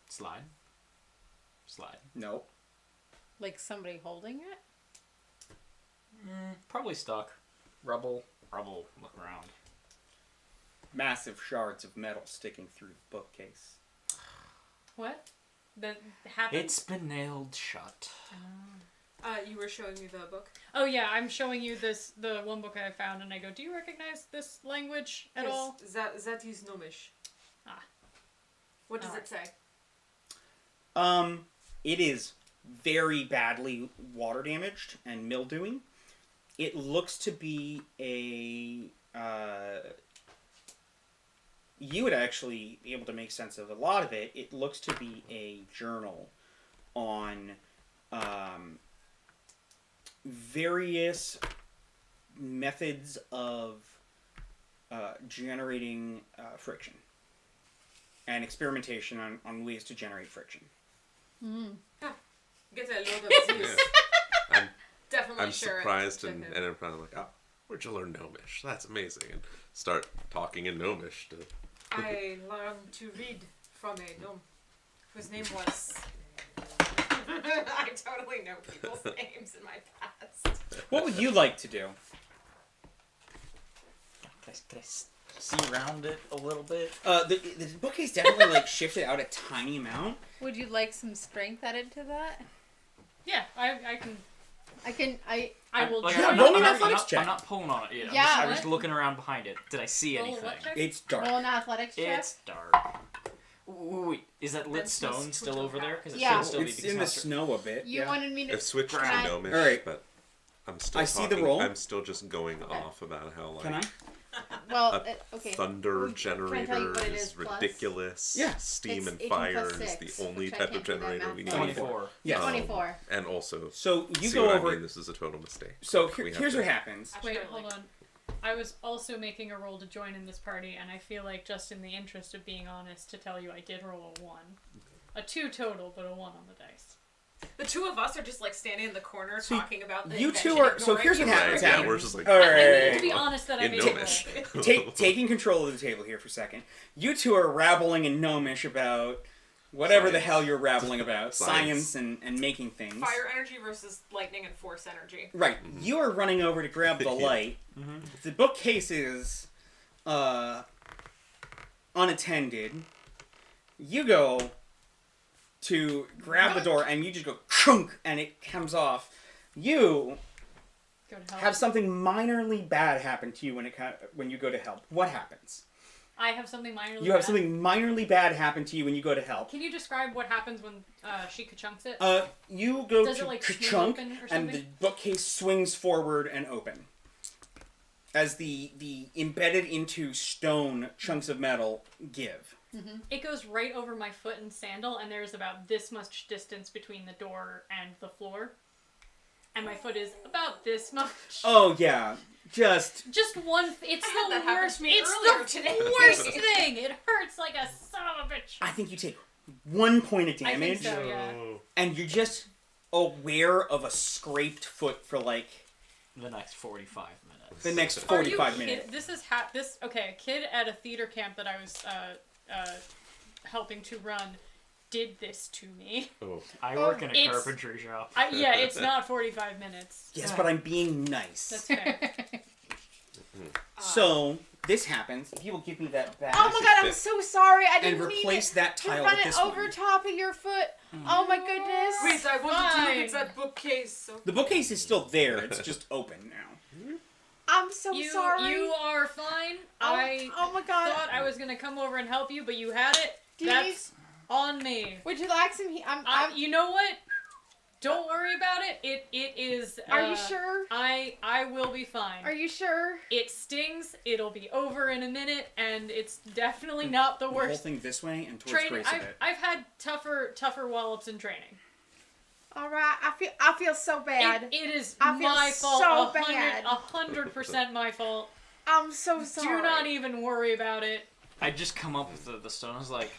[SPEAKER 3] Slide. Slide.
[SPEAKER 6] Nope.
[SPEAKER 4] Like somebody holding it?
[SPEAKER 3] Probably stuck. Rubble. Look around.
[SPEAKER 6] Massive shards of metal sticking through the bookcase.
[SPEAKER 1] What? That happened?
[SPEAKER 3] It's been nailed shut.
[SPEAKER 2] You were showing me the book.
[SPEAKER 1] Oh yeah, I'm showing you the one book I found, and I go, do you recognize this language at all?
[SPEAKER 2] That is Gnomish. What does it say?
[SPEAKER 6] It is very badly water damaged and mildewing. It looks to be a. You would actually be able to make sense of a lot of it. It looks to be a journal on various methods of generating friction and experimentation on ways to generate friction.
[SPEAKER 2] Get a load of these.
[SPEAKER 5] I'm,
[SPEAKER 2] Definitely
[SPEAKER 5] I'm
[SPEAKER 2] sure.
[SPEAKER 5] surprised and I'm probably like, oh, where'd you learn Gnomish? That's amazing. And start talking in Gnomish to...
[SPEAKER 2] I learned to read from a gnome whose name was... I totally know people's names in my past.
[SPEAKER 6] What would you like to do?
[SPEAKER 3] Can I see around it a little bit?
[SPEAKER 6] The bookcase definitely like shifted out a tiny amount.
[SPEAKER 4] Would you like some strength added to that?
[SPEAKER 1] Yeah, I can.
[SPEAKER 4] I will
[SPEAKER 3] Like,
[SPEAKER 4] join.
[SPEAKER 6] Yeah,
[SPEAKER 3] I'm,
[SPEAKER 6] roll
[SPEAKER 3] not,
[SPEAKER 6] me an
[SPEAKER 3] I'm, not,
[SPEAKER 6] athletics
[SPEAKER 3] I'm
[SPEAKER 6] check.
[SPEAKER 3] not pulling on it yet.
[SPEAKER 4] Yeah,
[SPEAKER 3] I'm just
[SPEAKER 1] what?
[SPEAKER 3] looking around behind it. Did I see
[SPEAKER 1] Roll
[SPEAKER 3] anything?
[SPEAKER 1] what check?
[SPEAKER 6] It's dark.
[SPEAKER 4] Roll an athletics check.
[SPEAKER 3] It's dark. Wait, is that lit
[SPEAKER 2] Then
[SPEAKER 3] stone
[SPEAKER 2] switch
[SPEAKER 3] still
[SPEAKER 2] to
[SPEAKER 3] over there? Because it
[SPEAKER 4] Yeah.
[SPEAKER 3] should still be
[SPEAKER 6] It's
[SPEAKER 3] because
[SPEAKER 6] in the
[SPEAKER 3] it's not-
[SPEAKER 6] snow a bit.
[SPEAKER 4] You
[SPEAKER 6] yeah.
[SPEAKER 4] wanted me to.
[SPEAKER 5] I've switched to
[SPEAKER 4] Can I-
[SPEAKER 5] Gnomish,
[SPEAKER 6] Alright.
[SPEAKER 5] but I'm still
[SPEAKER 6] I see the
[SPEAKER 5] talking-
[SPEAKER 6] roll.
[SPEAKER 5] I'm still just going
[SPEAKER 4] Okay.
[SPEAKER 5] off about how, like,
[SPEAKER 6] Can I?
[SPEAKER 4] Well,
[SPEAKER 5] a
[SPEAKER 4] okay.
[SPEAKER 5] thunder
[SPEAKER 4] Can I tell you
[SPEAKER 5] generator
[SPEAKER 4] what it
[SPEAKER 5] is
[SPEAKER 4] is plus?
[SPEAKER 5] ridiculous.
[SPEAKER 6] Yeah.
[SPEAKER 5] Steam
[SPEAKER 4] It's
[SPEAKER 5] and
[SPEAKER 4] 18
[SPEAKER 5] fire
[SPEAKER 4] plus
[SPEAKER 5] is
[SPEAKER 4] 6,
[SPEAKER 5] the only
[SPEAKER 4] which I
[SPEAKER 5] type
[SPEAKER 4] can't
[SPEAKER 5] of
[SPEAKER 4] do that
[SPEAKER 5] generator
[SPEAKER 4] math
[SPEAKER 5] we
[SPEAKER 4] now.
[SPEAKER 5] need.
[SPEAKER 3] 24.
[SPEAKER 6] Yes.
[SPEAKER 4] 24.
[SPEAKER 5] And also,
[SPEAKER 6] So you
[SPEAKER 5] see
[SPEAKER 6] go
[SPEAKER 5] what
[SPEAKER 6] over.
[SPEAKER 5] I mean? This is a total mistake.
[SPEAKER 6] So
[SPEAKER 5] We have
[SPEAKER 6] here's
[SPEAKER 5] to-
[SPEAKER 6] what happens.
[SPEAKER 1] Wait, hold on. I was also making a roll to join in this party, and I feel like, just in the interest of being honest, to tell you I did roll a 1. A 2 total, but a 1 on the dice.
[SPEAKER 2] The two of us are just like standing in the corner
[SPEAKER 6] So
[SPEAKER 2] talking about the
[SPEAKER 6] you
[SPEAKER 2] invention,
[SPEAKER 6] two are- so
[SPEAKER 2] ignoring
[SPEAKER 6] here's what
[SPEAKER 2] each other.
[SPEAKER 6] happens,
[SPEAKER 5] Right, yeah,
[SPEAKER 6] Adam.
[SPEAKER 5] we're just like,
[SPEAKER 6] All
[SPEAKER 1] I
[SPEAKER 6] right.
[SPEAKER 1] need to be honest that I
[SPEAKER 5] in
[SPEAKER 1] made a
[SPEAKER 5] Gnomish.
[SPEAKER 1] roll.
[SPEAKER 6] Taking control of the table here for a second. You two are rabbling in Gnomish about whatever the
[SPEAKER 5] Science.
[SPEAKER 6] hell you're rabbling about.
[SPEAKER 5] Science.
[SPEAKER 6] Science and making things.
[SPEAKER 2] Fire energy versus lightning and force energy.
[SPEAKER 6] Right. You are running over to grab the
[SPEAKER 5] Yeah.
[SPEAKER 6] light. The bookcase is unattended. You go to grab the door and you just go crunk and it comes off. You
[SPEAKER 1] Go to hell.
[SPEAKER 6] have something minorly bad happen to you when you go to help. What happens?
[SPEAKER 1] I have something minorly
[SPEAKER 6] You have
[SPEAKER 1] bad.
[SPEAKER 6] something minorly bad happen to you when you go to help.
[SPEAKER 1] Can you describe what happens when she ka-chunks it?
[SPEAKER 6] You go
[SPEAKER 1] Does
[SPEAKER 6] to
[SPEAKER 1] it, like, swing
[SPEAKER 6] chunk
[SPEAKER 1] open or
[SPEAKER 6] and the
[SPEAKER 1] something?
[SPEAKER 6] bookcase swings forward and open. As the embedded into stone chunks of metal give.
[SPEAKER 1] It goes right over my foot and sandal, and there's about this much distance between the door and the floor. And my foot is about this much.
[SPEAKER 6] Oh yeah, just
[SPEAKER 1] One. It's
[SPEAKER 2] I had
[SPEAKER 1] the
[SPEAKER 2] that happen
[SPEAKER 1] worst.
[SPEAKER 2] to me
[SPEAKER 1] It's
[SPEAKER 2] earlier
[SPEAKER 1] the
[SPEAKER 2] today.
[SPEAKER 1] worst thing. It hurts like a son of a bitch.
[SPEAKER 6] I think you take 1 point of
[SPEAKER 1] I
[SPEAKER 6] damage,
[SPEAKER 1] think so, yeah.
[SPEAKER 6] and you're just aware of a scraped foot for like
[SPEAKER 3] The next 45 minutes.
[SPEAKER 6] the next
[SPEAKER 1] Are you
[SPEAKER 6] 45
[SPEAKER 1] kid-
[SPEAKER 6] minutes.
[SPEAKER 1] This is okay. A kid at a theater camp that I was helping to run did this to me.
[SPEAKER 5] Oh,
[SPEAKER 3] I work in a
[SPEAKER 1] It's-
[SPEAKER 3] carpentry shop.
[SPEAKER 1] Yeah, it's not 45 minutes.
[SPEAKER 6] Yes, but I'm being nice.
[SPEAKER 1] That's fair.
[SPEAKER 6] So this happens. If you will give me that back
[SPEAKER 4] Oh my god, I'm
[SPEAKER 5] fit.
[SPEAKER 4] so sorry. I
[SPEAKER 6] and
[SPEAKER 4] didn't
[SPEAKER 6] replace
[SPEAKER 4] mean
[SPEAKER 6] that
[SPEAKER 4] it to
[SPEAKER 6] tile
[SPEAKER 4] run
[SPEAKER 6] with
[SPEAKER 4] it
[SPEAKER 6] this
[SPEAKER 4] over
[SPEAKER 6] one.
[SPEAKER 4] top of your foot. Oh my goodness.
[SPEAKER 2] Wait, I wanted to look
[SPEAKER 1] Fine.
[SPEAKER 2] at that bookcase. So
[SPEAKER 6] The bookcase is still there. It's just open now.
[SPEAKER 4] I'm so
[SPEAKER 1] you
[SPEAKER 4] sorry.
[SPEAKER 1] you are fine. I
[SPEAKER 4] oh my god.
[SPEAKER 1] thought I was gonna come over and help you, but you had it.
[SPEAKER 4] Do you
[SPEAKER 1] That's on me.
[SPEAKER 4] Would you like some?
[SPEAKER 1] You know what? Don't worry about it. It is.
[SPEAKER 4] Are you sure?
[SPEAKER 1] I will be fine.
[SPEAKER 4] Are you sure?
[SPEAKER 1] It stings. It'll be over in a minute, and it's definitely not the
[SPEAKER 6] The whole
[SPEAKER 1] worst.
[SPEAKER 6] thing this way and towards
[SPEAKER 1] Training.
[SPEAKER 6] Grace a bit.
[SPEAKER 1] I've had tougher wallops in training.
[SPEAKER 4] All right. I feel so bad.
[SPEAKER 1] It is
[SPEAKER 4] I feel
[SPEAKER 1] my fault.
[SPEAKER 4] so bad.
[SPEAKER 1] 100% my fault.
[SPEAKER 4] I'm so sorry.
[SPEAKER 1] Do not even worry about it.
[SPEAKER 3] I just come up with the stone. I was like,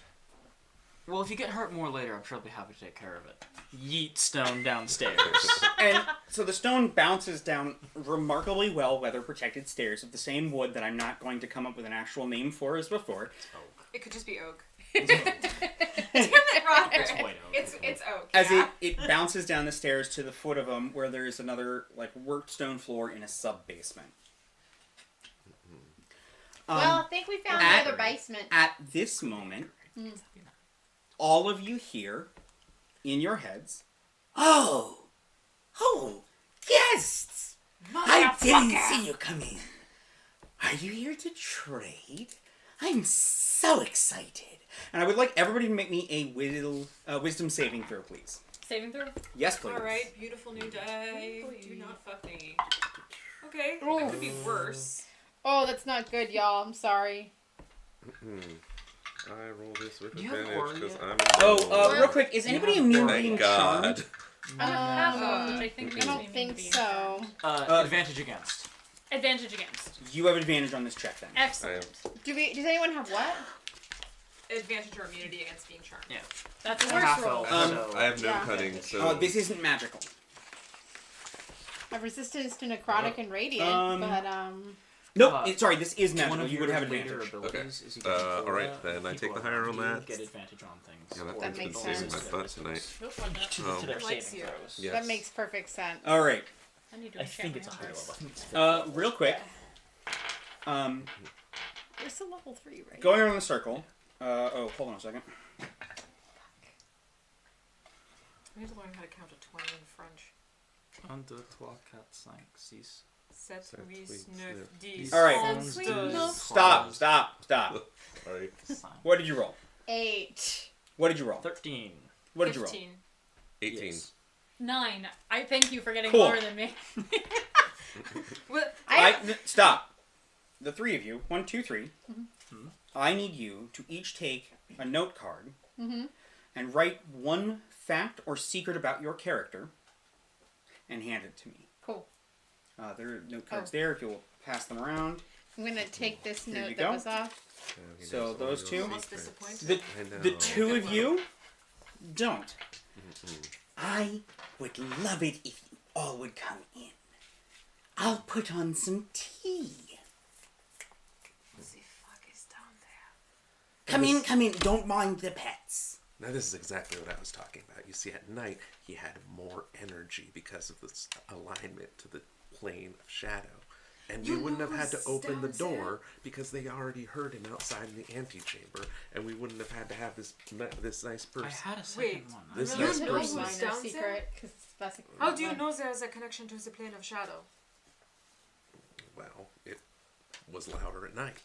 [SPEAKER 3] well, if you get hurt more later, I'm sure I'll be happy to take care of it. Yeet stone downstairs.
[SPEAKER 6] And so the stone bounces down remarkably well weather protected stairs of the same wood that I'm not going to come up with an actual name for as before.
[SPEAKER 2] it could just be oak. Damn it, Robert.
[SPEAKER 3] It's white oak.
[SPEAKER 2] It's oak.
[SPEAKER 6] As
[SPEAKER 2] yeah.
[SPEAKER 6] it bounces down the stairs to the foot of them where there is another like worked stone floor in a sub basement.
[SPEAKER 4] Well, I think we found
[SPEAKER 6] at-
[SPEAKER 4] the other basement.
[SPEAKER 6] At this moment, all of you hear in your heads, oh, guests! I didn't see you come in. Are you here to trade? I'm so excited. And I would like everybody to make me a wisdom saving throw, please.
[SPEAKER 1] Saving throw?
[SPEAKER 6] Yes, please.
[SPEAKER 2] Alright, beautiful new day. Do not fuck me. Okay,
[SPEAKER 4] Oof.
[SPEAKER 2] that could be worse.
[SPEAKER 4] Oh, that's not good, y'all. I'm sorry.
[SPEAKER 5] I roll this with
[SPEAKER 3] Do you have
[SPEAKER 5] advantage
[SPEAKER 3] aura
[SPEAKER 5] because
[SPEAKER 3] yet?
[SPEAKER 5] I'm.
[SPEAKER 6] Oh, real quick, is anybody immune to being
[SPEAKER 5] Thank God.
[SPEAKER 6] charmed?
[SPEAKER 1] I'm at half off, which I think
[SPEAKER 4] I
[SPEAKER 1] makes
[SPEAKER 4] don't
[SPEAKER 1] me
[SPEAKER 4] think
[SPEAKER 1] be
[SPEAKER 4] so.
[SPEAKER 3] Advantage against.
[SPEAKER 1] Advantage against.
[SPEAKER 6] You have advantage on this check then.
[SPEAKER 1] Excellent.
[SPEAKER 4] Does anyone have what?
[SPEAKER 2] Advantage or immunity against being charmed.
[SPEAKER 3] Yeah.
[SPEAKER 1] That's a
[SPEAKER 3] Half
[SPEAKER 1] worse roll.
[SPEAKER 3] elf,
[SPEAKER 5] I
[SPEAKER 3] so...
[SPEAKER 5] have no
[SPEAKER 4] Yeah.
[SPEAKER 5] cutting, so.
[SPEAKER 6] This isn't magical.
[SPEAKER 4] I have resistance to necrotic and radiant, but
[SPEAKER 6] Nope, sorry, this is
[SPEAKER 3] One
[SPEAKER 6] magical.
[SPEAKER 3] of
[SPEAKER 6] You would
[SPEAKER 3] your
[SPEAKER 6] have
[SPEAKER 3] later
[SPEAKER 6] advantage.
[SPEAKER 3] abilities is you can
[SPEAKER 5] alright, then I take the higher on that.
[SPEAKER 3] Get advantage on things.
[SPEAKER 5] Yeah, that
[SPEAKER 3] or
[SPEAKER 5] one's been
[SPEAKER 4] makes
[SPEAKER 5] saving
[SPEAKER 4] sense.
[SPEAKER 5] my butt tonight.
[SPEAKER 3] To their
[SPEAKER 2] Likes
[SPEAKER 3] saving
[SPEAKER 2] you.
[SPEAKER 3] throws.
[SPEAKER 5] Yes.
[SPEAKER 4] that makes perfect sense.
[SPEAKER 6] Alright,
[SPEAKER 1] I need to
[SPEAKER 3] I
[SPEAKER 1] check
[SPEAKER 3] think
[SPEAKER 1] my
[SPEAKER 3] it's a higher
[SPEAKER 1] numbers.
[SPEAKER 3] level. I think it's 50.
[SPEAKER 6] real quick.
[SPEAKER 1] We're still level 3, right?
[SPEAKER 6] Going around the circle. Hold on a second.
[SPEAKER 2] I need to learn how to count to 20 in French.
[SPEAKER 3] 1, 2, 3, 4, 5, 6.
[SPEAKER 2] 7,
[SPEAKER 5] Sept,
[SPEAKER 2] 8,
[SPEAKER 5] huit,
[SPEAKER 2] 9,
[SPEAKER 5] neuf.
[SPEAKER 2] 10.
[SPEAKER 6] Alright. Stop. What did you roll?
[SPEAKER 4] 8.
[SPEAKER 6] What did you roll?
[SPEAKER 3] 13.
[SPEAKER 6] What did you roll?
[SPEAKER 2] 15.
[SPEAKER 5] 18.
[SPEAKER 3] Yes.
[SPEAKER 1] 9. I thank you for getting
[SPEAKER 6] Cool.
[SPEAKER 1] lower than me.
[SPEAKER 2] What?
[SPEAKER 6] Stop. The three of you, 1, 2, 3. I need you to each take a note card and write one fact or secret about your character and hand it to me.
[SPEAKER 4] Cool.
[SPEAKER 6] There are note cards there if you'll pass them around.
[SPEAKER 4] I'm gonna take this
[SPEAKER 6] Here
[SPEAKER 4] note
[SPEAKER 6] you
[SPEAKER 4] that
[SPEAKER 6] go.
[SPEAKER 4] was off.
[SPEAKER 6] So those two.
[SPEAKER 2] Almost disappointed.
[SPEAKER 6] The two of you don't. I would love it if you all would come in. I'll put on some tea.
[SPEAKER 2] What the fuck is down there?
[SPEAKER 6] Come in. Don't mind the pets.
[SPEAKER 5] Now this is exactly what I was talking about. You see, at night he had more energy because of this alignment to the plane of shadow. And we wouldn't have had to open the door because they already heard him outside in the antechamber, and we wouldn't have had to have this nice person.
[SPEAKER 3] I had a second
[SPEAKER 2] Wait,
[SPEAKER 3] one.
[SPEAKER 5] This
[SPEAKER 2] You
[SPEAKER 5] nice
[SPEAKER 2] know
[SPEAKER 5] person.
[SPEAKER 2] who's down there?
[SPEAKER 4] secret, 'cause it's basic.
[SPEAKER 2] How do you know there's a connection to the plane of shadow?
[SPEAKER 5] Well, it was louder at night.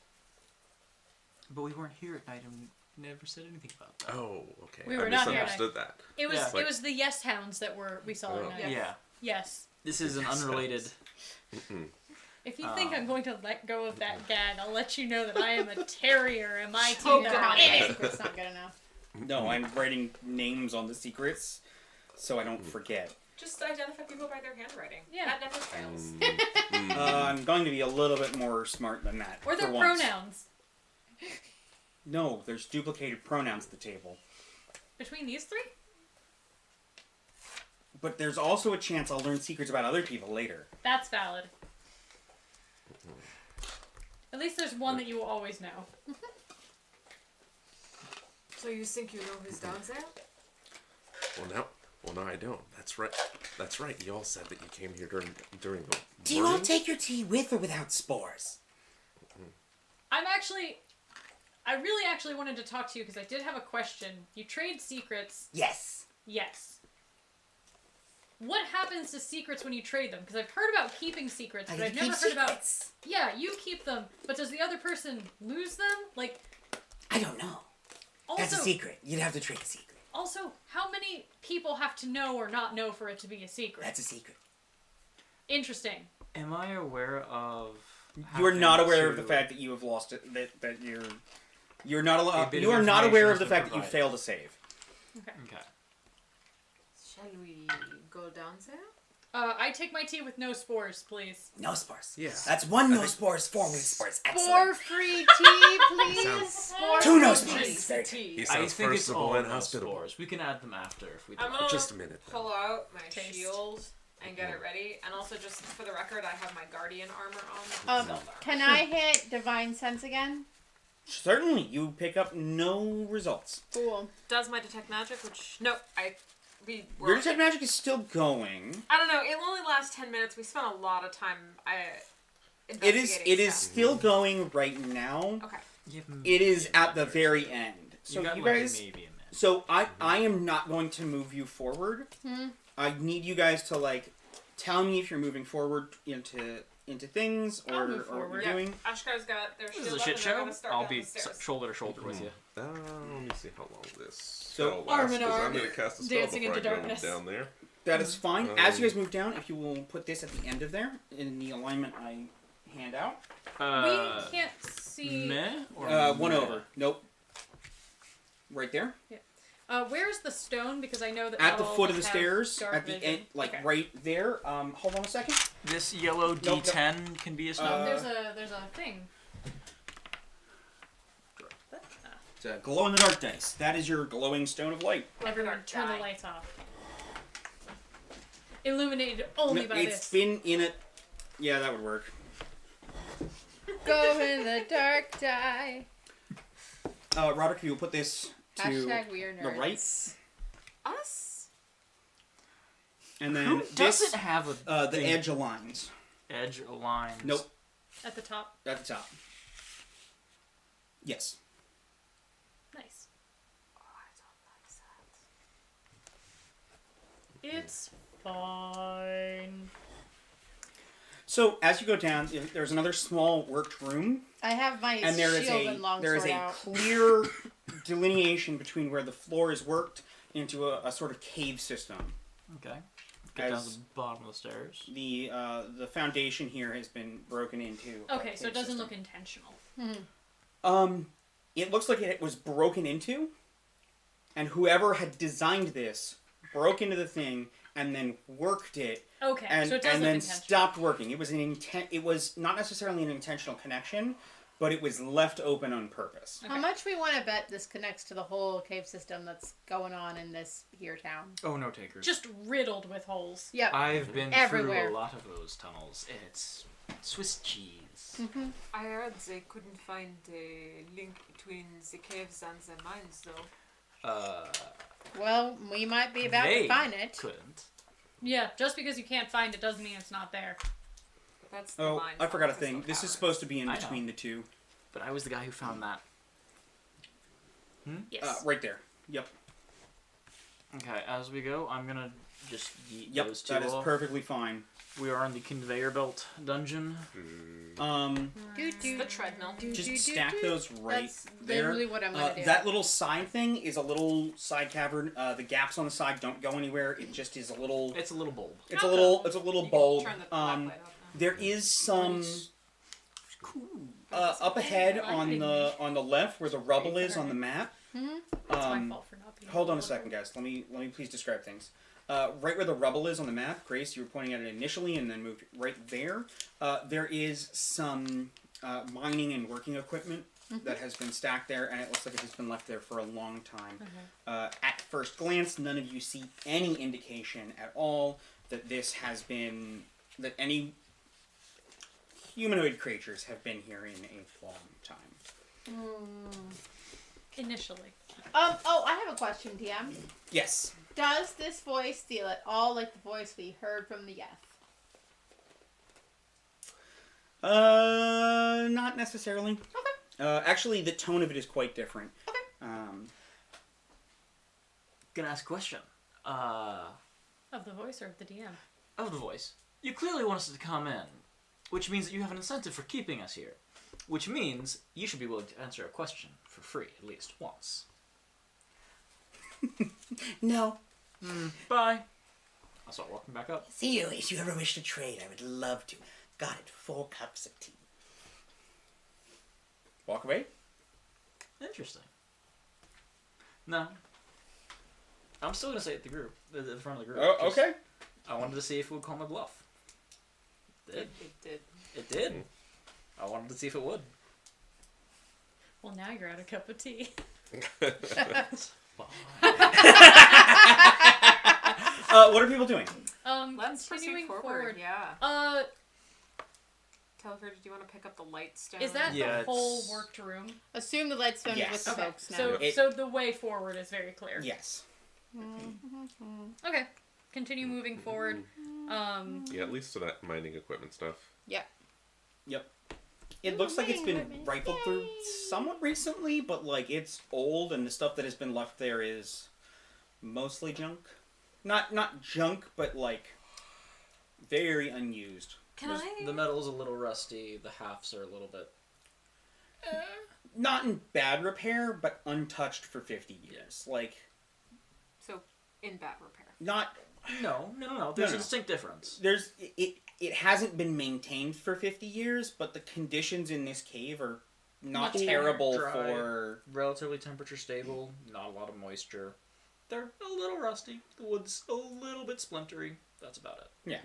[SPEAKER 3] But we weren't here at night and we never said anything about that.
[SPEAKER 5] Oh, okay.
[SPEAKER 1] We were
[SPEAKER 5] I
[SPEAKER 1] not here at
[SPEAKER 5] misunderstood that.
[SPEAKER 1] It was
[SPEAKER 3] Yeah.
[SPEAKER 1] it was the yes hounds that we saw
[SPEAKER 5] Oh.
[SPEAKER 1] at night.
[SPEAKER 3] Yeah.
[SPEAKER 1] Yes.
[SPEAKER 3] This is an
[SPEAKER 5] Yes,
[SPEAKER 3] unrelated...
[SPEAKER 1] If you think I'm going to let go of
[SPEAKER 3] Oh
[SPEAKER 1] that gag, I'll let you know that I am a terrier and my
[SPEAKER 2] Oh,
[SPEAKER 1] teeth
[SPEAKER 2] God.
[SPEAKER 1] are in it.
[SPEAKER 4] Secret's not good enough.
[SPEAKER 6] No, I'm writing names on the secrets so I don't forget.
[SPEAKER 2] Just identify people by their handwriting.
[SPEAKER 1] Yeah.
[SPEAKER 2] That never fails.
[SPEAKER 6] I'm going to be a little bit more smart than that.
[SPEAKER 1] Or their
[SPEAKER 6] for once.
[SPEAKER 1] pronouns.
[SPEAKER 6] No, there's duplicated pronouns at the table.
[SPEAKER 1] Between these three?
[SPEAKER 6] But there's also a chance I'll learn secrets about other people later.
[SPEAKER 1] That's valid. At least there's one that you will always know.
[SPEAKER 2] So you think you know who's down there?
[SPEAKER 5] Well, no, I don't. That's right. That's right. You all said that you came here during the
[SPEAKER 6] Do you all
[SPEAKER 5] morning?
[SPEAKER 6] take your tea with or without spores?
[SPEAKER 1] I really actually wanted to talk to you because I did have a question. You trade secrets.
[SPEAKER 6] Yes.
[SPEAKER 1] Yes. What happens to secrets when you trade them? Because I've heard about keeping secrets, but I've never heard about... Yeah, you keep them, but does the other person lose them? Like,
[SPEAKER 6] I don't know. That's a
[SPEAKER 1] also,
[SPEAKER 6] secret. You'd have to trade a secret.
[SPEAKER 1] also, how many people have to know or not know for it to be a secret?
[SPEAKER 6] That's a secret.
[SPEAKER 1] Interesting.
[SPEAKER 3] Am I aware of...
[SPEAKER 6] You are not
[SPEAKER 3] having
[SPEAKER 6] aware of
[SPEAKER 3] to-
[SPEAKER 6] the fact that you have lost it. That you're not allowed.
[SPEAKER 3] A bit
[SPEAKER 6] You
[SPEAKER 3] of
[SPEAKER 6] are not
[SPEAKER 3] information
[SPEAKER 6] aware
[SPEAKER 3] has
[SPEAKER 6] of the
[SPEAKER 3] been
[SPEAKER 6] fact that you
[SPEAKER 3] provided.
[SPEAKER 6] failed to save.
[SPEAKER 3] Okay.
[SPEAKER 2] Shall we go down there?
[SPEAKER 1] I take my tea with no spores, please.
[SPEAKER 6] No spores.
[SPEAKER 5] Yeah.
[SPEAKER 6] That's one no spores, 4 weak spores.
[SPEAKER 1] Spore-free tea, please.
[SPEAKER 5] Sounds-
[SPEAKER 6] Two no
[SPEAKER 1] Spore-free
[SPEAKER 6] spores.
[SPEAKER 1] tea.
[SPEAKER 5] He
[SPEAKER 3] I
[SPEAKER 5] sounds
[SPEAKER 3] think it's all
[SPEAKER 5] personable and
[SPEAKER 3] no
[SPEAKER 5] hospitable.
[SPEAKER 3] spores. We can add them after if we
[SPEAKER 2] I'm
[SPEAKER 3] do.
[SPEAKER 2] gonna
[SPEAKER 5] Just a minute.
[SPEAKER 2] pull out my
[SPEAKER 1] Taste.
[SPEAKER 2] shield and get it ready. And also, just for the record, I have my guardian armor on.
[SPEAKER 4] Can I hit divine sense again?
[SPEAKER 6] Certainly, you pick up no results.
[SPEAKER 4] Cool.
[SPEAKER 2] Does my detect magic, which
[SPEAKER 6] Your detect magic is still going.
[SPEAKER 2] I don't know. It only lasts 10 minutes. We spent a lot of time.
[SPEAKER 6] It
[SPEAKER 2] investigating
[SPEAKER 6] is
[SPEAKER 2] stuff.
[SPEAKER 6] still going right now.
[SPEAKER 2] Okay.
[SPEAKER 6] It is at the very end. So
[SPEAKER 3] got
[SPEAKER 6] you
[SPEAKER 3] like
[SPEAKER 6] guys.
[SPEAKER 3] maybe a minute.
[SPEAKER 6] So I am not going to move you forward. I need you guys to tell me if you're moving forward into into things,
[SPEAKER 1] I'll
[SPEAKER 6] or
[SPEAKER 1] move
[SPEAKER 6] what
[SPEAKER 1] forward.
[SPEAKER 6] you're doing?
[SPEAKER 2] Ashkar's got their
[SPEAKER 3] This
[SPEAKER 2] shield
[SPEAKER 3] is a
[SPEAKER 2] up
[SPEAKER 3] shit
[SPEAKER 2] and they're
[SPEAKER 3] show.
[SPEAKER 2] gonna start
[SPEAKER 3] I'll
[SPEAKER 2] down
[SPEAKER 3] be
[SPEAKER 2] the stairs.
[SPEAKER 3] shoulder to shoulder with you.
[SPEAKER 5] Let me see how long this
[SPEAKER 6] So,
[SPEAKER 5] spell
[SPEAKER 1] arm
[SPEAKER 5] lasts,
[SPEAKER 1] in
[SPEAKER 5] 'cause
[SPEAKER 1] arm,
[SPEAKER 5] I'm going to cast a spell
[SPEAKER 1] dancing
[SPEAKER 5] before
[SPEAKER 1] into
[SPEAKER 5] I go
[SPEAKER 1] darkness.
[SPEAKER 5] down there.
[SPEAKER 6] That is fine. As you guys move down, if you will put this at the end of there, in the alignment I hand out.
[SPEAKER 1] We can't see.
[SPEAKER 3] Meh? Or
[SPEAKER 6] One
[SPEAKER 3] meh?
[SPEAKER 6] over. Nope. Right there.
[SPEAKER 1] Where's the stone? Because I know that
[SPEAKER 6] At
[SPEAKER 1] not
[SPEAKER 6] the
[SPEAKER 1] all
[SPEAKER 6] foot
[SPEAKER 1] of
[SPEAKER 6] of the
[SPEAKER 1] us have
[SPEAKER 6] stairs,
[SPEAKER 1] dark
[SPEAKER 6] at the
[SPEAKER 1] vision.
[SPEAKER 6] end, like
[SPEAKER 1] Okay.
[SPEAKER 6] right there. Hold on a second.
[SPEAKER 3] This yellow D10 can be a stone.
[SPEAKER 1] There's a thing.
[SPEAKER 6] It's a glow in the dark dice. That is your glowing stone of light.
[SPEAKER 1] Everyone, turn the lights off. Illuminated only by
[SPEAKER 6] It's
[SPEAKER 1] this.
[SPEAKER 6] been in it. Yeah, that would work.
[SPEAKER 4] Go in the dark, die.
[SPEAKER 6] Roderick, you will put this to
[SPEAKER 4] Hashtag we are nerds.
[SPEAKER 6] the right,
[SPEAKER 2] Us?
[SPEAKER 6] and then
[SPEAKER 3] Who
[SPEAKER 6] this
[SPEAKER 3] doesn't have a
[SPEAKER 6] the
[SPEAKER 3] thing-
[SPEAKER 6] edge aligns.
[SPEAKER 3] edge aligns?
[SPEAKER 6] Nope,
[SPEAKER 1] At the top.
[SPEAKER 6] at the top. Yes.
[SPEAKER 1] Nice. It's fine.
[SPEAKER 6] So as you go down, there's another small worked room,
[SPEAKER 4] I have my
[SPEAKER 6] and there is
[SPEAKER 4] shield and longsword
[SPEAKER 6] a
[SPEAKER 4] out.
[SPEAKER 6] clear delineation between where the floor is worked into a sort of cave system.
[SPEAKER 3] Okay. Get down
[SPEAKER 6] As
[SPEAKER 3] to the bottom of the stairs.
[SPEAKER 6] the foundation here has been broken into. a
[SPEAKER 1] Okay, so
[SPEAKER 6] cave
[SPEAKER 1] it doesn't
[SPEAKER 6] system.
[SPEAKER 1] look intentional.
[SPEAKER 6] It looks like it was broken into, and whoever had designed this broke into the thing and then worked it,
[SPEAKER 1] Okay,
[SPEAKER 6] and
[SPEAKER 1] so it does
[SPEAKER 6] and
[SPEAKER 1] look
[SPEAKER 6] then
[SPEAKER 1] intentional.
[SPEAKER 6] stopped working. It was It was not necessarily an intentional connection, but it was left open on purpose.
[SPEAKER 1] Okay.
[SPEAKER 4] How much we want to bet this connects to the whole cave system that's going on in this here town?
[SPEAKER 3] Oh, no takers.
[SPEAKER 1] Just riddled with holes.
[SPEAKER 4] Yep.
[SPEAKER 3] I've been
[SPEAKER 4] Everywhere.
[SPEAKER 3] through a lot of those tunnels. It's Swiss cheese.
[SPEAKER 2] I heard they couldn't find a link between the caves and the mines, though.
[SPEAKER 4] Well, we might be about
[SPEAKER 3] They
[SPEAKER 4] to find it.
[SPEAKER 3] couldn't.
[SPEAKER 1] Yeah, just because you can't find it doesn't mean it's not there.
[SPEAKER 2] That's the
[SPEAKER 6] Oh,
[SPEAKER 2] mines,
[SPEAKER 6] I forgot a
[SPEAKER 2] not the
[SPEAKER 6] thing.
[SPEAKER 2] crystal
[SPEAKER 6] This is
[SPEAKER 2] towers.
[SPEAKER 6] supposed to be in
[SPEAKER 3] I know.
[SPEAKER 6] between the two.
[SPEAKER 3] But I was the guy who found that.
[SPEAKER 1] Yes.
[SPEAKER 6] Right there. Yep.
[SPEAKER 3] Okay, as we go, I'm gonna just yeet
[SPEAKER 6] Yep.
[SPEAKER 3] those two
[SPEAKER 6] That is
[SPEAKER 3] off.
[SPEAKER 6] perfectly fine.
[SPEAKER 3] We are on the conveyor belt dungeon.
[SPEAKER 2] It's the treadmill.
[SPEAKER 6] Just stack those right
[SPEAKER 4] That's
[SPEAKER 6] there.
[SPEAKER 4] literally what I'm gonna do.
[SPEAKER 6] That little side thing is a little side cavern. The gaps on the side don't go anywhere. It just is a little.
[SPEAKER 3] It's a little bulb.
[SPEAKER 6] It's a little
[SPEAKER 2] You can
[SPEAKER 6] bulb.
[SPEAKER 2] turn the black light off now.
[SPEAKER 6] There is some
[SPEAKER 3] Cool.
[SPEAKER 6] up ahead
[SPEAKER 1] I
[SPEAKER 6] on
[SPEAKER 1] didn't
[SPEAKER 6] the left where the rubble is on the map.
[SPEAKER 1] It's my fault for not being
[SPEAKER 6] Hold on a
[SPEAKER 1] able to
[SPEAKER 6] second, guys. Let me please describe things. Right where the rubble is on the map, Grace, you were pointing at it initially and then moved right there. There is some mining and working equipment that has been stacked there, and it looks like it has been left there for a long time. At first glance, none of you see any indication at all that this has been, that any humanoid creatures have been here in a long time.
[SPEAKER 1] Initially.
[SPEAKER 4] Oh, I have a question, TM.
[SPEAKER 6] Yes.
[SPEAKER 4] Does this voice feel at all like the voice we heard from the Yeth?
[SPEAKER 6] Not necessarily.
[SPEAKER 4] Okay.
[SPEAKER 6] Actually, the tone of it is quite different.
[SPEAKER 4] Okay.
[SPEAKER 3] Gonna ask a question.
[SPEAKER 1] Of the voice or of the DM?
[SPEAKER 3] Of the voice. You clearly want us to come in, which means that you have an incentive for keeping us here. Which means you should be willing to answer a question for free at least once.
[SPEAKER 6] No.
[SPEAKER 3] Bye. I'll start walking back up.
[SPEAKER 6] See you. If you ever wish to trade, I would love to. Got it. 4 cups of tea. Walk away.
[SPEAKER 3] Interesting. No. I'm still gonna say it at the front of the group.
[SPEAKER 6] Oh,
[SPEAKER 3] Just-
[SPEAKER 6] okay.
[SPEAKER 3] I wanted to see if it would call my bluff. It
[SPEAKER 2] It did.
[SPEAKER 3] It did. I wanted to see if it would.
[SPEAKER 1] Well, now you're out a cup of tea.
[SPEAKER 6] What are people doing?
[SPEAKER 2] Let's
[SPEAKER 1] Continuing
[SPEAKER 2] proceed forward. Yeah. Telfer, do you want to pick up the light stone?
[SPEAKER 1] Is that
[SPEAKER 3] Yeah,
[SPEAKER 1] the whole
[SPEAKER 3] it's-
[SPEAKER 1] worked room?
[SPEAKER 4] Assume the light stone
[SPEAKER 6] Yes.
[SPEAKER 4] is with the
[SPEAKER 1] Okay,
[SPEAKER 4] folks now.
[SPEAKER 1] so
[SPEAKER 6] It-
[SPEAKER 1] so the way forward is very clear.
[SPEAKER 6] Yes.
[SPEAKER 1] Okay, continue moving forward.
[SPEAKER 5] Yeah, at least to that mining equipment stuff.
[SPEAKER 6] Yep. It looks like it's been rifled through somewhat recently, but like it's old, and the stuff that has been left there is mostly junk. Not junk, but like very unused.
[SPEAKER 2] Can I?
[SPEAKER 3] The metal's a little rusty. The halves are a little bit.
[SPEAKER 6] Not in bad repair, but untouched for 50 years. Like,
[SPEAKER 2] So, in bad repair.
[SPEAKER 6] not...
[SPEAKER 3] No. There's
[SPEAKER 6] No.
[SPEAKER 3] a distinct difference.
[SPEAKER 6] There's... It hasn't been maintained for 50 years, but the conditions in this cave are not
[SPEAKER 1] Much
[SPEAKER 6] terrible
[SPEAKER 3] dry.
[SPEAKER 6] for...
[SPEAKER 3] Relatively temperature stable. Not a lot of moisture. They're a little rusty. The wood's a little bit splintery. That's about it.
[SPEAKER 6] Yeah.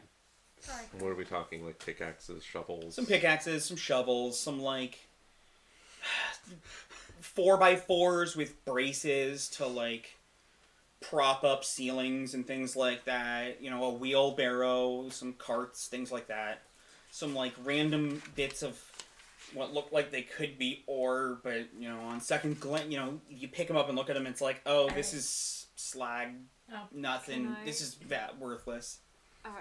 [SPEAKER 1] Sorry.
[SPEAKER 5] What are we talking? Like pickaxes, shovels?
[SPEAKER 6] Some pickaxes, some shovels, some, like... 4x4s with braces to, like, prop up ceilings and things like that. You know, a wheelbarrow, some carts, things like that. Some, like, random bits of what look like they could be ore, but, you know, on second glance, you know, you pick them up and look at them, it's like, oh, this is slag,
[SPEAKER 1] Oh.
[SPEAKER 6] nothing,
[SPEAKER 2] Can I-
[SPEAKER 6] this is that worthless.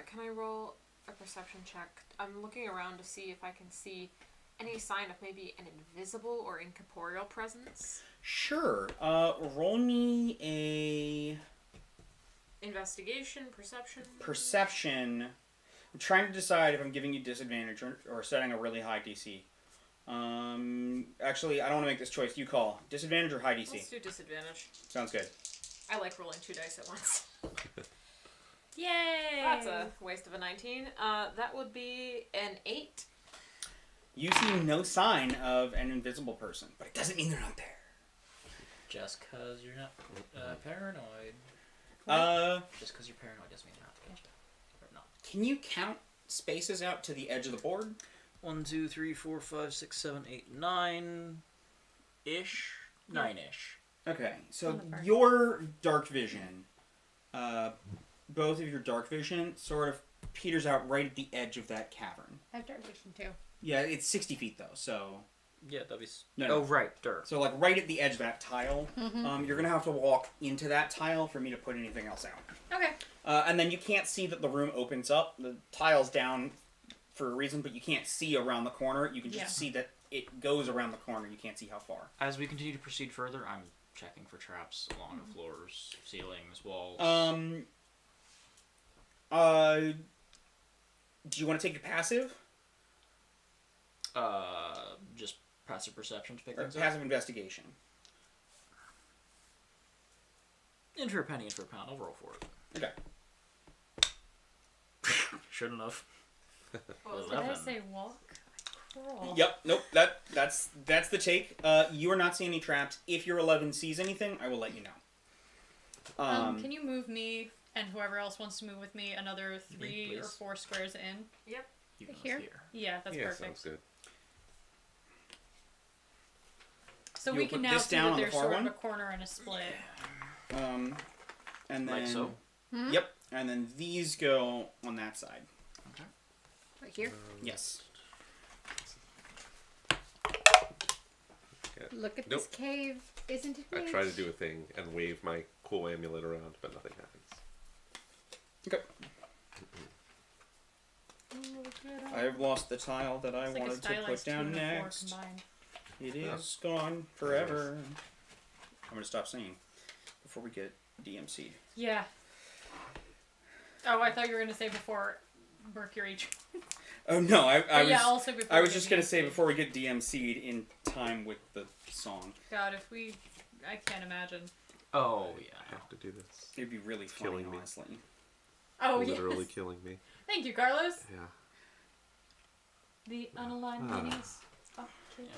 [SPEAKER 2] Can I roll a perception check? I'm looking around to see if I can see any sign of maybe an invisible or incorporeal presence.
[SPEAKER 6] Sure, roll me a
[SPEAKER 2] Investigation, perception.
[SPEAKER 6] I'm trying to decide if I'm giving you disadvantage or setting a really high DC. Actually, I don't want to make this choice. You call. Disadvantage or high DC?
[SPEAKER 2] Let's do disadvantage.
[SPEAKER 6] Sounds good.
[SPEAKER 2] I like rolling 2 dice at once.
[SPEAKER 1] Yay!
[SPEAKER 2] That's a waste of a 19. That would be an 8.
[SPEAKER 6] You see no sign of an invisible person, but it doesn't mean they're not there.
[SPEAKER 3] Just because you're not paranoid. Just because you're paranoid doesn't mean they're not to get you. Or not.
[SPEAKER 6] Can you count spaces out to the edge of the board?
[SPEAKER 3] 1, 2, 3, 4, 5, 6, 7, 8, 9 ish. 9-ish.
[SPEAKER 6] Okay, so
[SPEAKER 1] On the far.
[SPEAKER 6] your dark vision, both of your dark vision sort of peters out right at the edge of that cavern.
[SPEAKER 1] I have dark vision too.
[SPEAKER 6] Yeah, it's 60 feet though, so...
[SPEAKER 3] Yeah, that'd be.
[SPEAKER 6] No.
[SPEAKER 3] Oh, right, dirt.
[SPEAKER 6] So, like, right at the edge of that tile, you're going to have to walk into that tile for me to put anything else out.
[SPEAKER 1] Okay.
[SPEAKER 6] And then you can't see that the room opens up. The tile's down for a reason, but you can't see around the corner. You can just see that it goes around the corner. You can't see how far.
[SPEAKER 3] As we continue to proceed further, I'm checking for traps along the floors, ceilings, walls.
[SPEAKER 6] Do you want to take your passive?
[SPEAKER 3] Just passive perception to pick
[SPEAKER 6] Or
[SPEAKER 3] things up.
[SPEAKER 6] passive investigation?
[SPEAKER 3] In for a penny, in for a pound. I'll roll for it.
[SPEAKER 6] Okay.
[SPEAKER 3] Shouldn't have.
[SPEAKER 2] What was
[SPEAKER 1] Did I
[SPEAKER 3] 11.
[SPEAKER 1] say walk? I crawl.
[SPEAKER 6] Yep, nope, that's the take. You are not seeing any traps. If your 11 sees anything, I will let you know.
[SPEAKER 1] Can you move me and whoever else wants to move with me another 3 or
[SPEAKER 3] please.
[SPEAKER 1] 4 squares in?
[SPEAKER 3] You can
[SPEAKER 1] Here?
[SPEAKER 3] here.
[SPEAKER 1] Yeah, that's
[SPEAKER 5] yeah,
[SPEAKER 1] perfect.
[SPEAKER 5] sounds good.
[SPEAKER 1] So
[SPEAKER 6] You'll
[SPEAKER 1] we can
[SPEAKER 6] put
[SPEAKER 1] now
[SPEAKER 6] this
[SPEAKER 1] see
[SPEAKER 6] down
[SPEAKER 1] that
[SPEAKER 6] on the
[SPEAKER 1] there's
[SPEAKER 6] far
[SPEAKER 1] sort
[SPEAKER 6] one?
[SPEAKER 1] of a corner and a split.
[SPEAKER 6] And then...
[SPEAKER 3] Like so?
[SPEAKER 6] Yep, and then these go on that side.
[SPEAKER 1] Right here.
[SPEAKER 6] Yes.
[SPEAKER 1] Look at
[SPEAKER 5] Nope.
[SPEAKER 1] this cave. Isn't it
[SPEAKER 5] I
[SPEAKER 1] neat?
[SPEAKER 5] try to do a thing and wave my cool amulet around, but nothing happens.
[SPEAKER 6] Okay.
[SPEAKER 1] Oh, look at
[SPEAKER 6] I have lost the tile that I
[SPEAKER 1] It's like a
[SPEAKER 6] wanted to put
[SPEAKER 1] stylized
[SPEAKER 6] down
[SPEAKER 1] 2 and a 4
[SPEAKER 6] next.
[SPEAKER 1] combined.
[SPEAKER 6] It is gone forever. I'm gonna stop singing before we get DMC'd.
[SPEAKER 1] Yeah. Oh, I thought you were going to say before Mercury.
[SPEAKER 6] Oh no, I was.
[SPEAKER 1] Yeah, also before
[SPEAKER 6] I
[SPEAKER 1] we
[SPEAKER 6] was
[SPEAKER 1] get
[SPEAKER 6] just gonna say
[SPEAKER 1] DMC'd.
[SPEAKER 6] before we get DMC'd in time with the song.
[SPEAKER 1] God, if we... I can't imagine.
[SPEAKER 3] Oh,
[SPEAKER 5] I
[SPEAKER 3] yeah.
[SPEAKER 5] have to do this.
[SPEAKER 6] It'd be really funny,
[SPEAKER 5] Killing me.
[SPEAKER 6] honestly.
[SPEAKER 1] Oh,
[SPEAKER 5] Literally
[SPEAKER 1] yes.
[SPEAKER 5] killing me.
[SPEAKER 1] Thank you, Carlos.
[SPEAKER 5] Yeah.
[SPEAKER 1] The unaligned
[SPEAKER 5] Ah.
[SPEAKER 1] minis. Fuck it.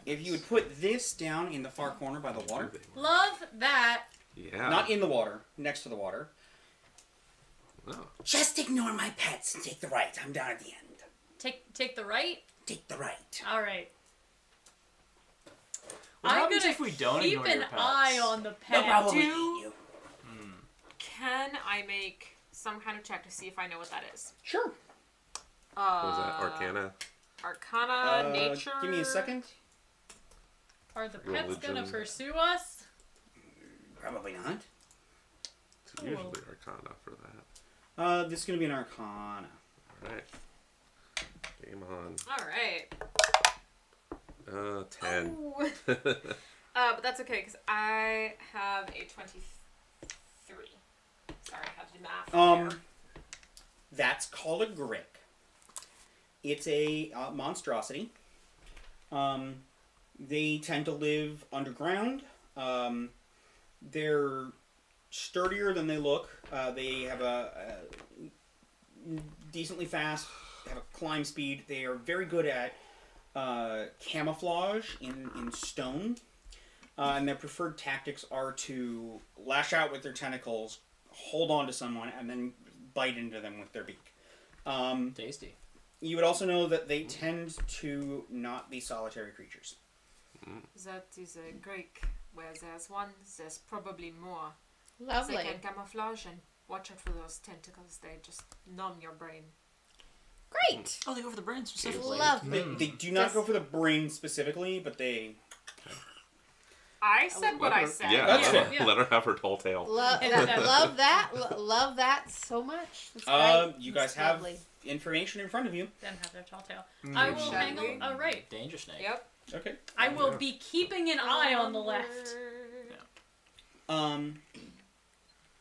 [SPEAKER 6] If you would put this down in the far corner by the water,
[SPEAKER 1] Love that.
[SPEAKER 5] Yeah.
[SPEAKER 6] not in the water, next to the water.
[SPEAKER 5] Oh.
[SPEAKER 6] Just ignore my pets and take the right. I'm down at the end.
[SPEAKER 1] Take the right.
[SPEAKER 6] Take the right.
[SPEAKER 1] All right.
[SPEAKER 3] What
[SPEAKER 1] I'm
[SPEAKER 3] happens
[SPEAKER 1] gonna
[SPEAKER 3] if we don't
[SPEAKER 1] keep
[SPEAKER 3] ignore
[SPEAKER 1] an
[SPEAKER 3] your pets?
[SPEAKER 1] eye on the
[SPEAKER 6] They'll
[SPEAKER 1] pet.
[SPEAKER 6] probably
[SPEAKER 2] do-
[SPEAKER 6] eat you.
[SPEAKER 2] Can I make some kind of check to see if I know what that is?
[SPEAKER 6] Sure.
[SPEAKER 5] What was that? Arcana?
[SPEAKER 2] Arcana, nature.
[SPEAKER 6] Give me a second.
[SPEAKER 1] Are the pets gonna
[SPEAKER 5] Religion.
[SPEAKER 1] pursue us?
[SPEAKER 6] Probably not.
[SPEAKER 5] It's
[SPEAKER 1] Cool.
[SPEAKER 5] usually Arcana for that.
[SPEAKER 6] This is gonna be an Arcana.
[SPEAKER 5] Alright. Game on.
[SPEAKER 2] All right.
[SPEAKER 5] 10.
[SPEAKER 2] Ooh. But that's okay because I have a 23. Sorry, I had to do math. there.
[SPEAKER 6] That's called a grick. It's a monstrosity. They tend to live underground. They're sturdier than they look. They have a decently fast, have a climb speed. They are very good at camouflage in stone. And their preferred tactics are to lash out with their tentacles, hold on to someone, and then bite into them with their beak.
[SPEAKER 3] Tasty.
[SPEAKER 6] You would also know that they tend to not be solitary creatures.
[SPEAKER 2] That is a Greek, where there's one, there's probably more.
[SPEAKER 4] Lovely.
[SPEAKER 2] They can camouflage and watch out for those tentacles. They just numb your brain.
[SPEAKER 4] Great.
[SPEAKER 3] Oh, they go for the brain specifically.
[SPEAKER 4] Lovely.
[SPEAKER 6] They do not go for the brain specifically, but they...
[SPEAKER 2] I said what I said.
[SPEAKER 5] Yeah,
[SPEAKER 6] That's
[SPEAKER 5] let,
[SPEAKER 6] fair.
[SPEAKER 5] her, let her have her tall tale.
[SPEAKER 4] Love that. Love that so much. That's great.
[SPEAKER 6] You guys
[SPEAKER 4] That's
[SPEAKER 6] have
[SPEAKER 4] lovely.
[SPEAKER 6] information in front of you.
[SPEAKER 1] Then have their tall tail. I will
[SPEAKER 2] Shall
[SPEAKER 1] hang
[SPEAKER 2] we?
[SPEAKER 1] a right.
[SPEAKER 3] Danger snake.
[SPEAKER 2] Yep.
[SPEAKER 6] Okay.
[SPEAKER 1] I will be keeping an eye on the left.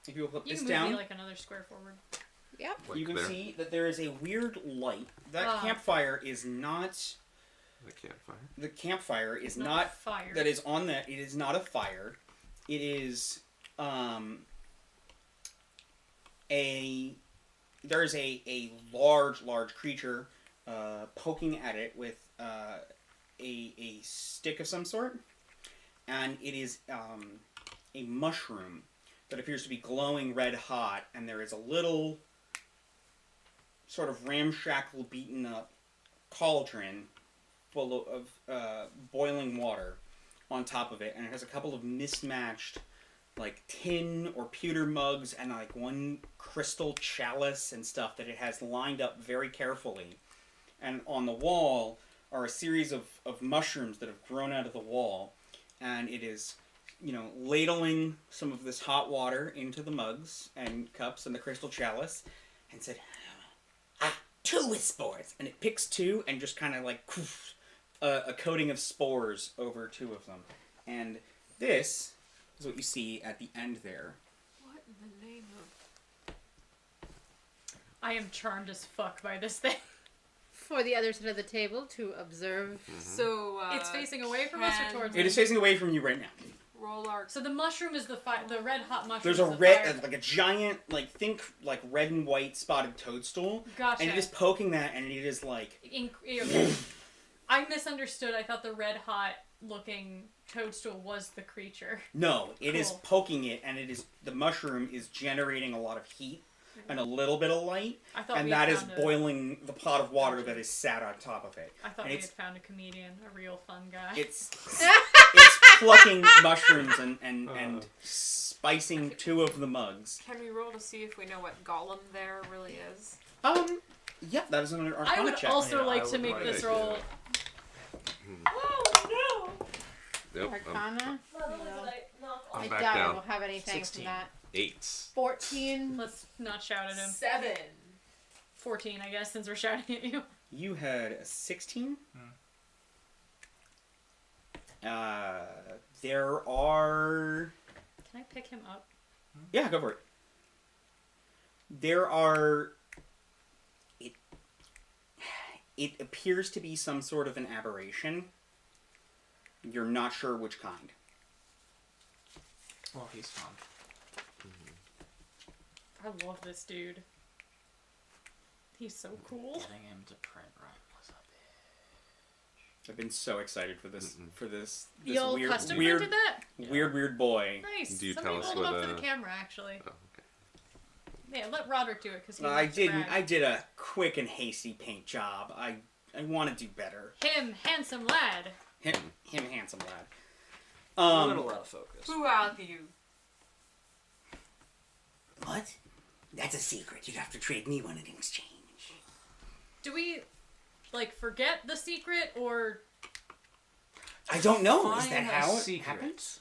[SPEAKER 6] If you will put
[SPEAKER 1] You
[SPEAKER 6] this
[SPEAKER 1] can move
[SPEAKER 6] down,
[SPEAKER 1] me like another square forward.
[SPEAKER 4] Yep.
[SPEAKER 5] Like
[SPEAKER 6] you can
[SPEAKER 5] there.
[SPEAKER 6] see that there is a weird light. That campfire is not...
[SPEAKER 5] The campfire.
[SPEAKER 6] The campfire is
[SPEAKER 1] Not
[SPEAKER 6] not...
[SPEAKER 1] fire.
[SPEAKER 6] That is on that. It is not a fire. It is there is a large creature poking at it with a stick of some sort, and it is a mushroom that appears to be glowing red hot, and there is a little sort of ramshackle, beaten up cauldron full of boiling water on top of it, and it has a couple of mismatched like tin or pewter mugs and like one crystal chalice and stuff that it has lined up very carefully. And on the wall are a series of mushrooms that have grown out of the wall, and it is, ladling some of this hot water into the mugs and cups and the crystal chalice, and said, 2 with spores, and it picks 2 and just kind of like a coating of spores over 2 of them. And this is what you see at the end there.
[SPEAKER 2] What in the name of...
[SPEAKER 1] I am charmed as fuck by this thing.
[SPEAKER 4] For the other side of the table to observe.
[SPEAKER 2] So,
[SPEAKER 1] It's facing away from us or towards
[SPEAKER 6] It is facing away from you right now.
[SPEAKER 2] roll our...
[SPEAKER 1] So the mushroom is the red hot mushroom.
[SPEAKER 6] There's
[SPEAKER 1] is
[SPEAKER 6] a
[SPEAKER 1] the
[SPEAKER 6] red,
[SPEAKER 1] fire.
[SPEAKER 6] like a giant, think red and white spotted toadstool.
[SPEAKER 1] Gotcha.
[SPEAKER 6] And it is poking that, and it is like...
[SPEAKER 1] I misunderstood. I thought the red hot looking toadstool was the creature.
[SPEAKER 6] No, it is
[SPEAKER 1] Cool.
[SPEAKER 6] poking it, and the mushroom is generating a lot of heat and a little bit of light,
[SPEAKER 1] I thought
[SPEAKER 6] and
[SPEAKER 1] we
[SPEAKER 6] that
[SPEAKER 1] had
[SPEAKER 6] is
[SPEAKER 1] found
[SPEAKER 6] boiling the pot of water that is sat on top of it.
[SPEAKER 1] I thought
[SPEAKER 6] And
[SPEAKER 1] we
[SPEAKER 6] it's-
[SPEAKER 1] had found a comedian, a real fun guy.
[SPEAKER 6] It's plucking mushrooms and spicing 2 of the mugs.
[SPEAKER 2] Can we roll to see if we know what golem there really is?
[SPEAKER 6] Yep, that is an
[SPEAKER 1] I
[SPEAKER 6] Arcana
[SPEAKER 1] would
[SPEAKER 6] check.
[SPEAKER 1] also
[SPEAKER 3] Yeah,
[SPEAKER 1] like
[SPEAKER 3] I
[SPEAKER 1] to
[SPEAKER 3] would
[SPEAKER 1] make
[SPEAKER 3] like
[SPEAKER 1] this
[SPEAKER 3] to.
[SPEAKER 1] roll.
[SPEAKER 2] Oh,
[SPEAKER 5] Yep.
[SPEAKER 4] Arcana.
[SPEAKER 5] I'm
[SPEAKER 4] I
[SPEAKER 5] back
[SPEAKER 4] doubt I
[SPEAKER 5] down.
[SPEAKER 4] will have anything
[SPEAKER 3] 16.
[SPEAKER 4] from that.
[SPEAKER 5] 8s.
[SPEAKER 4] 14.
[SPEAKER 1] Let's not shout at
[SPEAKER 2] no.
[SPEAKER 1] him.
[SPEAKER 2] 7.
[SPEAKER 1] 14, I guess, since we're shouting at you.
[SPEAKER 6] You had a 16. There are...
[SPEAKER 1] Can I pick him up?
[SPEAKER 6] Yeah, go for it. There are... It appears to be some sort of an aberration. You're not sure which kind.
[SPEAKER 3] Well, he's fun.
[SPEAKER 1] I love this dude. He's so cool.
[SPEAKER 3] Getting him to print right was a bit.
[SPEAKER 6] I've been so excited for this
[SPEAKER 1] Y'all
[SPEAKER 6] weird,
[SPEAKER 1] custom
[SPEAKER 6] weird,
[SPEAKER 1] printed that?
[SPEAKER 6] weird boy.
[SPEAKER 1] Nice.
[SPEAKER 5] Do you
[SPEAKER 1] Somebody
[SPEAKER 5] tell us
[SPEAKER 1] hold it
[SPEAKER 5] what,
[SPEAKER 1] up for the camera, actually.
[SPEAKER 5] Oh, okay.
[SPEAKER 1] Yeah, let Roderick do it because he
[SPEAKER 6] I
[SPEAKER 1] likes to brag.
[SPEAKER 6] I did a quick and hasty paint job. I want to do better.
[SPEAKER 1] Him, handsome lad.
[SPEAKER 6] Him handsome lad.
[SPEAKER 3] A little out of focus.
[SPEAKER 2] Who are you?
[SPEAKER 6] What? That's a secret. You'd have to trade me one in exchange.
[SPEAKER 1] Do we, forget the secret, or...
[SPEAKER 6] I don't know. Is that
[SPEAKER 3] Define a
[SPEAKER 6] how it
[SPEAKER 3] secret.
[SPEAKER 6] happens?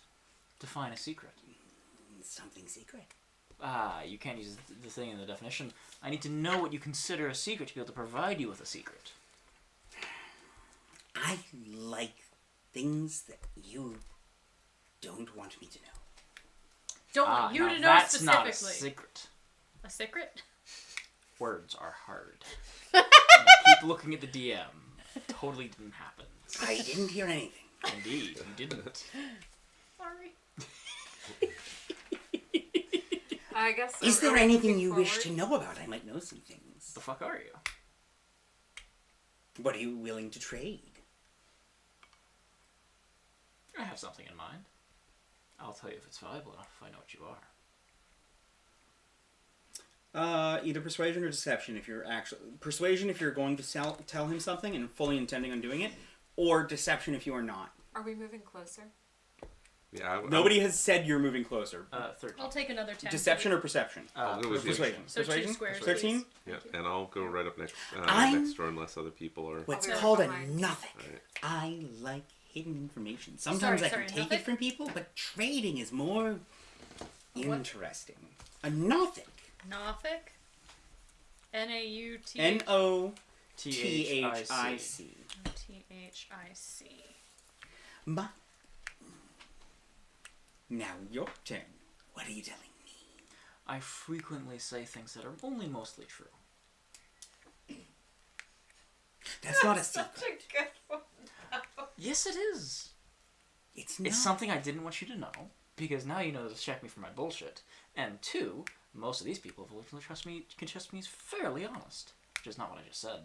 [SPEAKER 3] Define a secret.
[SPEAKER 6] Something secret.
[SPEAKER 3] You can't use the thing in the definition. I need to know what you consider a secret to be able to provide you with a secret.
[SPEAKER 6] I like things that you don't want me to know.
[SPEAKER 1] Don't want you
[SPEAKER 3] now
[SPEAKER 1] to know
[SPEAKER 3] that's
[SPEAKER 1] specifically.
[SPEAKER 3] not a secret.
[SPEAKER 1] A secret?
[SPEAKER 3] Words are hard. And I keep looking at the DM. Totally didn't happen.
[SPEAKER 6] I didn't hear anything.
[SPEAKER 3] Indeed, you didn't.
[SPEAKER 1] Sorry.
[SPEAKER 2] I guess.
[SPEAKER 6] Is
[SPEAKER 2] are
[SPEAKER 6] there
[SPEAKER 2] we
[SPEAKER 6] anything
[SPEAKER 2] moving
[SPEAKER 6] you wish to
[SPEAKER 2] forward?
[SPEAKER 6] know about? I might know some things.
[SPEAKER 3] The fuck are you?
[SPEAKER 6] What are you willing to trade?
[SPEAKER 3] I have something in mind. I'll tell you if it's valuable enough if I know what you are.
[SPEAKER 6] Either persuasion or deception if you're actually... Persuasion if you're going to tell him something and fully intending on doing it, or deception if you are not.
[SPEAKER 2] Are we moving closer?
[SPEAKER 5] Yeah.
[SPEAKER 6] Nobody has said you're moving closer.
[SPEAKER 3] 13.
[SPEAKER 1] I'll take another 10.
[SPEAKER 6] Deception or perception?
[SPEAKER 5] I'll go with
[SPEAKER 6] Persuasion.
[SPEAKER 1] So 2
[SPEAKER 6] Persuasion?
[SPEAKER 1] squares,
[SPEAKER 6] 13?
[SPEAKER 1] please.
[SPEAKER 5] Yeah,
[SPEAKER 1] Thank you.
[SPEAKER 5] and I'll go right up next
[SPEAKER 6] I'm-
[SPEAKER 5] next door unless other people are.
[SPEAKER 6] What's
[SPEAKER 2] I'll be right
[SPEAKER 6] called a
[SPEAKER 2] behind.
[SPEAKER 6] nothing.
[SPEAKER 5] Right.
[SPEAKER 6] I like hidden information. Sometimes
[SPEAKER 1] Sorry,
[SPEAKER 6] I can take
[SPEAKER 1] nothing?
[SPEAKER 6] it from people, but trading is more
[SPEAKER 1] What?
[SPEAKER 6] interesting. A nothic.
[SPEAKER 1] Nothic? N-A-U-T...
[SPEAKER 6] N-O-T-H-I-C.
[SPEAKER 1] T-H-I-C.
[SPEAKER 6] Ma. Now your turn. What are you telling me?
[SPEAKER 3] I frequently say things that are only mostly true.
[SPEAKER 6] That's not a secret.
[SPEAKER 2] Such a good one.
[SPEAKER 3] Yes, it is.
[SPEAKER 6] It's not.
[SPEAKER 3] It's something I didn't want you to know, because now you know to check me for my bullshit. And 2, most of these people can trust me as fairly honest. Which is not what I just said.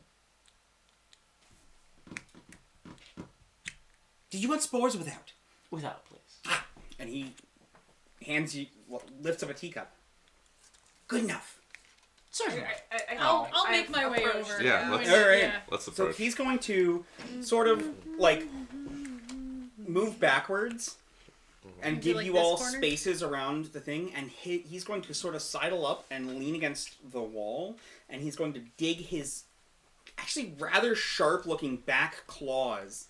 [SPEAKER 6] Did you want spores or without?
[SPEAKER 3] Without, please.
[SPEAKER 6] And he lifts up a teacup. Good enough.
[SPEAKER 3] Certainly.
[SPEAKER 1] I'll make my way
[SPEAKER 2] approached
[SPEAKER 1] over.
[SPEAKER 5] Yeah, let's-
[SPEAKER 6] Alright.
[SPEAKER 1] Yeah.
[SPEAKER 5] Let's
[SPEAKER 6] So
[SPEAKER 5] approach.
[SPEAKER 6] he's going to sort of like move backwards and
[SPEAKER 1] Do
[SPEAKER 6] give
[SPEAKER 1] like
[SPEAKER 6] you
[SPEAKER 1] this
[SPEAKER 6] all
[SPEAKER 1] corner?
[SPEAKER 6] spaces around the thing, and he's going to sort of sidle up and lean against the wall, and he's going to dig his actually rather sharp-looking back claws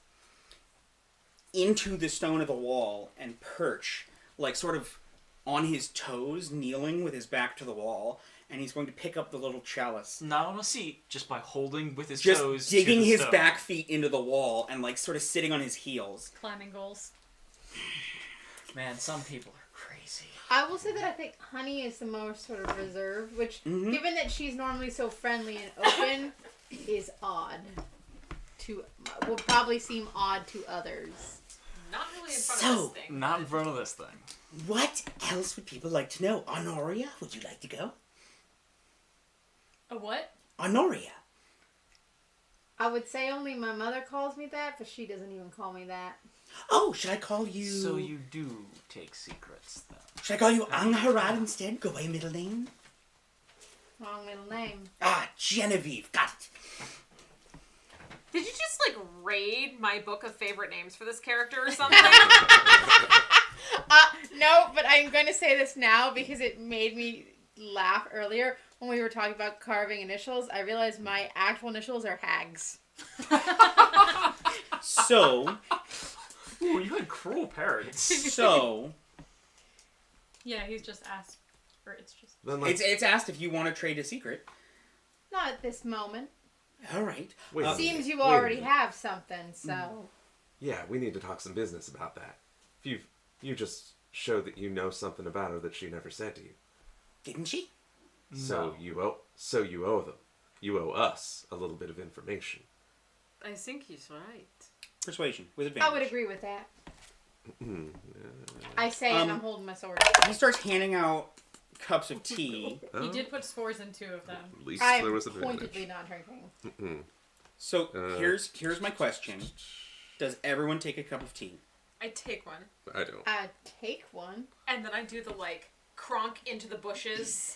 [SPEAKER 6] into the stone of the wall and perch, like sort of on his toes, kneeling with his back to the wall, and he's going to pick up the little chalice.
[SPEAKER 3] Not on a seat, just by holding with his
[SPEAKER 6] Just
[SPEAKER 3] toes.
[SPEAKER 6] digging
[SPEAKER 3] to the
[SPEAKER 6] his
[SPEAKER 3] stone.
[SPEAKER 6] back feet into the wall and like sort of sitting on his heels.
[SPEAKER 1] Climbing goals.
[SPEAKER 3] Man, some people are crazy.
[SPEAKER 4] I will say that I think Honey is the most sort of reserved, which,
[SPEAKER 6] Mhm.
[SPEAKER 4] given that she's normally so friendly and open, is odd. Will probably seem odd to others.
[SPEAKER 2] Not really in front
[SPEAKER 6] So-
[SPEAKER 2] of this thing.
[SPEAKER 3] Not in front of this thing.
[SPEAKER 6] What else would people like to know? Honoria, would you like to go?
[SPEAKER 1] A what?
[SPEAKER 6] Honoria.
[SPEAKER 4] I would say only my mother calls me that, but she doesn't even call me that.
[SPEAKER 6] Oh, should I call you...
[SPEAKER 3] So you do take secrets, then.
[SPEAKER 6] Should I call you Angharad instead? Go by middle name?
[SPEAKER 4] Wrong middle name.
[SPEAKER 6] Ah, Genevieve. Got it.
[SPEAKER 2] Did you just like raid my book of favorite names for this character or something?
[SPEAKER 4] No, but I'm going to say this now because it made me laugh earlier when we were talking about carving initials. I realized my actual initials are Hags.
[SPEAKER 6] So,
[SPEAKER 3] Ooh, you had cruel parents.
[SPEAKER 1] Yeah, he's just asked. Or it's just.
[SPEAKER 5] Then let's,
[SPEAKER 6] it's asked if you want to trade a secret.
[SPEAKER 4] Not at this moment.
[SPEAKER 6] All right.
[SPEAKER 5] wait a minute.
[SPEAKER 4] Seems you
[SPEAKER 5] Wait a
[SPEAKER 4] already
[SPEAKER 5] minute.
[SPEAKER 4] have something, so.
[SPEAKER 5] Yeah, we need to talk some business about that. If you just show that you know something about her that she never said to you.
[SPEAKER 6] Didn't she?
[SPEAKER 5] So you owe them. You owe us a little bit of information.
[SPEAKER 2] I think he's right.
[SPEAKER 6] Persuasion with advantage.
[SPEAKER 4] I would agree with that.
[SPEAKER 5] Hmm.
[SPEAKER 4] I say and I'm holding my sword.
[SPEAKER 6] He starts handing out cups of tea.
[SPEAKER 1] He did put spores in 2 of them.
[SPEAKER 5] At least
[SPEAKER 4] I'm
[SPEAKER 5] there was advantage.
[SPEAKER 4] pointedly not drinking.
[SPEAKER 6] So here's my question: does everyone take a cup of tea?
[SPEAKER 2] I take one,
[SPEAKER 5] I don't.
[SPEAKER 4] I take one.
[SPEAKER 2] and then I do the like cronk into the bushes.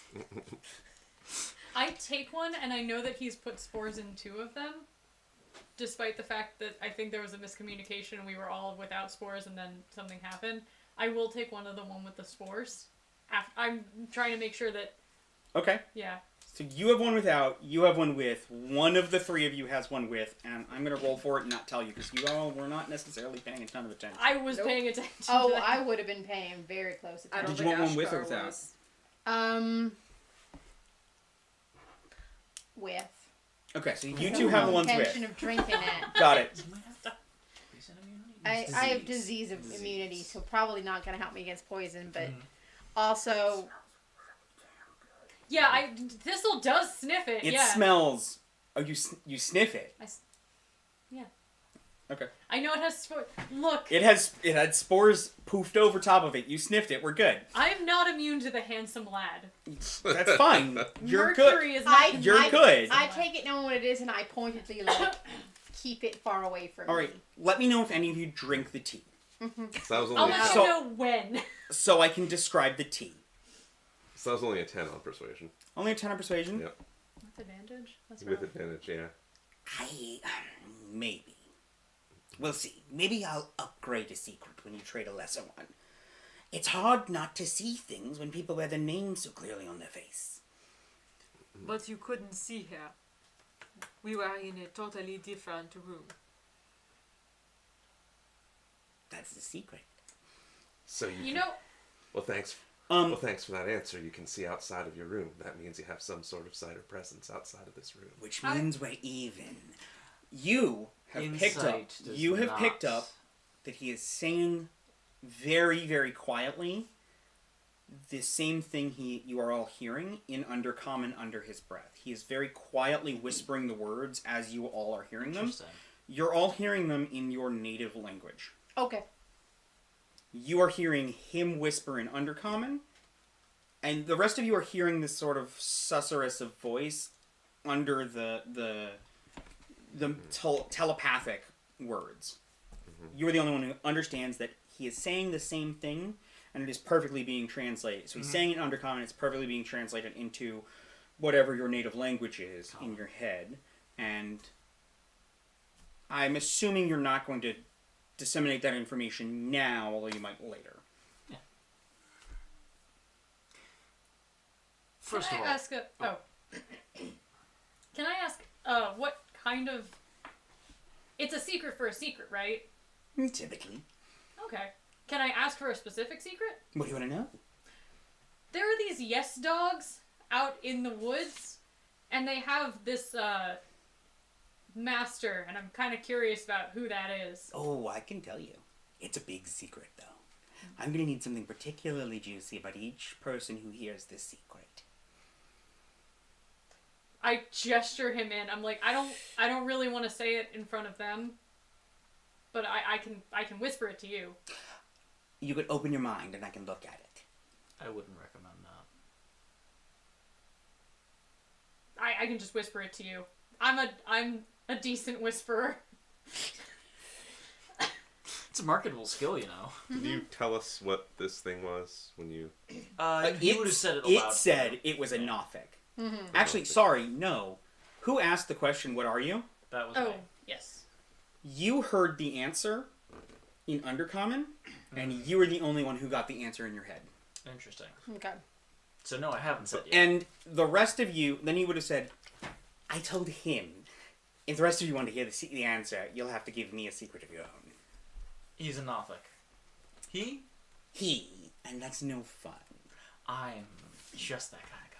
[SPEAKER 1] I take one, and I know that he's put spores in 2 of them. Despite the fact that I think there was a miscommunication and we were all without spores and then something happened. I will take one with the spores. I'm trying to make sure that,
[SPEAKER 6] Okay.
[SPEAKER 1] yeah.
[SPEAKER 6] So you have one without, you have one with, one of the 3 of you has one with, and I'm going to roll for it and not tell you, because you all were not necessarily paying a ton of attention.
[SPEAKER 1] I was
[SPEAKER 4] Nope.
[SPEAKER 1] paying attention
[SPEAKER 4] Oh,
[SPEAKER 1] to that.
[SPEAKER 4] I would have been paying very close
[SPEAKER 2] I don't
[SPEAKER 6] Did
[SPEAKER 4] attention.
[SPEAKER 6] you
[SPEAKER 2] think
[SPEAKER 6] want one with or
[SPEAKER 2] Ashgar
[SPEAKER 6] without?
[SPEAKER 2] was.
[SPEAKER 4] With.
[SPEAKER 6] Okay, so you
[SPEAKER 4] No
[SPEAKER 6] two have the ones
[SPEAKER 4] intention
[SPEAKER 6] with.
[SPEAKER 4] of drinking it.
[SPEAKER 6] Got it.
[SPEAKER 3] You might have poison immunity.
[SPEAKER 4] I have disease of immunity, so probably not going to help me against poison, but also
[SPEAKER 1] Yeah, Thistle does sniff it.
[SPEAKER 6] It
[SPEAKER 1] yeah.
[SPEAKER 6] smells. Oh, you sniff it.
[SPEAKER 1] Yeah.
[SPEAKER 6] Okay.
[SPEAKER 1] I know it has spores. Look,
[SPEAKER 6] It had spores poofed over top of it. You sniffed it. We're good.
[SPEAKER 1] I'm not immune to the handsome lad.
[SPEAKER 6] That's fine. You're
[SPEAKER 1] Mercury
[SPEAKER 6] good.
[SPEAKER 1] is not.
[SPEAKER 6] You're good.
[SPEAKER 4] I take it knowing what it is, and I pointedly like keep it far away from
[SPEAKER 6] All right.
[SPEAKER 4] me.
[SPEAKER 6] Let me know if any of you drink the tea,
[SPEAKER 5] So that was
[SPEAKER 1] I'll
[SPEAKER 5] only
[SPEAKER 1] let
[SPEAKER 6] So-
[SPEAKER 1] you know when.
[SPEAKER 6] so I can describe the tea.
[SPEAKER 5] so that was only a 10 on persuasion.
[SPEAKER 6] Only a 10 on persuasion.
[SPEAKER 5] Yep.
[SPEAKER 1] With advantage? That's
[SPEAKER 5] With
[SPEAKER 1] right.
[SPEAKER 5] advantage, yeah.
[SPEAKER 6] Maybe. We'll see. Maybe I'll upgrade a secret when you trade a lesser one. It's hard not to see things when people wear the name so clearly on their face.
[SPEAKER 2] But you couldn't see her. We were in a totally different room.
[SPEAKER 6] That's the secret.
[SPEAKER 5] So
[SPEAKER 1] You know,
[SPEAKER 5] Well, thanks.
[SPEAKER 6] Um,
[SPEAKER 5] Well, thanks for that answer. You can see outside of your room. That means you have some sort of sight or presence outside of this room.
[SPEAKER 6] which means we're even. You have picked up.
[SPEAKER 3] Insight does
[SPEAKER 6] You have picked
[SPEAKER 3] not-
[SPEAKER 6] up that he is saying very, very quietly the same thing you are all hearing in Undercommon under his breath. He is very quietly whispering the words as you all are hearing them.
[SPEAKER 3] Interesting.
[SPEAKER 6] You're all hearing them in your native language.
[SPEAKER 4] Okay.
[SPEAKER 6] You are hearing him whisper in Undercommon, and the rest of you are hearing this sort of susurrus of voice under the telepathic words. You are the only one who understands that he is saying the same thing, and it is perfectly being translated. So he's saying it in Undercommon, it's perfectly being translated into whatever your native language is in your head, and I'm assuming you're not going to disseminate that information now, although you might later.
[SPEAKER 3] First
[SPEAKER 1] can
[SPEAKER 3] of
[SPEAKER 1] I
[SPEAKER 3] all,
[SPEAKER 1] ask Can I ask what kind of? It's a secret for a secret, right?
[SPEAKER 6] Typically.
[SPEAKER 1] Okay. Can I ask for a specific secret?
[SPEAKER 6] What do you want to know?
[SPEAKER 1] There are these yes dogs out in the woods, and they have this master, and I'm kind of curious about who that is.
[SPEAKER 6] Oh, I can tell you. It's a big secret, though. I'm going to need something particularly juicy about each person who hears this secret.
[SPEAKER 1] I gesture him in. I'm like, I don't really want to say it in front of them, but I can whisper it to you.
[SPEAKER 6] You could open your mind and I can look at it.
[SPEAKER 3] I wouldn't recommend that.
[SPEAKER 1] I can just whisper it to you. I'm a decent whisperer.
[SPEAKER 3] It's a marketable skill, you know.
[SPEAKER 5] Did you tell us what this thing was when you...
[SPEAKER 3] You would have said it
[SPEAKER 6] It
[SPEAKER 3] aloud.
[SPEAKER 6] said it was a Nothic. Actually, sorry, no. Who asked the question, what are you?
[SPEAKER 3] That was
[SPEAKER 1] Oh,
[SPEAKER 3] me.
[SPEAKER 1] yes.
[SPEAKER 6] You heard the answer in Undercommon, and you were the only one who got the answer in your head.
[SPEAKER 3] Interesting.
[SPEAKER 4] Okay.
[SPEAKER 3] So no, I haven't said yet.
[SPEAKER 6] And the rest of you, then you would have said, I told him. If the rest of you want to hear the answer, you'll have to give me a secret of your own.
[SPEAKER 3] He's a Nothic. He?
[SPEAKER 6] And that's no fun.
[SPEAKER 3] I'm just that kind of guy.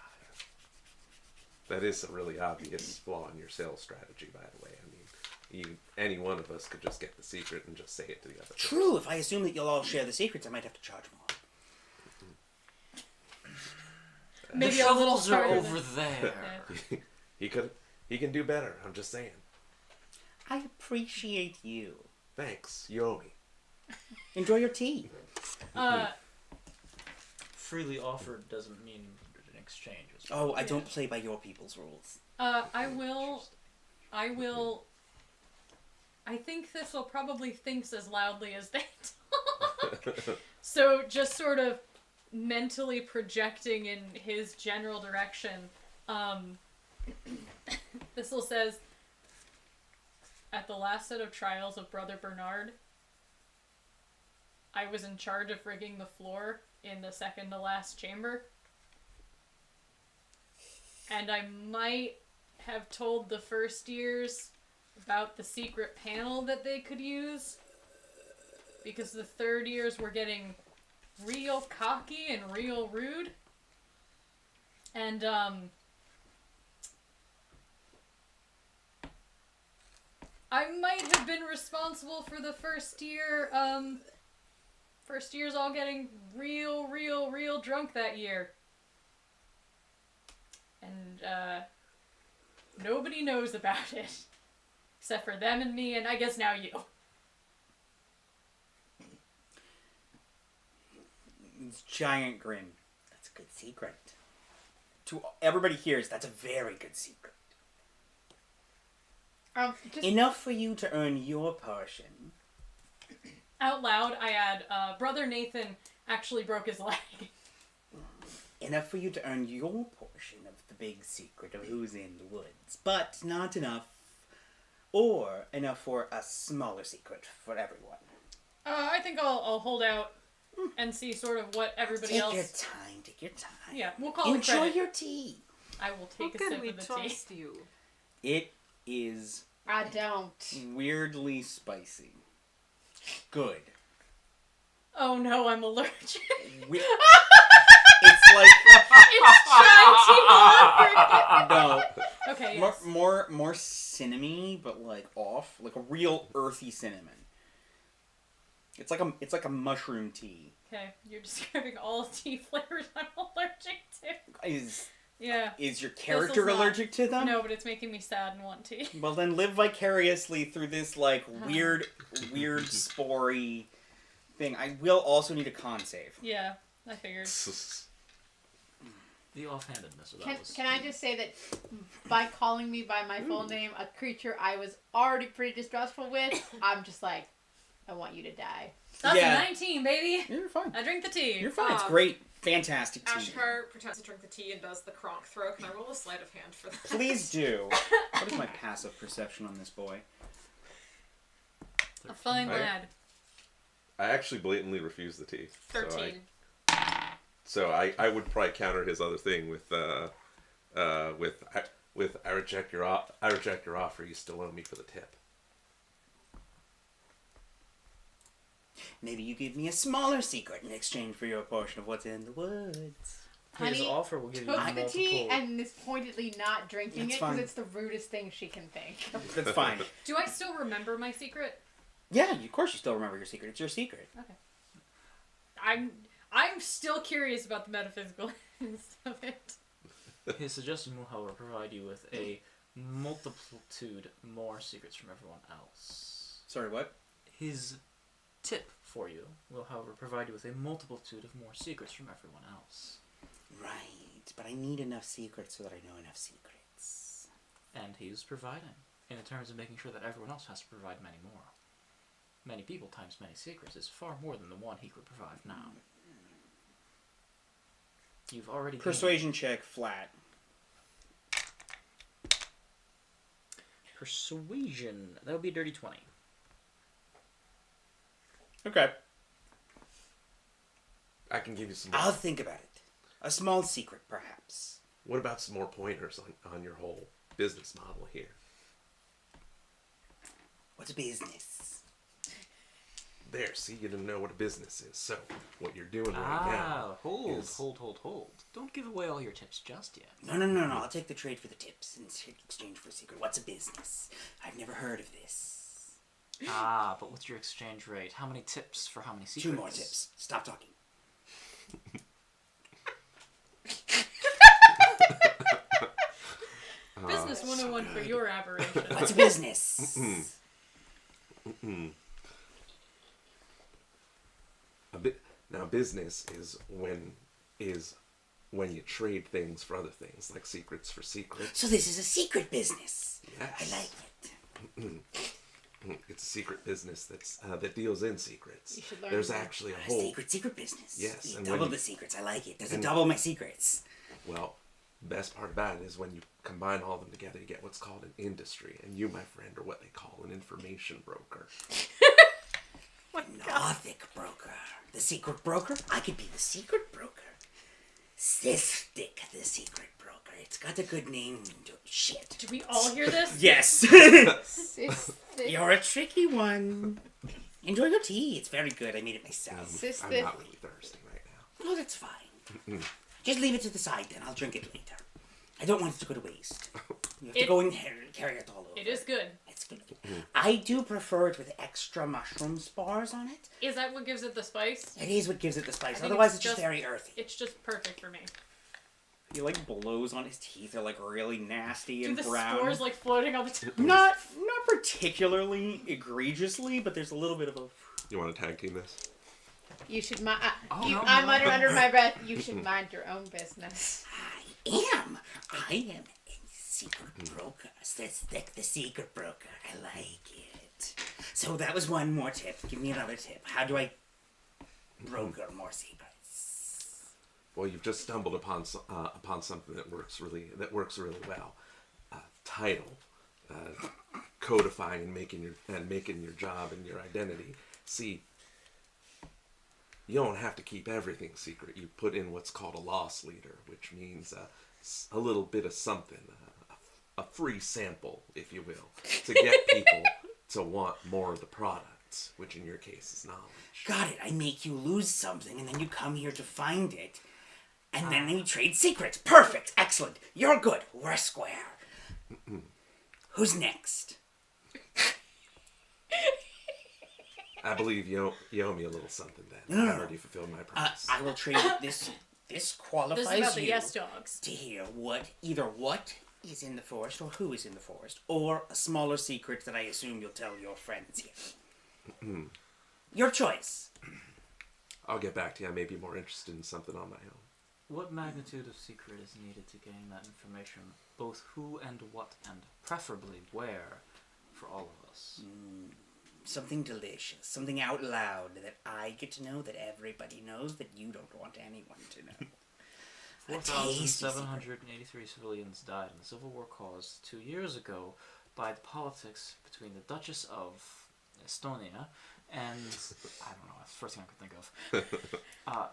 [SPEAKER 5] That is a really obvious flaw in your sales strategy, by the way. I mean, any one of us could just get the secret and just say it to the other.
[SPEAKER 6] True, if I assume that you'll all share the secrets, I might have to charge more.
[SPEAKER 1] Maybe
[SPEAKER 3] the
[SPEAKER 1] a little
[SPEAKER 3] shovels are
[SPEAKER 1] harder
[SPEAKER 3] over there.
[SPEAKER 5] He can do better. I'm just saying.
[SPEAKER 6] I appreciate you.
[SPEAKER 5] Thanks. You owe me.
[SPEAKER 6] Enjoy your tea.
[SPEAKER 3] Freely offered doesn't mean an exchange.
[SPEAKER 6] Oh, I don't play by your people's rules.
[SPEAKER 1] I think Thistle probably thinks as loudly as they talk. So just sort of mentally projecting in his general direction, Thistle says, at the last set of trials of Brother Bernard, I was in charge of rigging the floor in the second to last chamber. And I might have told the first years about the secret panel that they could use, because the third years were getting real cocky and real rude. And I might have been responsible for the first year, first years all getting real drunk that year. And, nobody knows about it. Except for them and me, and I guess now you.
[SPEAKER 6] Giant grin. That's a good secret. To everybody hears, that's a very good secret. Enough for you to earn your portion.
[SPEAKER 1] Out loud, I add, Brother Nathan actually broke his leg.
[SPEAKER 6] Enough for you to earn your portion of the big secret of who's in the woods. But not enough. Or enough for a smaller secret for everyone.
[SPEAKER 1] I think I'll hold out and see sort of what everybody else...
[SPEAKER 6] Take your time.
[SPEAKER 1] Yeah, we'll call it
[SPEAKER 6] Enjoy
[SPEAKER 1] credit.
[SPEAKER 6] your tea.
[SPEAKER 1] I will take a
[SPEAKER 2] How
[SPEAKER 1] sip
[SPEAKER 2] can we
[SPEAKER 1] of the tea.
[SPEAKER 2] trust you?
[SPEAKER 6] It is
[SPEAKER 4] I don't.
[SPEAKER 6] weirdly spicy. Good.
[SPEAKER 1] Oh no, I'm allergic.
[SPEAKER 6] It's like
[SPEAKER 1] It's
[SPEAKER 6] no,
[SPEAKER 1] Okay, yes.
[SPEAKER 6] more cinnamony, but like off, like a real earthy cinnamon. It's like a mushroom tea.
[SPEAKER 1] Okay, you're describing all tea flavors I'm allergic to.
[SPEAKER 6] Is your character
[SPEAKER 1] not.
[SPEAKER 6] allergic to them?
[SPEAKER 1] No, but it's making me sad and want tea.
[SPEAKER 6] Well, then live vicariously through this like weird spory thing. I will also need a con save.
[SPEAKER 1] Yeah, I figured.
[SPEAKER 3] The offhandedness of that was...
[SPEAKER 4] Can I just say that by calling me by my full name, a creature I was already pretty distrustful with, I'm just like, I want you to die.
[SPEAKER 1] That's
[SPEAKER 6] Yeah.
[SPEAKER 1] a 19, baby.
[SPEAKER 6] You're fine.
[SPEAKER 1] I drink the tea.
[SPEAKER 6] You're fine. It's great, fantastic tea.
[SPEAKER 2] Ashkar pretends to drink the tea and does the kronk throw. Can I roll a sleight of hand for that?
[SPEAKER 6] Please do. What is my passive perception on this boy?
[SPEAKER 1] A fine
[SPEAKER 5] Right.
[SPEAKER 1] lad.
[SPEAKER 5] I actually blatantly refuse the tea.
[SPEAKER 2] 13.
[SPEAKER 5] So I would probably counter his other thing with I reject your offer. You still owe me for the tip.
[SPEAKER 6] Maybe you give me a smaller secret in exchange for your portion of what's in the woods.
[SPEAKER 3] His
[SPEAKER 4] Honey,
[SPEAKER 3] offer will give you
[SPEAKER 4] Took
[SPEAKER 3] multiple...
[SPEAKER 4] the tea and is pointedly not drinking
[SPEAKER 6] That's
[SPEAKER 4] it because
[SPEAKER 6] fine.
[SPEAKER 4] it's the rudest thing she can think.
[SPEAKER 6] That's fine.
[SPEAKER 1] Do I still remember my secret?
[SPEAKER 6] Yeah, of course you still remember your secret. It's your secret.
[SPEAKER 1] I'm still curious about the metaphysical of it.
[SPEAKER 3] His suggestion will, however, provide you with a multitude more secrets from everyone else.
[SPEAKER 6] Sorry, what?
[SPEAKER 3] His tip for you will, however, provide you with a multitude of more secrets from everyone else.
[SPEAKER 6] Right, but I need enough secrets so that I know enough secrets.
[SPEAKER 3] And he's providing, in terms of making sure that everyone else has to provide many more. Many people times many secrets is far more than the one he could provide now. You've already gained-
[SPEAKER 6] Persuasion check, flat.
[SPEAKER 3] Persuasion. That would be a dirty 20.
[SPEAKER 6] Okay.
[SPEAKER 5] I can give you some.
[SPEAKER 6] I'll think about it. A small secret, perhaps.
[SPEAKER 5] What about some more pointers on your whole business model here?
[SPEAKER 6] What's a business?
[SPEAKER 5] There, see, you didn't know what a business is. So, what you're doing right now
[SPEAKER 3] hold.
[SPEAKER 5] is...
[SPEAKER 3] Hold. Don't give away all your tips just yet.
[SPEAKER 6] No. I'll take the trade for the tips in exchange for a secret. What's a business? I've never heard of this.
[SPEAKER 3] But what's your exchange rate? How many tips for how many secrets?
[SPEAKER 6] 2 more tips. Stop talking.
[SPEAKER 1] Business 101 for your aberration.
[SPEAKER 6] What's a business?
[SPEAKER 5] Now, business is when you trade things for other things, like secrets for secrets.
[SPEAKER 6] So this is a secret business.
[SPEAKER 5] Yes.
[SPEAKER 6] I like it.
[SPEAKER 5] It's a secret business that deals in secrets.
[SPEAKER 4] You should learn
[SPEAKER 5] There's
[SPEAKER 4] more.
[SPEAKER 5] actually a
[SPEAKER 6] A
[SPEAKER 5] whole...
[SPEAKER 6] secret business.
[SPEAKER 5] Yes,
[SPEAKER 6] You
[SPEAKER 5] and
[SPEAKER 6] double
[SPEAKER 5] when you-
[SPEAKER 6] the secrets. I like it. Does it
[SPEAKER 5] and-
[SPEAKER 6] double my secrets?
[SPEAKER 5] Well, the best part about it is when you combine all of them together, you get what's called an industry. And you, my friend, are what they call an information broker.
[SPEAKER 6] Nothic broker. The secret broker? I could be the secret broker. Cystic, the secret broker. It's got a good name. Shit.
[SPEAKER 1] Do we all hear this?
[SPEAKER 6] Yes.
[SPEAKER 4] Cystic.
[SPEAKER 6] You're a tricky one. Enjoy your tea. It's very good. I made it myself.
[SPEAKER 5] I'm
[SPEAKER 4] Cystic.
[SPEAKER 5] not really thirsty right now.
[SPEAKER 6] Oh, that's fine. Just leave it to the side then. I'll drink it later. I don't want it to go to waste. You have to go and carry it all over.
[SPEAKER 1] It is good.
[SPEAKER 6] It's good. I do prefer it with extra mushroom spars on it.
[SPEAKER 1] Is that what gives it the spice?
[SPEAKER 6] It is what gives it the spice.
[SPEAKER 1] think
[SPEAKER 6] Otherwise,
[SPEAKER 1] it's
[SPEAKER 6] it's just
[SPEAKER 1] just-
[SPEAKER 6] very earthy.
[SPEAKER 1] It's just perfect for me.
[SPEAKER 6] He like blows on his teeth. They're like really nasty
[SPEAKER 1] Do
[SPEAKER 6] and
[SPEAKER 1] the
[SPEAKER 6] brown.
[SPEAKER 1] spores like floating on the top?
[SPEAKER 6] Not particularly egregiously, but there's a little bit of a.
[SPEAKER 5] You want to tag team this?
[SPEAKER 4] You should mind.
[SPEAKER 3] no,
[SPEAKER 4] I
[SPEAKER 3] no.
[SPEAKER 4] mutter under my breath. You should mind your own business.
[SPEAKER 7] I am a secret broker. The secret broker. I like it. So that was one more tip. Give me another tip. How do I broker more secrets?
[SPEAKER 5] Well, you've just stumbled upon something that works really well. Title, codifying and making your job and your identity. See, you don't have to keep everything secret. You put in what's called a loss leader, which means a little bit of something, a free sample, if you will, to get people to want more of the products, which in your case is knowledge.
[SPEAKER 7] Got it. I make you lose something, and then you come here to find it. And then we trade secrets. Perfect. Excellent. You're good. We're square. Who's next?
[SPEAKER 5] I believe you owe me a little something then.
[SPEAKER 7] No.
[SPEAKER 5] I've already fulfilled my promise.
[SPEAKER 7] I will trade this. This qualifies
[SPEAKER 1] This is about the
[SPEAKER 7] you
[SPEAKER 1] yes dogs.
[SPEAKER 7] to hear either what is in the forest or who is in the forest, or a smaller secret that I assume you'll tell your friends here. Your choice.
[SPEAKER 5] I'll get back to you. I may be more interested in something on my own.
[SPEAKER 3] What magnitude of secret is needed to gain that information? Both who and what, and preferably where, for all of us?
[SPEAKER 7] Something delicious. Something out loud that I get to know, that everybody knows, that you don't want anyone to know. A tasty secret.
[SPEAKER 3] 4,783 civilians died in the Civil War caused 2 years ago by the politics between the Duchess of Estonia and... I don't know, that's the first thing I could think of.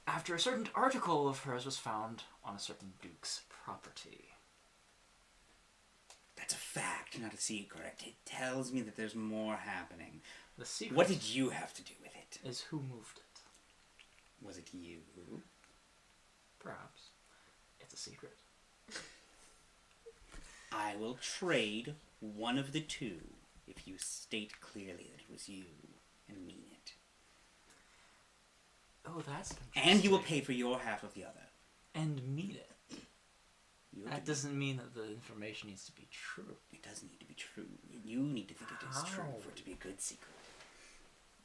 [SPEAKER 3] After a certain article of hers was found on a certain duke's property.
[SPEAKER 7] That's a fact, not a secret. It tells me that there's more happening.
[SPEAKER 3] The secret
[SPEAKER 7] What did you have to do with it?
[SPEAKER 3] is who moved it.
[SPEAKER 7] Was it you?
[SPEAKER 3] Perhaps. It's a secret.
[SPEAKER 7] I will trade one of the two if you state clearly that it was you and mean it.
[SPEAKER 3] Oh, that's
[SPEAKER 7] And you will
[SPEAKER 3] interesting.
[SPEAKER 7] pay for your half of the other.
[SPEAKER 3] And mean it.
[SPEAKER 7] You
[SPEAKER 3] That doesn't mean that the information needs to be true.
[SPEAKER 7] It doesn't need to be true. You need to think it is true
[SPEAKER 3] How?
[SPEAKER 7] for it to be a good secret.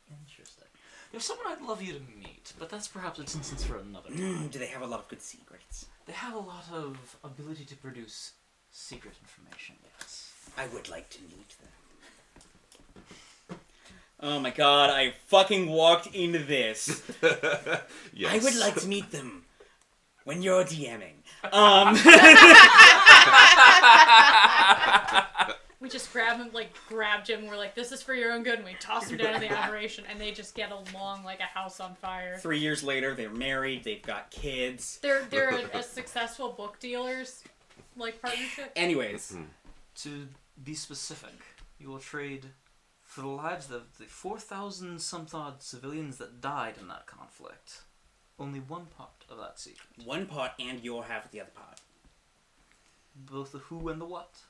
[SPEAKER 3] Interesting. There's someone I'd love you to meet, but that's perhaps an instance for another time.
[SPEAKER 7] Do they have a lot of good secrets?
[SPEAKER 3] They have a lot of ability to produce secret information, yes.
[SPEAKER 7] I would like to meet them.
[SPEAKER 6] Oh my god! I fucking walked into this.
[SPEAKER 5] Yes.
[SPEAKER 7] I would like to meet them when you're DMing.
[SPEAKER 1] We just grab him, grab Jim, and we're like, this is for your own good, and we toss him down in the aberration, and they just get along like a house on fire.
[SPEAKER 6] 3 years later, they're married. They've got kids.
[SPEAKER 1] They're a successful book dealers, partnership.
[SPEAKER 6] Anyways,
[SPEAKER 3] To be specific, you will trade for the lives of the 4,000 some odd civilians that died in that conflict. Only one part of that secret.
[SPEAKER 7] One part and your half of the other part.
[SPEAKER 3] Both the who and the what.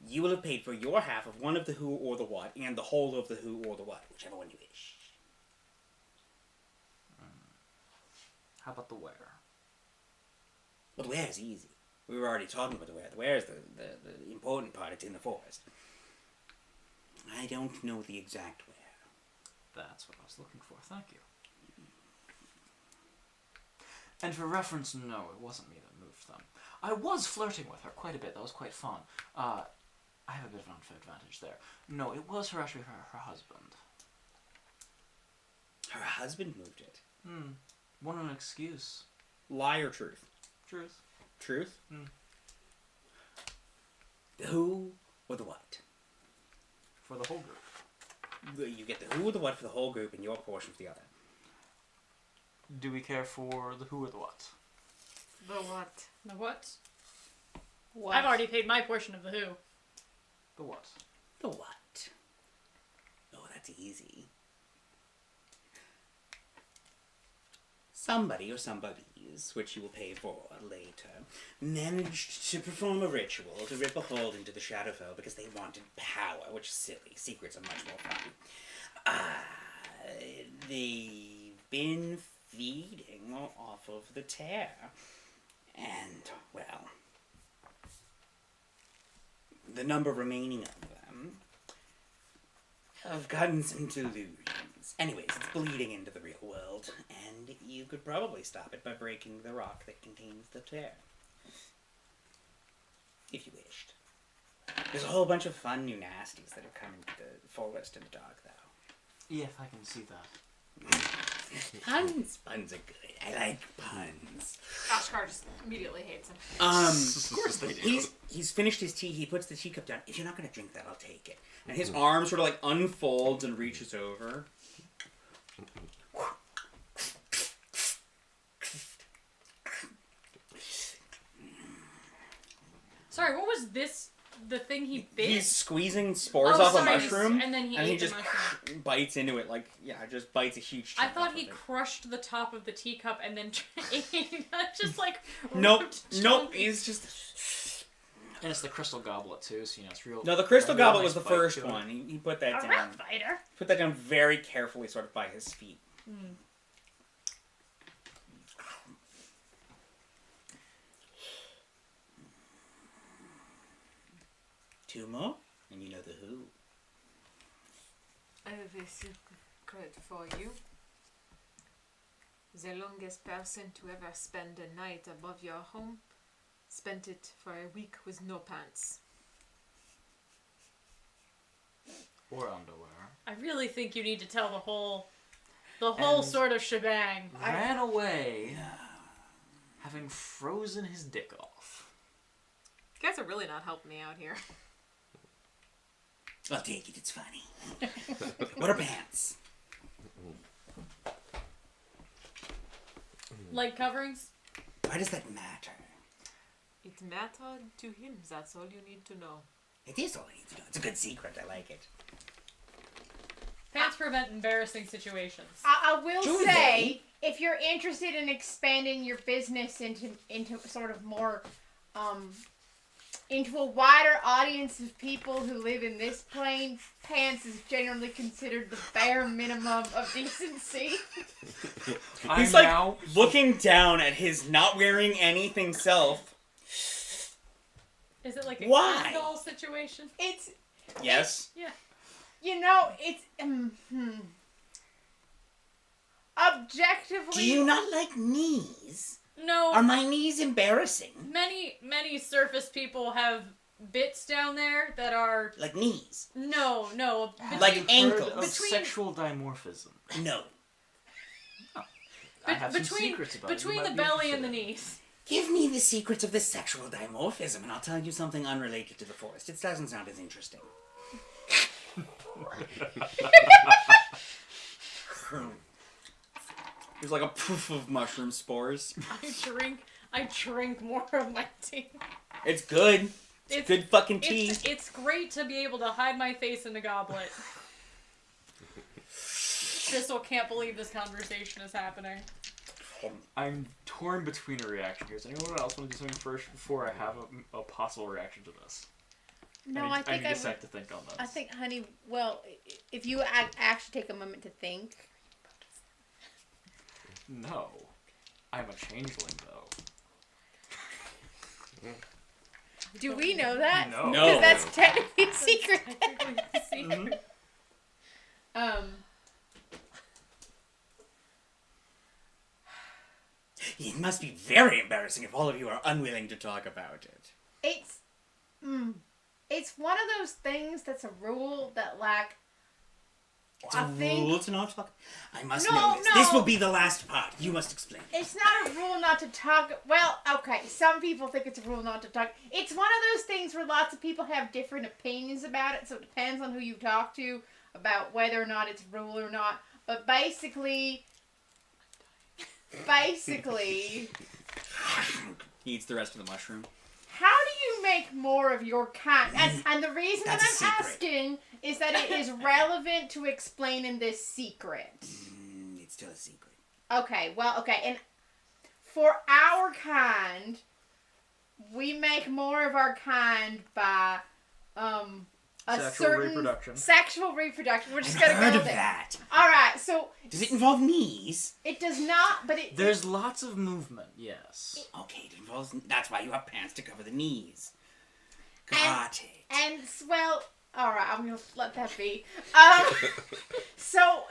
[SPEAKER 7] You will have paid for your half of one of the who or the what, and the whole of the who or the what, whichever one you wish.
[SPEAKER 3] How about the where?
[SPEAKER 7] Well, the where is easy. We were already talking about the where. The where is the important part. It's in the forest. I don't know the exact where.
[SPEAKER 3] That's what I was looking for, thank you. And for reference, no, it wasn't me that moved them. I was flirting with her quite a bit, that was quite fun. I have a bit of an unfair advantage there. No, it was her husband.
[SPEAKER 7] Her husband moved it.
[SPEAKER 3] Want an excuse.
[SPEAKER 6] lie or truth?
[SPEAKER 3] Truth.
[SPEAKER 6] Truth?
[SPEAKER 7] The who or the what?
[SPEAKER 3] For the whole group.
[SPEAKER 7] You get the who or the what for the whole group and your portion for the other.
[SPEAKER 3] Do we care for the who or the what?
[SPEAKER 4] The what?
[SPEAKER 1] The what?
[SPEAKER 4] What?
[SPEAKER 1] I've already paid my portion of the who.
[SPEAKER 3] The what?
[SPEAKER 7] The what? Oh, that's easy. Somebody or somebodies, which you will pay for later, managed to perform a ritual to rip a hole into the Shadowfell because they wanted power, which is silly. Secrets are much more fun. They've been feeding off of the tear. And, well, the number remaining of them have gotten some delusions. Anyways, it's bleeding into the real world, and you could probably stop it by breaking the rock that contains the tear. If you wished. There's a whole bunch of fun new nasties that have come into the forest and the dark, though.
[SPEAKER 3] Yeah, I can see that.
[SPEAKER 7] Puns. Puns are good. I like puns.
[SPEAKER 2] Ashgar just immediately hates him.
[SPEAKER 3] Of course they do.
[SPEAKER 7] He's finished his tea. He puts the teacup down. If you're not going to drink that, I'll take it. And his arm sort of like unfolds and reaches over.
[SPEAKER 1] Sorry, what was this? The thing he bit?
[SPEAKER 7] He's squeezing spores
[SPEAKER 1] Oh,
[SPEAKER 7] off
[SPEAKER 1] sorry,
[SPEAKER 7] a mushroom,
[SPEAKER 1] and then he ate the
[SPEAKER 7] just
[SPEAKER 1] mushroom.
[SPEAKER 7] bites into it like just bites a huge.
[SPEAKER 1] I
[SPEAKER 7] chunk
[SPEAKER 1] thought
[SPEAKER 7] off
[SPEAKER 1] he
[SPEAKER 7] of it.
[SPEAKER 1] crushed the top of the teacup and then ate just like
[SPEAKER 7] Nope,
[SPEAKER 1] ripped
[SPEAKER 7] nope.
[SPEAKER 1] chunks.
[SPEAKER 7] He's just.
[SPEAKER 3] And it's the crystal goblet too, so it's real.
[SPEAKER 7] No, the crystal
[SPEAKER 3] a real
[SPEAKER 7] goblet
[SPEAKER 3] nice
[SPEAKER 7] was the
[SPEAKER 3] bite
[SPEAKER 7] first
[SPEAKER 3] to it.
[SPEAKER 7] one. He put that
[SPEAKER 1] A
[SPEAKER 7] down.
[SPEAKER 1] rough fighter.
[SPEAKER 7] Put that down very carefully, sort of by his feet. Two more, and you know the who.
[SPEAKER 2] I have a secret for you. The longest person to ever spend a night above your home spent it for a week with no pants.
[SPEAKER 3] Or underwear.
[SPEAKER 1] I really think you need to tell the whole
[SPEAKER 3] And-
[SPEAKER 1] sort of shebang.
[SPEAKER 3] Ran away, having frozen his dick off.
[SPEAKER 2] You guys are really not helping me out here.
[SPEAKER 7] I'll take it. It's funny. What are pants?
[SPEAKER 1] Leg coverings?
[SPEAKER 7] Why does that matter?
[SPEAKER 2] It mattered to him, that's all you need to know.
[SPEAKER 7] It is all I need to know. It's a good secret. I like it.
[SPEAKER 1] Pants prevent embarrassing situations.
[SPEAKER 4] I will
[SPEAKER 7] Do
[SPEAKER 4] say, if you're interested in expanding your business into sort of more, into a wider audience of people who live in this plane, pants is generally considered the bare minimum of decency.
[SPEAKER 7] He's like looking down at his not wearing anything self.
[SPEAKER 1] Is it like a
[SPEAKER 7] Why?
[SPEAKER 1] Ken doll situation?
[SPEAKER 4] It's,
[SPEAKER 7] Yes.
[SPEAKER 1] Yeah.
[SPEAKER 4] you know, it's, objectively...
[SPEAKER 7] Do you not like knees?
[SPEAKER 1] No.
[SPEAKER 7] Are my knees embarrassing?
[SPEAKER 1] Many surface people have bits down there that are
[SPEAKER 7] Like knees?
[SPEAKER 1] no.
[SPEAKER 7] Like
[SPEAKER 3] Heard
[SPEAKER 7] ankles?
[SPEAKER 3] of
[SPEAKER 1] Between-
[SPEAKER 3] sexual dimorphism.
[SPEAKER 7] No.
[SPEAKER 3] I have some
[SPEAKER 1] between
[SPEAKER 3] secrets about it. You
[SPEAKER 1] between
[SPEAKER 3] might
[SPEAKER 1] the
[SPEAKER 3] be
[SPEAKER 1] belly and the
[SPEAKER 3] interested in.
[SPEAKER 1] knees.
[SPEAKER 7] Give me the secrets of the sexual dimorphism, and I'll tell you something unrelated to the forest. It doesn't sound as interesting. There's like a poof of mushroom spores.
[SPEAKER 1] I drink more of my tea.
[SPEAKER 7] It's good. It's
[SPEAKER 1] It's-
[SPEAKER 7] good fucking tea.
[SPEAKER 1] It's great to be able to hide my face in a goblet. Crystal can't believe this conversation is happening.
[SPEAKER 3] I'm torn between a reaction here. Does anyone else want to do something first before I have a possible reaction to this?
[SPEAKER 4] No,
[SPEAKER 3] I
[SPEAKER 4] I think
[SPEAKER 3] need
[SPEAKER 4] I
[SPEAKER 3] a sec
[SPEAKER 4] would...
[SPEAKER 3] to think on this.
[SPEAKER 4] I think, honey, well, if you actually take a moment to think...
[SPEAKER 3] No. I'm a changeling, though.
[SPEAKER 4] Do we know that?
[SPEAKER 3] No.
[SPEAKER 7] No.
[SPEAKER 4] Because that's technically a secret.
[SPEAKER 1] Technically a secret.
[SPEAKER 7] It must be very embarrassing if all of you are unwilling to talk about it.
[SPEAKER 4] It's one of those things that's a rule that, like,
[SPEAKER 7] It's
[SPEAKER 4] I
[SPEAKER 7] a
[SPEAKER 4] think
[SPEAKER 7] rule to not talk. I must
[SPEAKER 4] No,
[SPEAKER 7] know this.
[SPEAKER 4] no.
[SPEAKER 7] This will be the last part. You must explain.
[SPEAKER 4] it's not a rule not to talk. Well, okay, some people think it's a rule not to talk. It's one of those things where lots of people have different opinions about it, so it depends on who you talk to about whether or not it's a rule or not. But basically,
[SPEAKER 7] He eats the rest of the mushroom.
[SPEAKER 4] how do you make more of your kind? And the reason that
[SPEAKER 7] That's a
[SPEAKER 4] I'm
[SPEAKER 7] secret.
[SPEAKER 4] asking is that it is relevant to explaining this secret.
[SPEAKER 7] It's still a secret.
[SPEAKER 4] Okay, and for our kind, we make more of our kind by a
[SPEAKER 3] Sexual
[SPEAKER 4] certain
[SPEAKER 3] reproduction.
[SPEAKER 4] sexual reproduction. We're just
[SPEAKER 7] I've
[SPEAKER 4] gonna
[SPEAKER 7] heard
[SPEAKER 4] go
[SPEAKER 7] of
[SPEAKER 4] there.
[SPEAKER 7] that.
[SPEAKER 4] All right, so
[SPEAKER 7] Does it involve knees?
[SPEAKER 4] it does not, but it
[SPEAKER 3] There's lots of movement, yes.
[SPEAKER 7] Okay, it involves. That's why you have pants to cover the knees. Got it.
[SPEAKER 4] and well, all right, I'm gonna let that be. So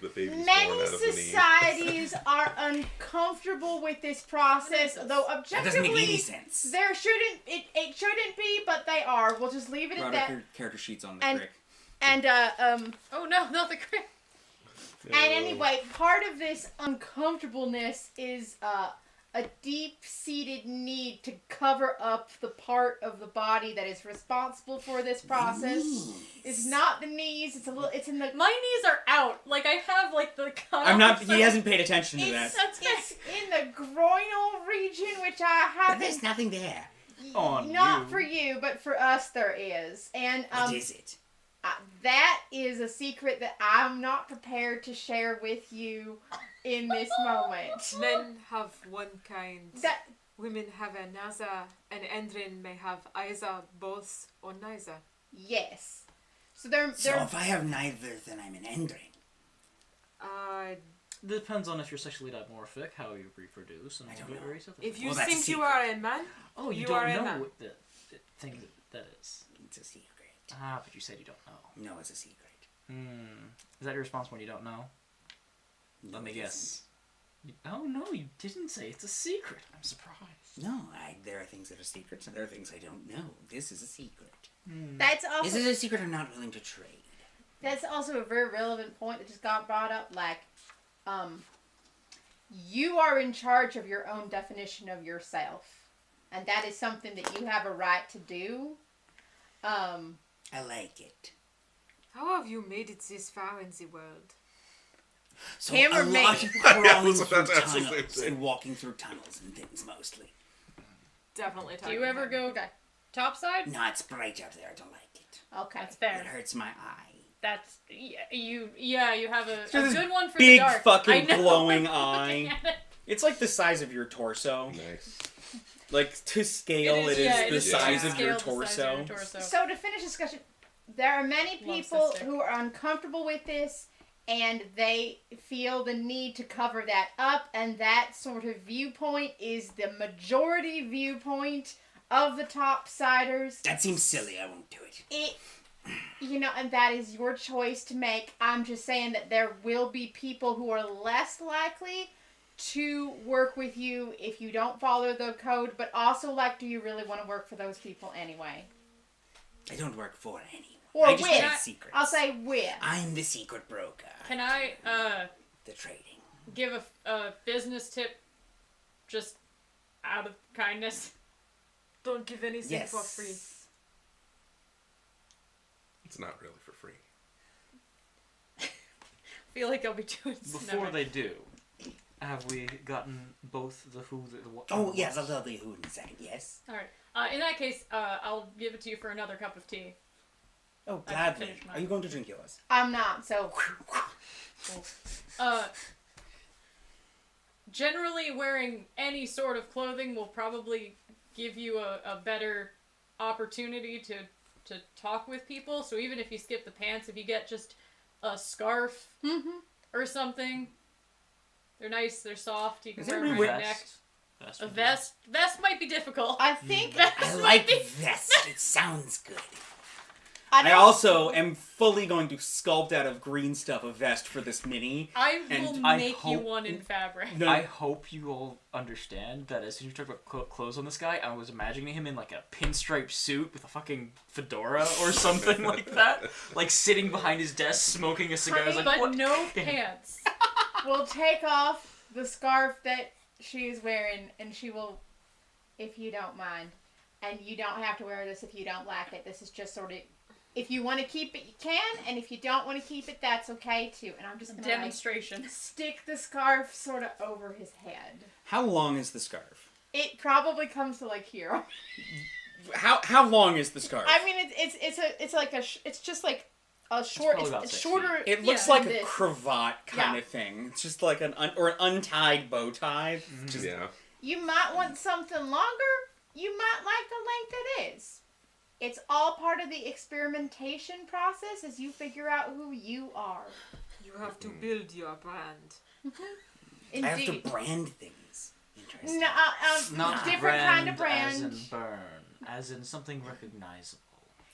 [SPEAKER 5] The baby's born
[SPEAKER 4] many
[SPEAKER 5] out of the knee.
[SPEAKER 4] societies are uncomfortable with this process, though
[SPEAKER 7] That doesn't make any
[SPEAKER 4] objectively
[SPEAKER 7] sense.
[SPEAKER 4] there shouldn't it shouldn't be, but they are. We'll just leave it at
[SPEAKER 6] Brought
[SPEAKER 4] that.
[SPEAKER 6] up your character sheets on the
[SPEAKER 4] And-
[SPEAKER 6] brick.
[SPEAKER 4] And
[SPEAKER 1] Oh no, not the crit.
[SPEAKER 5] No.
[SPEAKER 4] And anyway, part of this uncomfortableness is a deep-seated need to cover up the part of the body that is responsible for this process. It's not the knees. It's in the.
[SPEAKER 1] My knees are out. Like I have like the.
[SPEAKER 6] I'm not. He hasn't paid attention to that.
[SPEAKER 4] It's in the groinal region, which I
[SPEAKER 7] But
[SPEAKER 4] haven't.
[SPEAKER 7] there's nothing there.
[SPEAKER 3] On
[SPEAKER 4] Not
[SPEAKER 3] you.
[SPEAKER 4] for you, but for us there is. And
[SPEAKER 7] What is it?
[SPEAKER 4] that is a secret that I'm not prepared to share with you in this moment.
[SPEAKER 2] Men have one kind.
[SPEAKER 4] That
[SPEAKER 2] Women have a nasa, and Endrin may have either, both, or neither.
[SPEAKER 4] yes. So they're
[SPEAKER 7] So if I have neither, then I'm an Endring.
[SPEAKER 3] Depends on if you're sexually dimorphic, how you reproduce, and
[SPEAKER 7] I
[SPEAKER 3] all
[SPEAKER 7] don't
[SPEAKER 3] the
[SPEAKER 7] know.
[SPEAKER 3] various other
[SPEAKER 2] If
[SPEAKER 3] things.
[SPEAKER 2] you
[SPEAKER 7] Well, that's a
[SPEAKER 2] think you
[SPEAKER 7] secret.
[SPEAKER 2] are a man,
[SPEAKER 3] Oh, you
[SPEAKER 2] you
[SPEAKER 3] don't
[SPEAKER 2] are a
[SPEAKER 3] know
[SPEAKER 2] man.
[SPEAKER 3] what the thing that is.
[SPEAKER 7] It's a secret.
[SPEAKER 3] Ah, but you said you don't know.
[SPEAKER 7] No, it's a secret.
[SPEAKER 3] Is that your response when you don't know?
[SPEAKER 7] No,
[SPEAKER 3] Let me
[SPEAKER 7] it
[SPEAKER 3] guess. Oh no, you didn't say it's a secret. I'm surprised.
[SPEAKER 7] isn't. No, there are things that are secrets, and there are things I don't know. This is a secret.
[SPEAKER 4] that's
[SPEAKER 7] This
[SPEAKER 4] also
[SPEAKER 7] is a secret I'm not willing to trade.
[SPEAKER 4] that's also a very relevant point that just got brought up. Like, you are in charge of your own definition of yourself, and that is something that you have a right to do.
[SPEAKER 7] I like it.
[SPEAKER 2] how have you made it this far in the world?
[SPEAKER 7] So
[SPEAKER 4] Hammer
[SPEAKER 7] a
[SPEAKER 4] me.
[SPEAKER 7] lot of crawling
[SPEAKER 5] Yeah,
[SPEAKER 7] through
[SPEAKER 5] that's the same
[SPEAKER 7] tunnels
[SPEAKER 5] thing.
[SPEAKER 7] and walking through tunnels and things mostly.
[SPEAKER 2] Definitely.
[SPEAKER 1] Do you ever go topside?
[SPEAKER 7] No, it's bright out there. I don't like it.
[SPEAKER 4] Okay.
[SPEAKER 1] That's
[SPEAKER 7] It
[SPEAKER 1] fair.
[SPEAKER 7] hurts my eye.
[SPEAKER 1] That's you have a
[SPEAKER 6] Just
[SPEAKER 1] good one for
[SPEAKER 6] Big
[SPEAKER 1] the dark.
[SPEAKER 6] fucking
[SPEAKER 1] I know.
[SPEAKER 6] glowing
[SPEAKER 1] Looking
[SPEAKER 6] eye.
[SPEAKER 1] at it.
[SPEAKER 6] It's like the size of your torso.
[SPEAKER 5] Nice.
[SPEAKER 6] Like to scale, it
[SPEAKER 1] yeah,
[SPEAKER 6] is the size of your
[SPEAKER 1] scale the size of
[SPEAKER 6] torso.
[SPEAKER 1] your
[SPEAKER 4] So to finish discussion, there are many
[SPEAKER 1] Love
[SPEAKER 4] people
[SPEAKER 1] cystic.
[SPEAKER 4] who are uncomfortable with this, and they feel the need to cover that up, and that sort of viewpoint is the majority viewpoint of the topsiders.
[SPEAKER 7] That seems silly. I won't do it.
[SPEAKER 4] And that is your choice to make. I'm just saying that there will be people who are less likely to work with you if you don't follow the code, but also, like, do you really want to work for those people anyway?
[SPEAKER 7] I don't work for anyone.
[SPEAKER 4] Or
[SPEAKER 7] I just
[SPEAKER 4] with.
[SPEAKER 7] trade secrets.
[SPEAKER 4] I'll say with.
[SPEAKER 7] I'm the secret broker.
[SPEAKER 1] Can I
[SPEAKER 7] The trading.
[SPEAKER 1] give a business tip just out of kindness?
[SPEAKER 2] Don't give anything
[SPEAKER 7] Yes.
[SPEAKER 2] for free.
[SPEAKER 5] It's not really for free.
[SPEAKER 1] I feel like I'll be doing
[SPEAKER 3] Before they do, have we gotten both the who, the what?
[SPEAKER 7] Oh,
[SPEAKER 3] and
[SPEAKER 7] yes,
[SPEAKER 3] what?
[SPEAKER 7] I'll tell you who in a second. Yes.
[SPEAKER 1] Alright. In that case, I'll give it to you for another cup of tea.
[SPEAKER 7] Oh,
[SPEAKER 1] I
[SPEAKER 7] gladly.
[SPEAKER 1] finished mine.
[SPEAKER 6] Are you going to drink yours?
[SPEAKER 4] I'm not, so.
[SPEAKER 1] Generally, wearing any sort of clothing will probably give you a better opportunity to talk with people. So even if you skip the pants, if you get just a scarf or something, they're nice, they're soft, you can
[SPEAKER 6] Is
[SPEAKER 1] wear
[SPEAKER 6] that
[SPEAKER 1] them
[SPEAKER 6] really
[SPEAKER 1] around your neck.
[SPEAKER 3] Vest
[SPEAKER 1] A
[SPEAKER 3] would be-
[SPEAKER 1] vest might be difficult.
[SPEAKER 4] I think.
[SPEAKER 7] I like vest. It sounds good.
[SPEAKER 6] I
[SPEAKER 4] don't-
[SPEAKER 6] also am fully going to sculpt out of green stuff a vest for this mini.
[SPEAKER 1] I
[SPEAKER 6] And
[SPEAKER 1] will
[SPEAKER 3] I
[SPEAKER 1] make you
[SPEAKER 3] hope-
[SPEAKER 1] one in fabric.
[SPEAKER 6] No,
[SPEAKER 3] I hope you all understand that as soon as you talk about clothes on this guy, I was imagining him in like a pinstripe suit with a fucking fedora or something like that. Like sitting behind his desk smoking a cigar. I was like,
[SPEAKER 1] But
[SPEAKER 3] what?
[SPEAKER 1] no pants.
[SPEAKER 4] We'll take off the scarf that she's wearing, and she will, if you don't mind. And you don't have to wear this if you don't like it. This is just sort of, if you want to keep it, you can, and if you don't want to keep it, that's okay too. And I'm just gonna
[SPEAKER 1] Demonstration.
[SPEAKER 4] stick the scarf sort of over his head.
[SPEAKER 6] how long is the scarf?
[SPEAKER 4] It probably comes to like here.
[SPEAKER 6] How long is the scarf?
[SPEAKER 4] I mean, it's just like a short.
[SPEAKER 3] probably about
[SPEAKER 4] It's
[SPEAKER 3] 6
[SPEAKER 4] shorter.
[SPEAKER 6] It looks
[SPEAKER 4] yeah,
[SPEAKER 6] like
[SPEAKER 4] than
[SPEAKER 6] a
[SPEAKER 4] this.
[SPEAKER 6] cravat kind of thing. It's just like an untied bow tie. Just,
[SPEAKER 5] Yeah.
[SPEAKER 4] You might want something longer. You might like the length it is. It's all part of the experimentation process as you figure out who you are.
[SPEAKER 2] You have to build your brand.
[SPEAKER 4] Indeed.
[SPEAKER 7] I have to brand things. Interesting.
[SPEAKER 4] No,
[SPEAKER 3] Not
[SPEAKER 4] different
[SPEAKER 3] brand
[SPEAKER 4] kind of
[SPEAKER 3] as
[SPEAKER 4] brand.
[SPEAKER 3] in burn, as in something recognizable.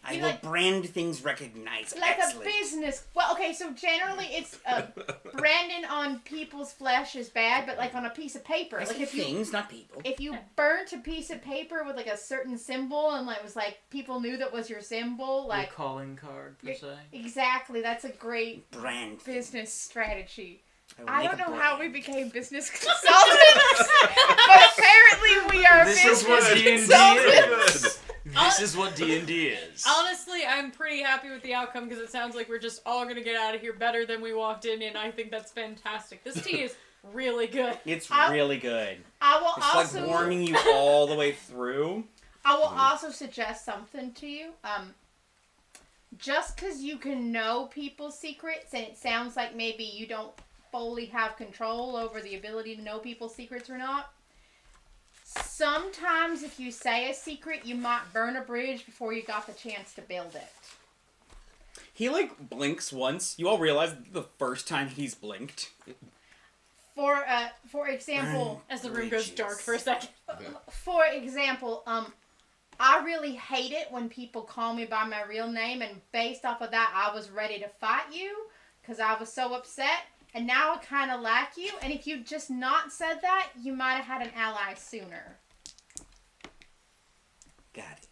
[SPEAKER 7] I
[SPEAKER 4] You
[SPEAKER 7] will
[SPEAKER 4] like-
[SPEAKER 7] brand things recognizable.
[SPEAKER 4] Like
[SPEAKER 7] Excellent.
[SPEAKER 4] a business. Well, okay, so generally it's branding on people's flesh is bad, but like on a piece of paper.
[SPEAKER 7] I
[SPEAKER 4] Like
[SPEAKER 7] said
[SPEAKER 4] if you
[SPEAKER 7] things, not people.
[SPEAKER 4] if you burnt a piece of paper with like a certain symbol and like it was like people knew that was your symbol,
[SPEAKER 3] Your
[SPEAKER 4] like
[SPEAKER 3] calling card, per
[SPEAKER 4] Your-
[SPEAKER 3] se.
[SPEAKER 4] exactly, that's a great
[SPEAKER 7] Brand.
[SPEAKER 4] business strategy.
[SPEAKER 7] will
[SPEAKER 4] I
[SPEAKER 7] make
[SPEAKER 4] don't
[SPEAKER 7] a
[SPEAKER 4] know how we
[SPEAKER 7] brand.
[SPEAKER 4] became business consultants, but apparently we are
[SPEAKER 3] This
[SPEAKER 4] business
[SPEAKER 3] is what D&D
[SPEAKER 4] consultants.
[SPEAKER 3] is. This is what D&D is.
[SPEAKER 1] Honestly, I'm pretty happy with the outcome because it sounds like we're just all gonna get out of here better than we walked in, and I think that's fantastic. This tea is really good.
[SPEAKER 6] It's
[SPEAKER 4] I-
[SPEAKER 6] really good.
[SPEAKER 4] I will
[SPEAKER 6] It's
[SPEAKER 4] also
[SPEAKER 6] like warming you all the way through.
[SPEAKER 4] I will also suggest something to you. Just because you can know people's secrets, and it sounds like maybe you don't fully have control over the ability to know people's secrets or not. Sometimes if you say a secret, you might burn a bridge before you got the chance to build it.
[SPEAKER 6] He like blinks once. You all realize the first time he's blinked.
[SPEAKER 4] For example,
[SPEAKER 1] As the room goes dark for a second.
[SPEAKER 4] For example, I really hate it when people call me by my real name, and based off of that, I was ready to fight you because I was so upset, and now I kind of like you, and if you just not said that, you might have had an ally sooner.
[SPEAKER 7] Got it.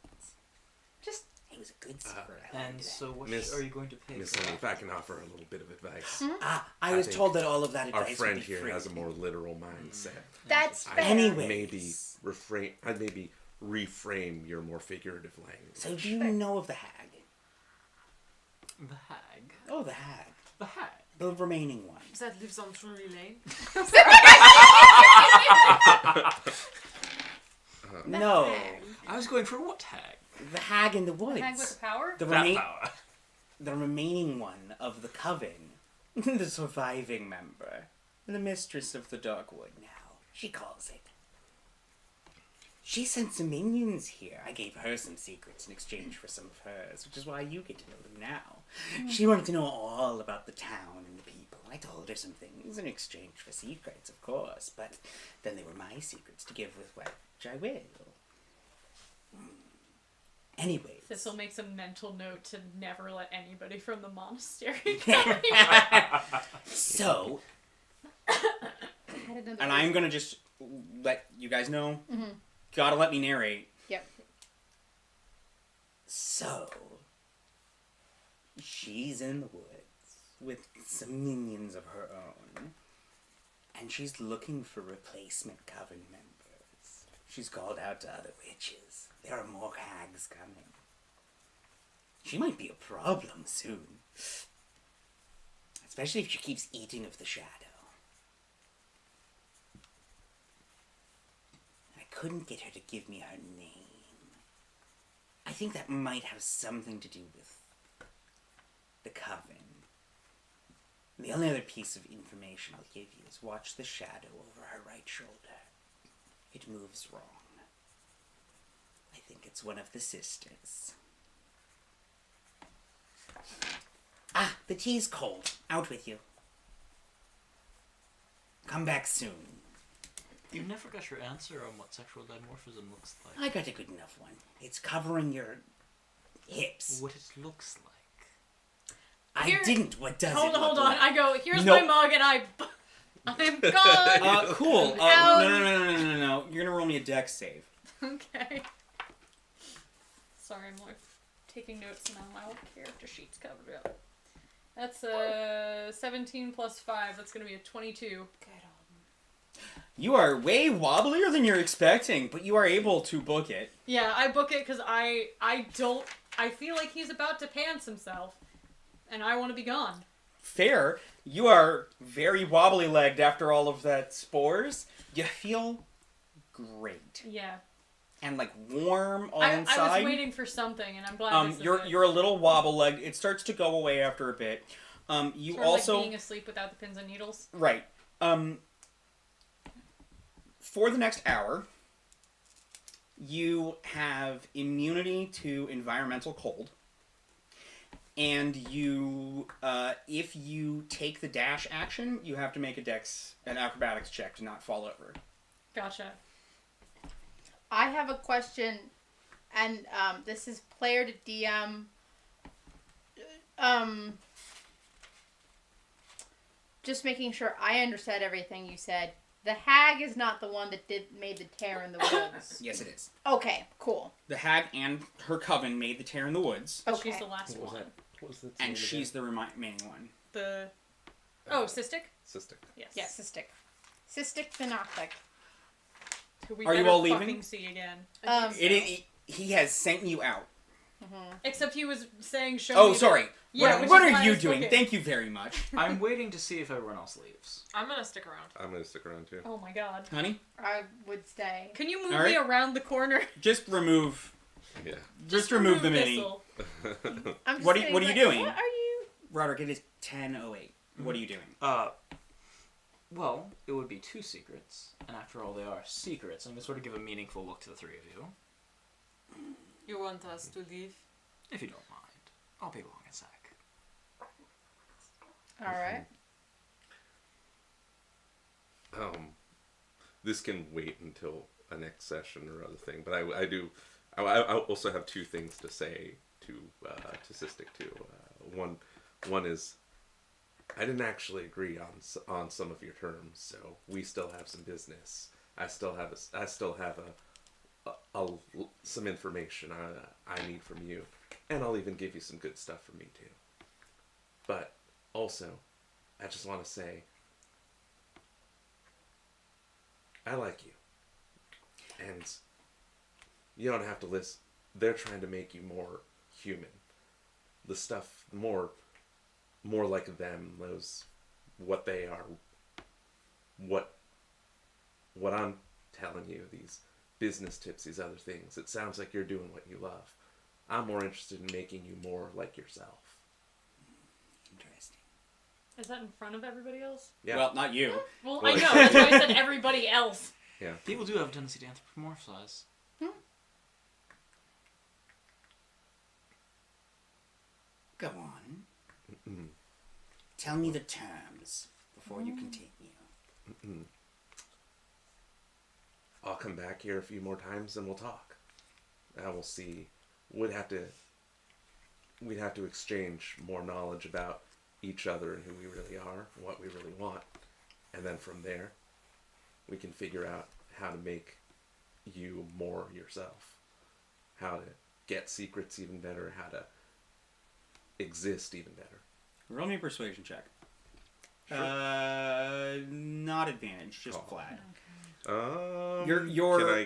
[SPEAKER 4] Just,
[SPEAKER 7] It was a good secret. I
[SPEAKER 3] And
[SPEAKER 7] liked that.
[SPEAKER 3] so what
[SPEAKER 5] Miss-
[SPEAKER 3] are you going to pay
[SPEAKER 5] Miss
[SPEAKER 3] for
[SPEAKER 5] Lenny,
[SPEAKER 3] that?
[SPEAKER 5] if I can offer a little bit of advice.
[SPEAKER 7] I
[SPEAKER 5] I
[SPEAKER 7] was
[SPEAKER 5] think
[SPEAKER 7] told that all of that
[SPEAKER 5] Our
[SPEAKER 7] advice
[SPEAKER 5] friend
[SPEAKER 7] would be
[SPEAKER 5] here
[SPEAKER 7] free.
[SPEAKER 5] has a more literal mindset.
[SPEAKER 4] that's
[SPEAKER 5] I
[SPEAKER 4] fair.
[SPEAKER 7] Anyway.
[SPEAKER 5] I'd maybe reframe your more figurative language.
[SPEAKER 7] So do you know of the hag?
[SPEAKER 3] The hag.
[SPEAKER 7] Oh, the hag.
[SPEAKER 3] The hag.
[SPEAKER 7] The remaining one.
[SPEAKER 2] That lives on Drury Lane.
[SPEAKER 7] No.
[SPEAKER 4] hag.
[SPEAKER 3] I was going for what hag?
[SPEAKER 7] The hag in the woods.
[SPEAKER 1] Hag with the power?
[SPEAKER 7] The,
[SPEAKER 3] That
[SPEAKER 7] remain-
[SPEAKER 3] power.
[SPEAKER 7] the remaining one of the coven. The surviving member. The mistress of the Darkwood now, she calls it. She sent some minions here. I gave her some secrets in exchange for some of hers, which is why you get to know them now. She wanted to know all about the town and the people. I told her some things in exchange for secrets, of course, but then they were my secrets to give with which I will. Anyways.
[SPEAKER 1] This'll make some mental note to never let anybody from the monastery come.
[SPEAKER 7] So,
[SPEAKER 6] And I'm gonna just let you guys know. Gotta let me narrate.
[SPEAKER 4] Yep.
[SPEAKER 7] So, she's in the woods with some minions of her own, and she's looking for replacement coven members. She's called out to other witches. There are more hags coming. She might be a problem soon. Especially if she keeps eating of the shadow. I couldn't get her to give me her name. I think that might have something to do with the coven. The only other piece of information I'll give you is watch the shadow over her right shoulder. It moves wrong. I think it's one of the sisters. Ah, the tea's cold. Out with you. Come back soon.
[SPEAKER 3] You never got your answer on what sexual dimorphism looks like.
[SPEAKER 7] I got a good enough one. It's covering your hips.
[SPEAKER 3] What it looks like.
[SPEAKER 7] I
[SPEAKER 1] Here-
[SPEAKER 7] didn't. What does
[SPEAKER 1] Hold
[SPEAKER 7] it
[SPEAKER 1] on,
[SPEAKER 7] look
[SPEAKER 1] hold on.
[SPEAKER 7] like?
[SPEAKER 1] I go, here's
[SPEAKER 6] Nope.
[SPEAKER 1] my mug, and I'm gone.
[SPEAKER 6] Cool.
[SPEAKER 1] Ow.
[SPEAKER 6] No. You're gonna roll me a dex save.
[SPEAKER 1] Okay. Sorry, I'm like taking notes now. My old character sheet's covered up. That's a 17 plus 5. That's gonna be a 22.
[SPEAKER 6] You are way wobblier than you're expecting, but you are able to book it.
[SPEAKER 1] Yeah, I book it because I feel like he's about to pants himself, and I want to be gone.
[SPEAKER 6] Fair. You are very wobbly-legged after all of that spores. You feel great.
[SPEAKER 1] Yeah.
[SPEAKER 6] And like warm on
[SPEAKER 1] I
[SPEAKER 6] inside.
[SPEAKER 1] was waiting for something, and I'm glad this is it.
[SPEAKER 6] You're a little wobble-legged. It starts to go away after a bit. You
[SPEAKER 1] Sort of
[SPEAKER 6] also
[SPEAKER 1] like being asleep without the pins and needles.
[SPEAKER 6] right. For the next hour, you have immunity to environmental cold. And you, if you take the dash action, you have to make an acrobatics check to not fall over.
[SPEAKER 1] Gotcha.
[SPEAKER 4] I have a question, and this is player to DM. Just making sure I understood everything you said. The hag is not the one that made the tear in the woods.
[SPEAKER 6] Yes, it is.
[SPEAKER 4] Okay, cool.
[SPEAKER 6] The hag and her coven made the tear in the woods,
[SPEAKER 4] Okay.
[SPEAKER 1] She's the last
[SPEAKER 5] What was
[SPEAKER 1] one.
[SPEAKER 5] that? What was the
[SPEAKER 6] and she's the remaining one.
[SPEAKER 1] The Cystic?
[SPEAKER 5] Cystic.
[SPEAKER 1] Yes.
[SPEAKER 4] Yeah, cystic. Cystic phenotic.
[SPEAKER 1] Who we
[SPEAKER 6] Are you
[SPEAKER 1] better
[SPEAKER 6] all leaving?
[SPEAKER 1] fucking see again.
[SPEAKER 6] He has sent you out.
[SPEAKER 1] Except he was saying show
[SPEAKER 6] Oh,
[SPEAKER 1] me
[SPEAKER 6] sorry.
[SPEAKER 1] Yeah,
[SPEAKER 6] what
[SPEAKER 1] which
[SPEAKER 6] what
[SPEAKER 1] is
[SPEAKER 6] are
[SPEAKER 1] why I
[SPEAKER 6] you
[SPEAKER 1] was
[SPEAKER 6] doing?
[SPEAKER 1] looking.
[SPEAKER 6] Thank you very much.
[SPEAKER 3] I'm waiting to see if everyone else leaves.
[SPEAKER 2] I'm gonna stick around.
[SPEAKER 5] I'm gonna stick around too.
[SPEAKER 1] Oh my god.
[SPEAKER 6] Honey,
[SPEAKER 4] I would stay.
[SPEAKER 1] Can you move
[SPEAKER 6] All right.
[SPEAKER 1] me around the corner?
[SPEAKER 6] just remove
[SPEAKER 5] Yeah.
[SPEAKER 6] just remove the mini.
[SPEAKER 1] Thistle.
[SPEAKER 4] I'm just
[SPEAKER 6] What are
[SPEAKER 4] sitting
[SPEAKER 6] you
[SPEAKER 4] like,
[SPEAKER 6] doing?
[SPEAKER 4] What are you?
[SPEAKER 6] Roderick, it is 10:08. What are you doing?
[SPEAKER 3] Well, it would be 2 secrets, and after all, they are secrets. I'm going to sort of give a meaningful look to the 3 of you,
[SPEAKER 2] You want us to leave?
[SPEAKER 3] if you don't mind. I'll be along in a sec.
[SPEAKER 4] All right.
[SPEAKER 5] This can wait until a next session or other thing, but I also have 2 things to say to Cystic too. One is I didn't actually agree on some of your terms, so we still have some business. I still have some information I need from you, and I'll even give you some good stuff from me too. But also, I just want to say, I like you, and you don't have to listen. They're trying to make you more human. The stuff more like them, what they are, what I'm telling you, these business tips, these other things. It sounds like you're doing what you love. I'm more interested in making you more like yourself.
[SPEAKER 7] Interesting.
[SPEAKER 1] Is that in front of everybody else?
[SPEAKER 5] Yeah.
[SPEAKER 6] Well, not you.
[SPEAKER 1] Well,
[SPEAKER 5] Well,
[SPEAKER 1] I know. That's why I said everybody else.
[SPEAKER 5] Yeah.
[SPEAKER 3] People do have a tendency to anthropomorphize.
[SPEAKER 7] Go on. Tell me the terms before you continue.
[SPEAKER 5] I'll come back here a few more times and we'll talk. And we'll see. We'd have to exchange more knowledge about each other and who we really are, and what we really want. And then from there, we can figure out how to make you more yourself. How to get secrets even better, how to exist even better.
[SPEAKER 6] Roll me a persuasion check.
[SPEAKER 5] Sure.
[SPEAKER 6] Not advantage, just flat.
[SPEAKER 5] Can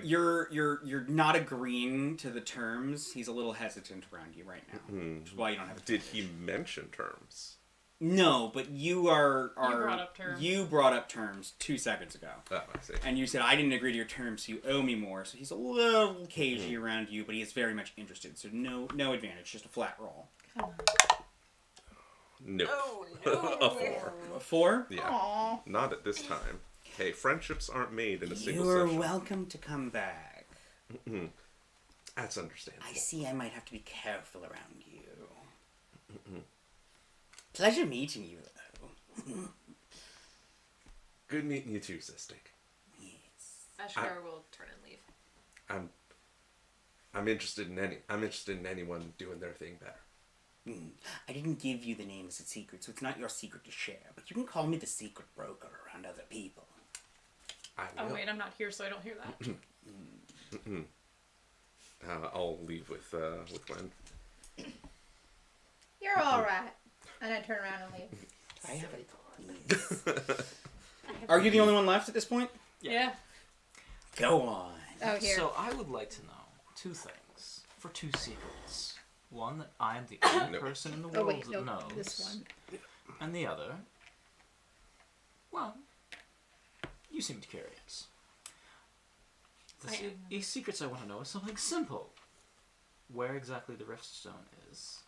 [SPEAKER 6] You're not agreeing to the terms. He's a little hesitant around you right now, which is why you don't have.
[SPEAKER 5] Did he mention terms?
[SPEAKER 6] No, but you are.
[SPEAKER 1] You brought up terms.
[SPEAKER 6] You brought up terms 2 seconds ago,
[SPEAKER 5] Oh, I see.
[SPEAKER 6] and you said I didn't agree to your terms, so you owe me more. So he's a little cagey around you, but he is very much interested. So no advantage, just a flat roll.
[SPEAKER 5] No.
[SPEAKER 2] Oh
[SPEAKER 5] A 4.
[SPEAKER 6] A 4.
[SPEAKER 5] Yeah.
[SPEAKER 4] Aw.
[SPEAKER 5] Not at this time. Hey, friendships aren't made in a single
[SPEAKER 7] You're
[SPEAKER 5] session.
[SPEAKER 7] welcome to come back.
[SPEAKER 5] That's understandable.
[SPEAKER 7] I see I might have to be careful around you. Pleasure meeting you, though.
[SPEAKER 5] Good meeting you too, Cystic.
[SPEAKER 7] Yes.
[SPEAKER 2] Ashgar will turn and leave.
[SPEAKER 5] I'm interested in anyone doing their thing better.
[SPEAKER 7] I didn't give you the name as a secret, so it's not your secret to share. But you can call me the secret broker around other people.
[SPEAKER 5] I
[SPEAKER 1] Oh
[SPEAKER 5] will.
[SPEAKER 1] wait, I'm not here, so I don't hear that.
[SPEAKER 5] I'll leave with Gwen.
[SPEAKER 4] You're all right. And I turn around and leave.
[SPEAKER 7] I have a
[SPEAKER 6] Are you the only one left at this point?
[SPEAKER 1] Yeah.
[SPEAKER 7] Go on.
[SPEAKER 4] Oh, here.
[SPEAKER 3] So I would like to know 2 things for 2 secrets. One, that I am the only
[SPEAKER 5] No.
[SPEAKER 3] person in the
[SPEAKER 4] Oh
[SPEAKER 3] world
[SPEAKER 4] wait,
[SPEAKER 3] that
[SPEAKER 4] no,
[SPEAKER 3] knows.
[SPEAKER 4] this one.
[SPEAKER 3] And the other, well, you seemed curious. These secrets I want to know is something simple. Where exactly the Riftstone is.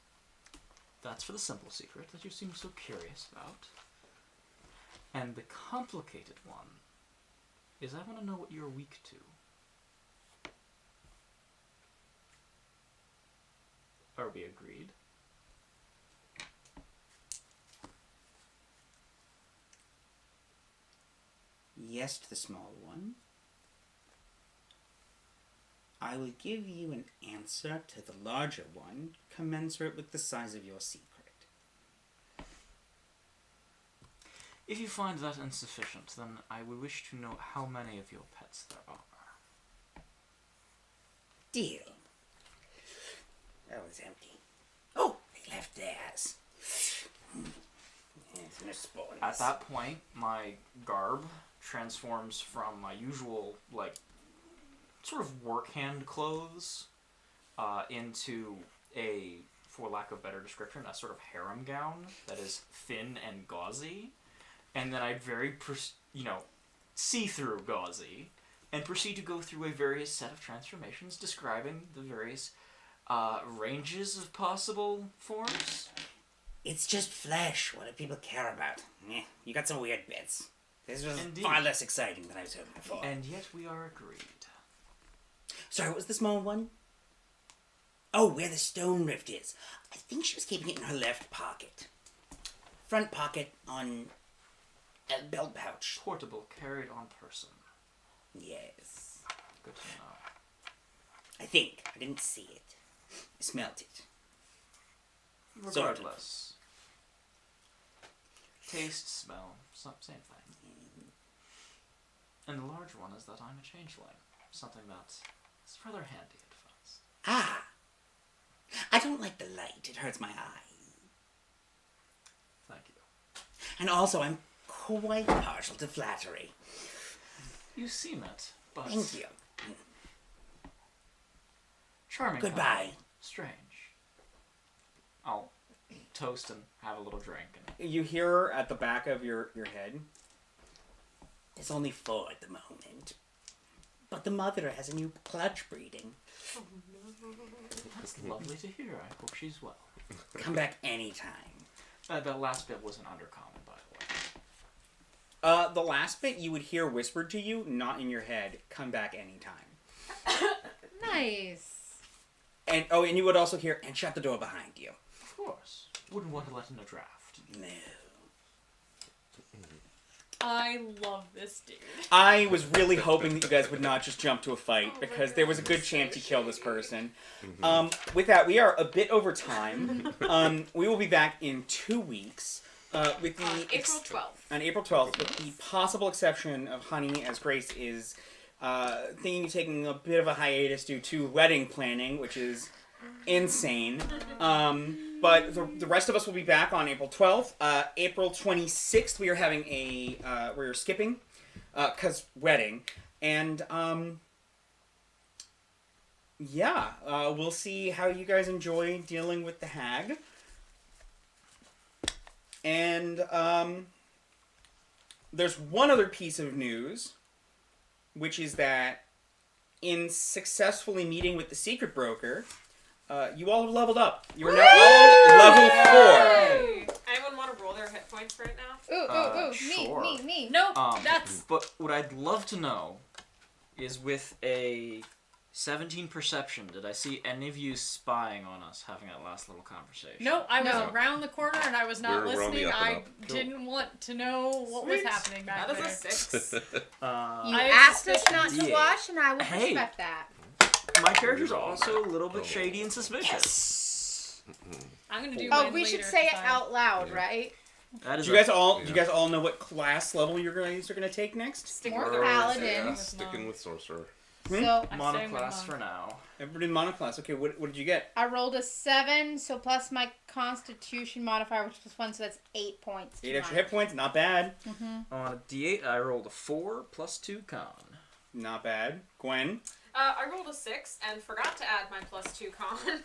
[SPEAKER 3] That's for the simple secret that you seem so curious about. And the complicated one is I want to know what you're weak to. Are we agreed?
[SPEAKER 7] Yes to the small one. I will give you an answer to the larger one, commensurate with the size of your secret.
[SPEAKER 3] If you find that insufficient, then I would wish to know how many of your pets there are.
[SPEAKER 7] Deal. That was empty. Oh, they left theirs. Yes, no spoilers.
[SPEAKER 3] At that point, my garb transforms from my usual, like, sort of work hand clothes into a, for lack of better description, a sort of harem gown that is thin and gauzy. And then I'd very, see-through gauzy, and proceed to go through a various set of transformations describing the various ranges of possible forms.
[SPEAKER 7] It's just flesh. What do people care about? You got some weird bits. This was
[SPEAKER 3] Indeed.
[SPEAKER 7] far less exciting than I was hoping for.
[SPEAKER 3] And yet we are agreed.
[SPEAKER 7] Sorry, what was the small one? Oh, where the stone rift is. I think she was keeping it in her left pocket. Front pocket on a belt pouch.
[SPEAKER 3] Portable, carried on person.
[SPEAKER 7] Yes.
[SPEAKER 3] Good to know.
[SPEAKER 7] I think. I didn't see it. I smelt it. Sort of.
[SPEAKER 3] Regardless. Taste, smell, same thing. And the large one is that I'm a changeling. Something that is rather handy at first.
[SPEAKER 7] Ah! I don't like the light. It hurts my eye.
[SPEAKER 3] Thank you.
[SPEAKER 7] And also, I'm quite partial to flattery.
[SPEAKER 3] You seem it, but
[SPEAKER 7] Thank you.
[SPEAKER 3] charming.
[SPEAKER 7] Goodbye.
[SPEAKER 3] Company. Strange. I'll toast and have a little drink. And
[SPEAKER 6] You hear at the back of your head.
[SPEAKER 7] There's only 4 at the moment. But the mother has a new clutch breeding.
[SPEAKER 3] that's lovely to hear. I hope she's well.
[SPEAKER 7] Come back anytime.
[SPEAKER 3] That last bit was an undercommon, by the way.
[SPEAKER 6] The last bit you would hear whispered to you, not in your head. Come back anytime.
[SPEAKER 4] Nice.
[SPEAKER 6] And and you would also hear, and shut the door behind you.
[SPEAKER 3] Of course. Wouldn't want to let in a draft.
[SPEAKER 7] No.
[SPEAKER 1] I love this dude.
[SPEAKER 6] I was really hoping that you guys would not just jump to a fight because there was a good chance you kill this person. With that, we are a bit over time. We will be back in 2 weeks with the
[SPEAKER 2] April 12th.
[SPEAKER 6] on April 12th, with the possible exception of Honey, as Grace is thinking of taking a bit of a hiatus due to wedding planning, which is insane. But the rest of us will be back on April 12th. April 26th, we are having we're skipping, because wedding. And, we'll see how you guys enjoy dealing with the hag. And, there's one other piece of news, which is that in successfully meeting with the secret broker, you all have leveled up. You are now all level 4.
[SPEAKER 2] Anyone want to roll their hit points right now?
[SPEAKER 4] Ooh,
[SPEAKER 3] sure.
[SPEAKER 4] me.
[SPEAKER 1] Nope,
[SPEAKER 3] Um,
[SPEAKER 1] that's...
[SPEAKER 3] But what I'd love to know is with a 17 perception, did I see any of you spying on us having that last little conversation?
[SPEAKER 1] No, I was
[SPEAKER 4] No.
[SPEAKER 1] around the corner and I was not
[SPEAKER 5] We're on the
[SPEAKER 1] listening.
[SPEAKER 5] up and
[SPEAKER 1] I
[SPEAKER 5] up. Cool.
[SPEAKER 1] didn't want to know what was
[SPEAKER 2] Sweet.
[SPEAKER 1] happening back
[SPEAKER 2] That is
[SPEAKER 1] there.
[SPEAKER 2] a 6.
[SPEAKER 4] You
[SPEAKER 1] I
[SPEAKER 4] asked us
[SPEAKER 1] suspicion-
[SPEAKER 4] not to
[SPEAKER 3] Yeah.
[SPEAKER 4] watch, and I would
[SPEAKER 3] Hey.
[SPEAKER 4] respect that.
[SPEAKER 3] My character's also a little bit shady and suspicious.
[SPEAKER 7] Yes!
[SPEAKER 1] I'm gonna do
[SPEAKER 4] Oh,
[SPEAKER 1] mine
[SPEAKER 4] we
[SPEAKER 1] later
[SPEAKER 4] should say it
[SPEAKER 1] this time.
[SPEAKER 4] out loud,
[SPEAKER 5] Yeah.
[SPEAKER 4] right?
[SPEAKER 3] That is
[SPEAKER 6] Do you guys all know what class level you guys are going to take next?
[SPEAKER 2] Stick
[SPEAKER 4] More
[SPEAKER 2] with the
[SPEAKER 4] paladin.
[SPEAKER 5] Yeah,
[SPEAKER 1] With
[SPEAKER 5] sticking
[SPEAKER 1] mom.
[SPEAKER 5] with sorcerer.
[SPEAKER 4] So
[SPEAKER 1] I'm
[SPEAKER 3] monoclass
[SPEAKER 1] staying with
[SPEAKER 3] for now.
[SPEAKER 6] Everybody in monoclass. Okay, what did you get?
[SPEAKER 4] I rolled a 7, so plus my Constitution modifier, which was 1, so that's 8 points.
[SPEAKER 6] 8
[SPEAKER 4] to
[SPEAKER 6] extra
[SPEAKER 4] mine.
[SPEAKER 6] hit points. Not bad.
[SPEAKER 3] On a d8, I rolled a 4 plus 2 con.
[SPEAKER 6] Not bad. Gwen?
[SPEAKER 2] I rolled a 6 and forgot to add my +2 con.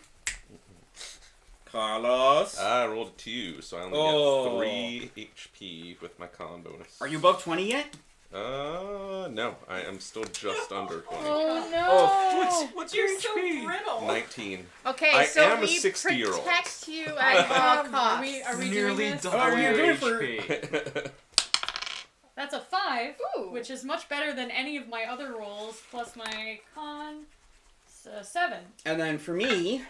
[SPEAKER 6] Carlos?
[SPEAKER 5] I rolled a 2, so I only
[SPEAKER 6] Oh.
[SPEAKER 5] get 3 HP with my con bonus.
[SPEAKER 6] Are you above 20 yet?
[SPEAKER 5] No. I am still just under 20.
[SPEAKER 4] Oh no!
[SPEAKER 3] Oh, what's your
[SPEAKER 2] You're so
[SPEAKER 3] HP?
[SPEAKER 2] brittle.
[SPEAKER 5] 19.
[SPEAKER 4] Okay,
[SPEAKER 5] I
[SPEAKER 4] so
[SPEAKER 5] am a
[SPEAKER 4] we
[SPEAKER 5] 60-year-old.
[SPEAKER 4] protect you at all
[SPEAKER 1] Are
[SPEAKER 4] costs.
[SPEAKER 1] we
[SPEAKER 3] Nearly
[SPEAKER 1] doing this?
[SPEAKER 3] double
[SPEAKER 6] Oh, you're
[SPEAKER 3] your
[SPEAKER 6] doing it for-
[SPEAKER 3] HP.
[SPEAKER 1] That's a 5,
[SPEAKER 4] Ooh.
[SPEAKER 1] which is much better than any of my other rolls, plus my con. It's a 7.
[SPEAKER 6] And then for me,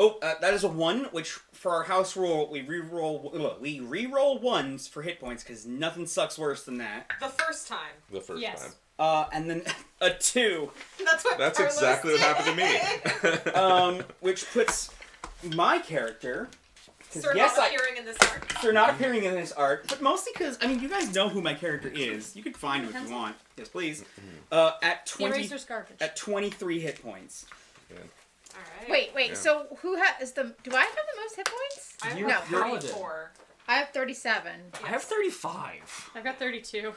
[SPEAKER 6] Oh, that is a 1, which for our house rule, we re-roll ones for hit points, because nothing sucks worse than that.
[SPEAKER 2] The first time.
[SPEAKER 5] The first
[SPEAKER 1] Yes.
[SPEAKER 5] time.
[SPEAKER 6] And then a 2,
[SPEAKER 2] That's what
[SPEAKER 5] That's
[SPEAKER 2] Carlos
[SPEAKER 5] exactly what happened to me.
[SPEAKER 6] which puts my character... 'cause
[SPEAKER 2] Sir
[SPEAKER 6] yes,
[SPEAKER 2] not appearing in this art.
[SPEAKER 6] They're not appearing in this art, but mostly because, I mean, you guys know who my character is. You can find him if you want. Yes, please. At
[SPEAKER 1] The
[SPEAKER 6] 20...
[SPEAKER 1] eraser's garbage.
[SPEAKER 6] At 23 hit points.
[SPEAKER 2] Alright.
[SPEAKER 4] Wait.
[SPEAKER 5] Yeah.
[SPEAKER 4] So who has the? Do I have the most hit points?
[SPEAKER 2] I
[SPEAKER 3] You're
[SPEAKER 2] have
[SPEAKER 3] a paladin.
[SPEAKER 2] 34.
[SPEAKER 4] I have 37.
[SPEAKER 3] I have 35.
[SPEAKER 1] I've got 32.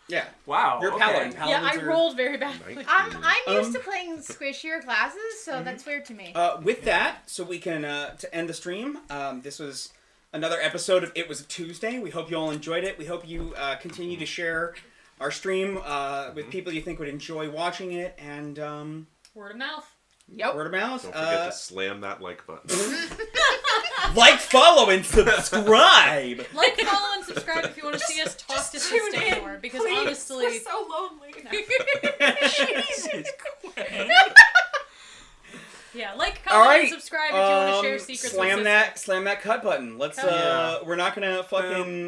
[SPEAKER 6] Yeah.
[SPEAKER 3] Wow.
[SPEAKER 6] You're a
[SPEAKER 3] okay.
[SPEAKER 6] paladin.
[SPEAKER 1] Yeah, I
[SPEAKER 6] Paladins are-
[SPEAKER 1] rolled very badly.
[SPEAKER 5] 19.
[SPEAKER 4] I'm used to playing squishier classes, so that's weird to me.
[SPEAKER 6] With that, so we can, to end the stream, this was another episode of It Was a Tuesday. We hope you all enjoyed it. We hope you continue to share our stream with people you think would enjoy watching it, and
[SPEAKER 1] Word of mouth.
[SPEAKER 4] Yep.
[SPEAKER 6] word of mouth.
[SPEAKER 5] Don't forget to slam that like button.
[SPEAKER 6] Like, follow, and subscribe!
[SPEAKER 1] Like, follow, and subscribe if you want to see us talk to
[SPEAKER 2] Tune
[SPEAKER 1] Sister
[SPEAKER 2] in,
[SPEAKER 1] more. Because
[SPEAKER 2] please.
[SPEAKER 1] honestly,
[SPEAKER 2] We're so lonely.
[SPEAKER 3] Jesus Christ.
[SPEAKER 1] yeah, like,
[SPEAKER 6] All
[SPEAKER 1] comment,
[SPEAKER 6] right.
[SPEAKER 1] and subscribe if you want to share secrets. with
[SPEAKER 6] Slam
[SPEAKER 1] Sister.
[SPEAKER 6] that cut button. Let's
[SPEAKER 1] Hell
[SPEAKER 3] yeah.
[SPEAKER 6] we're not gonna fucking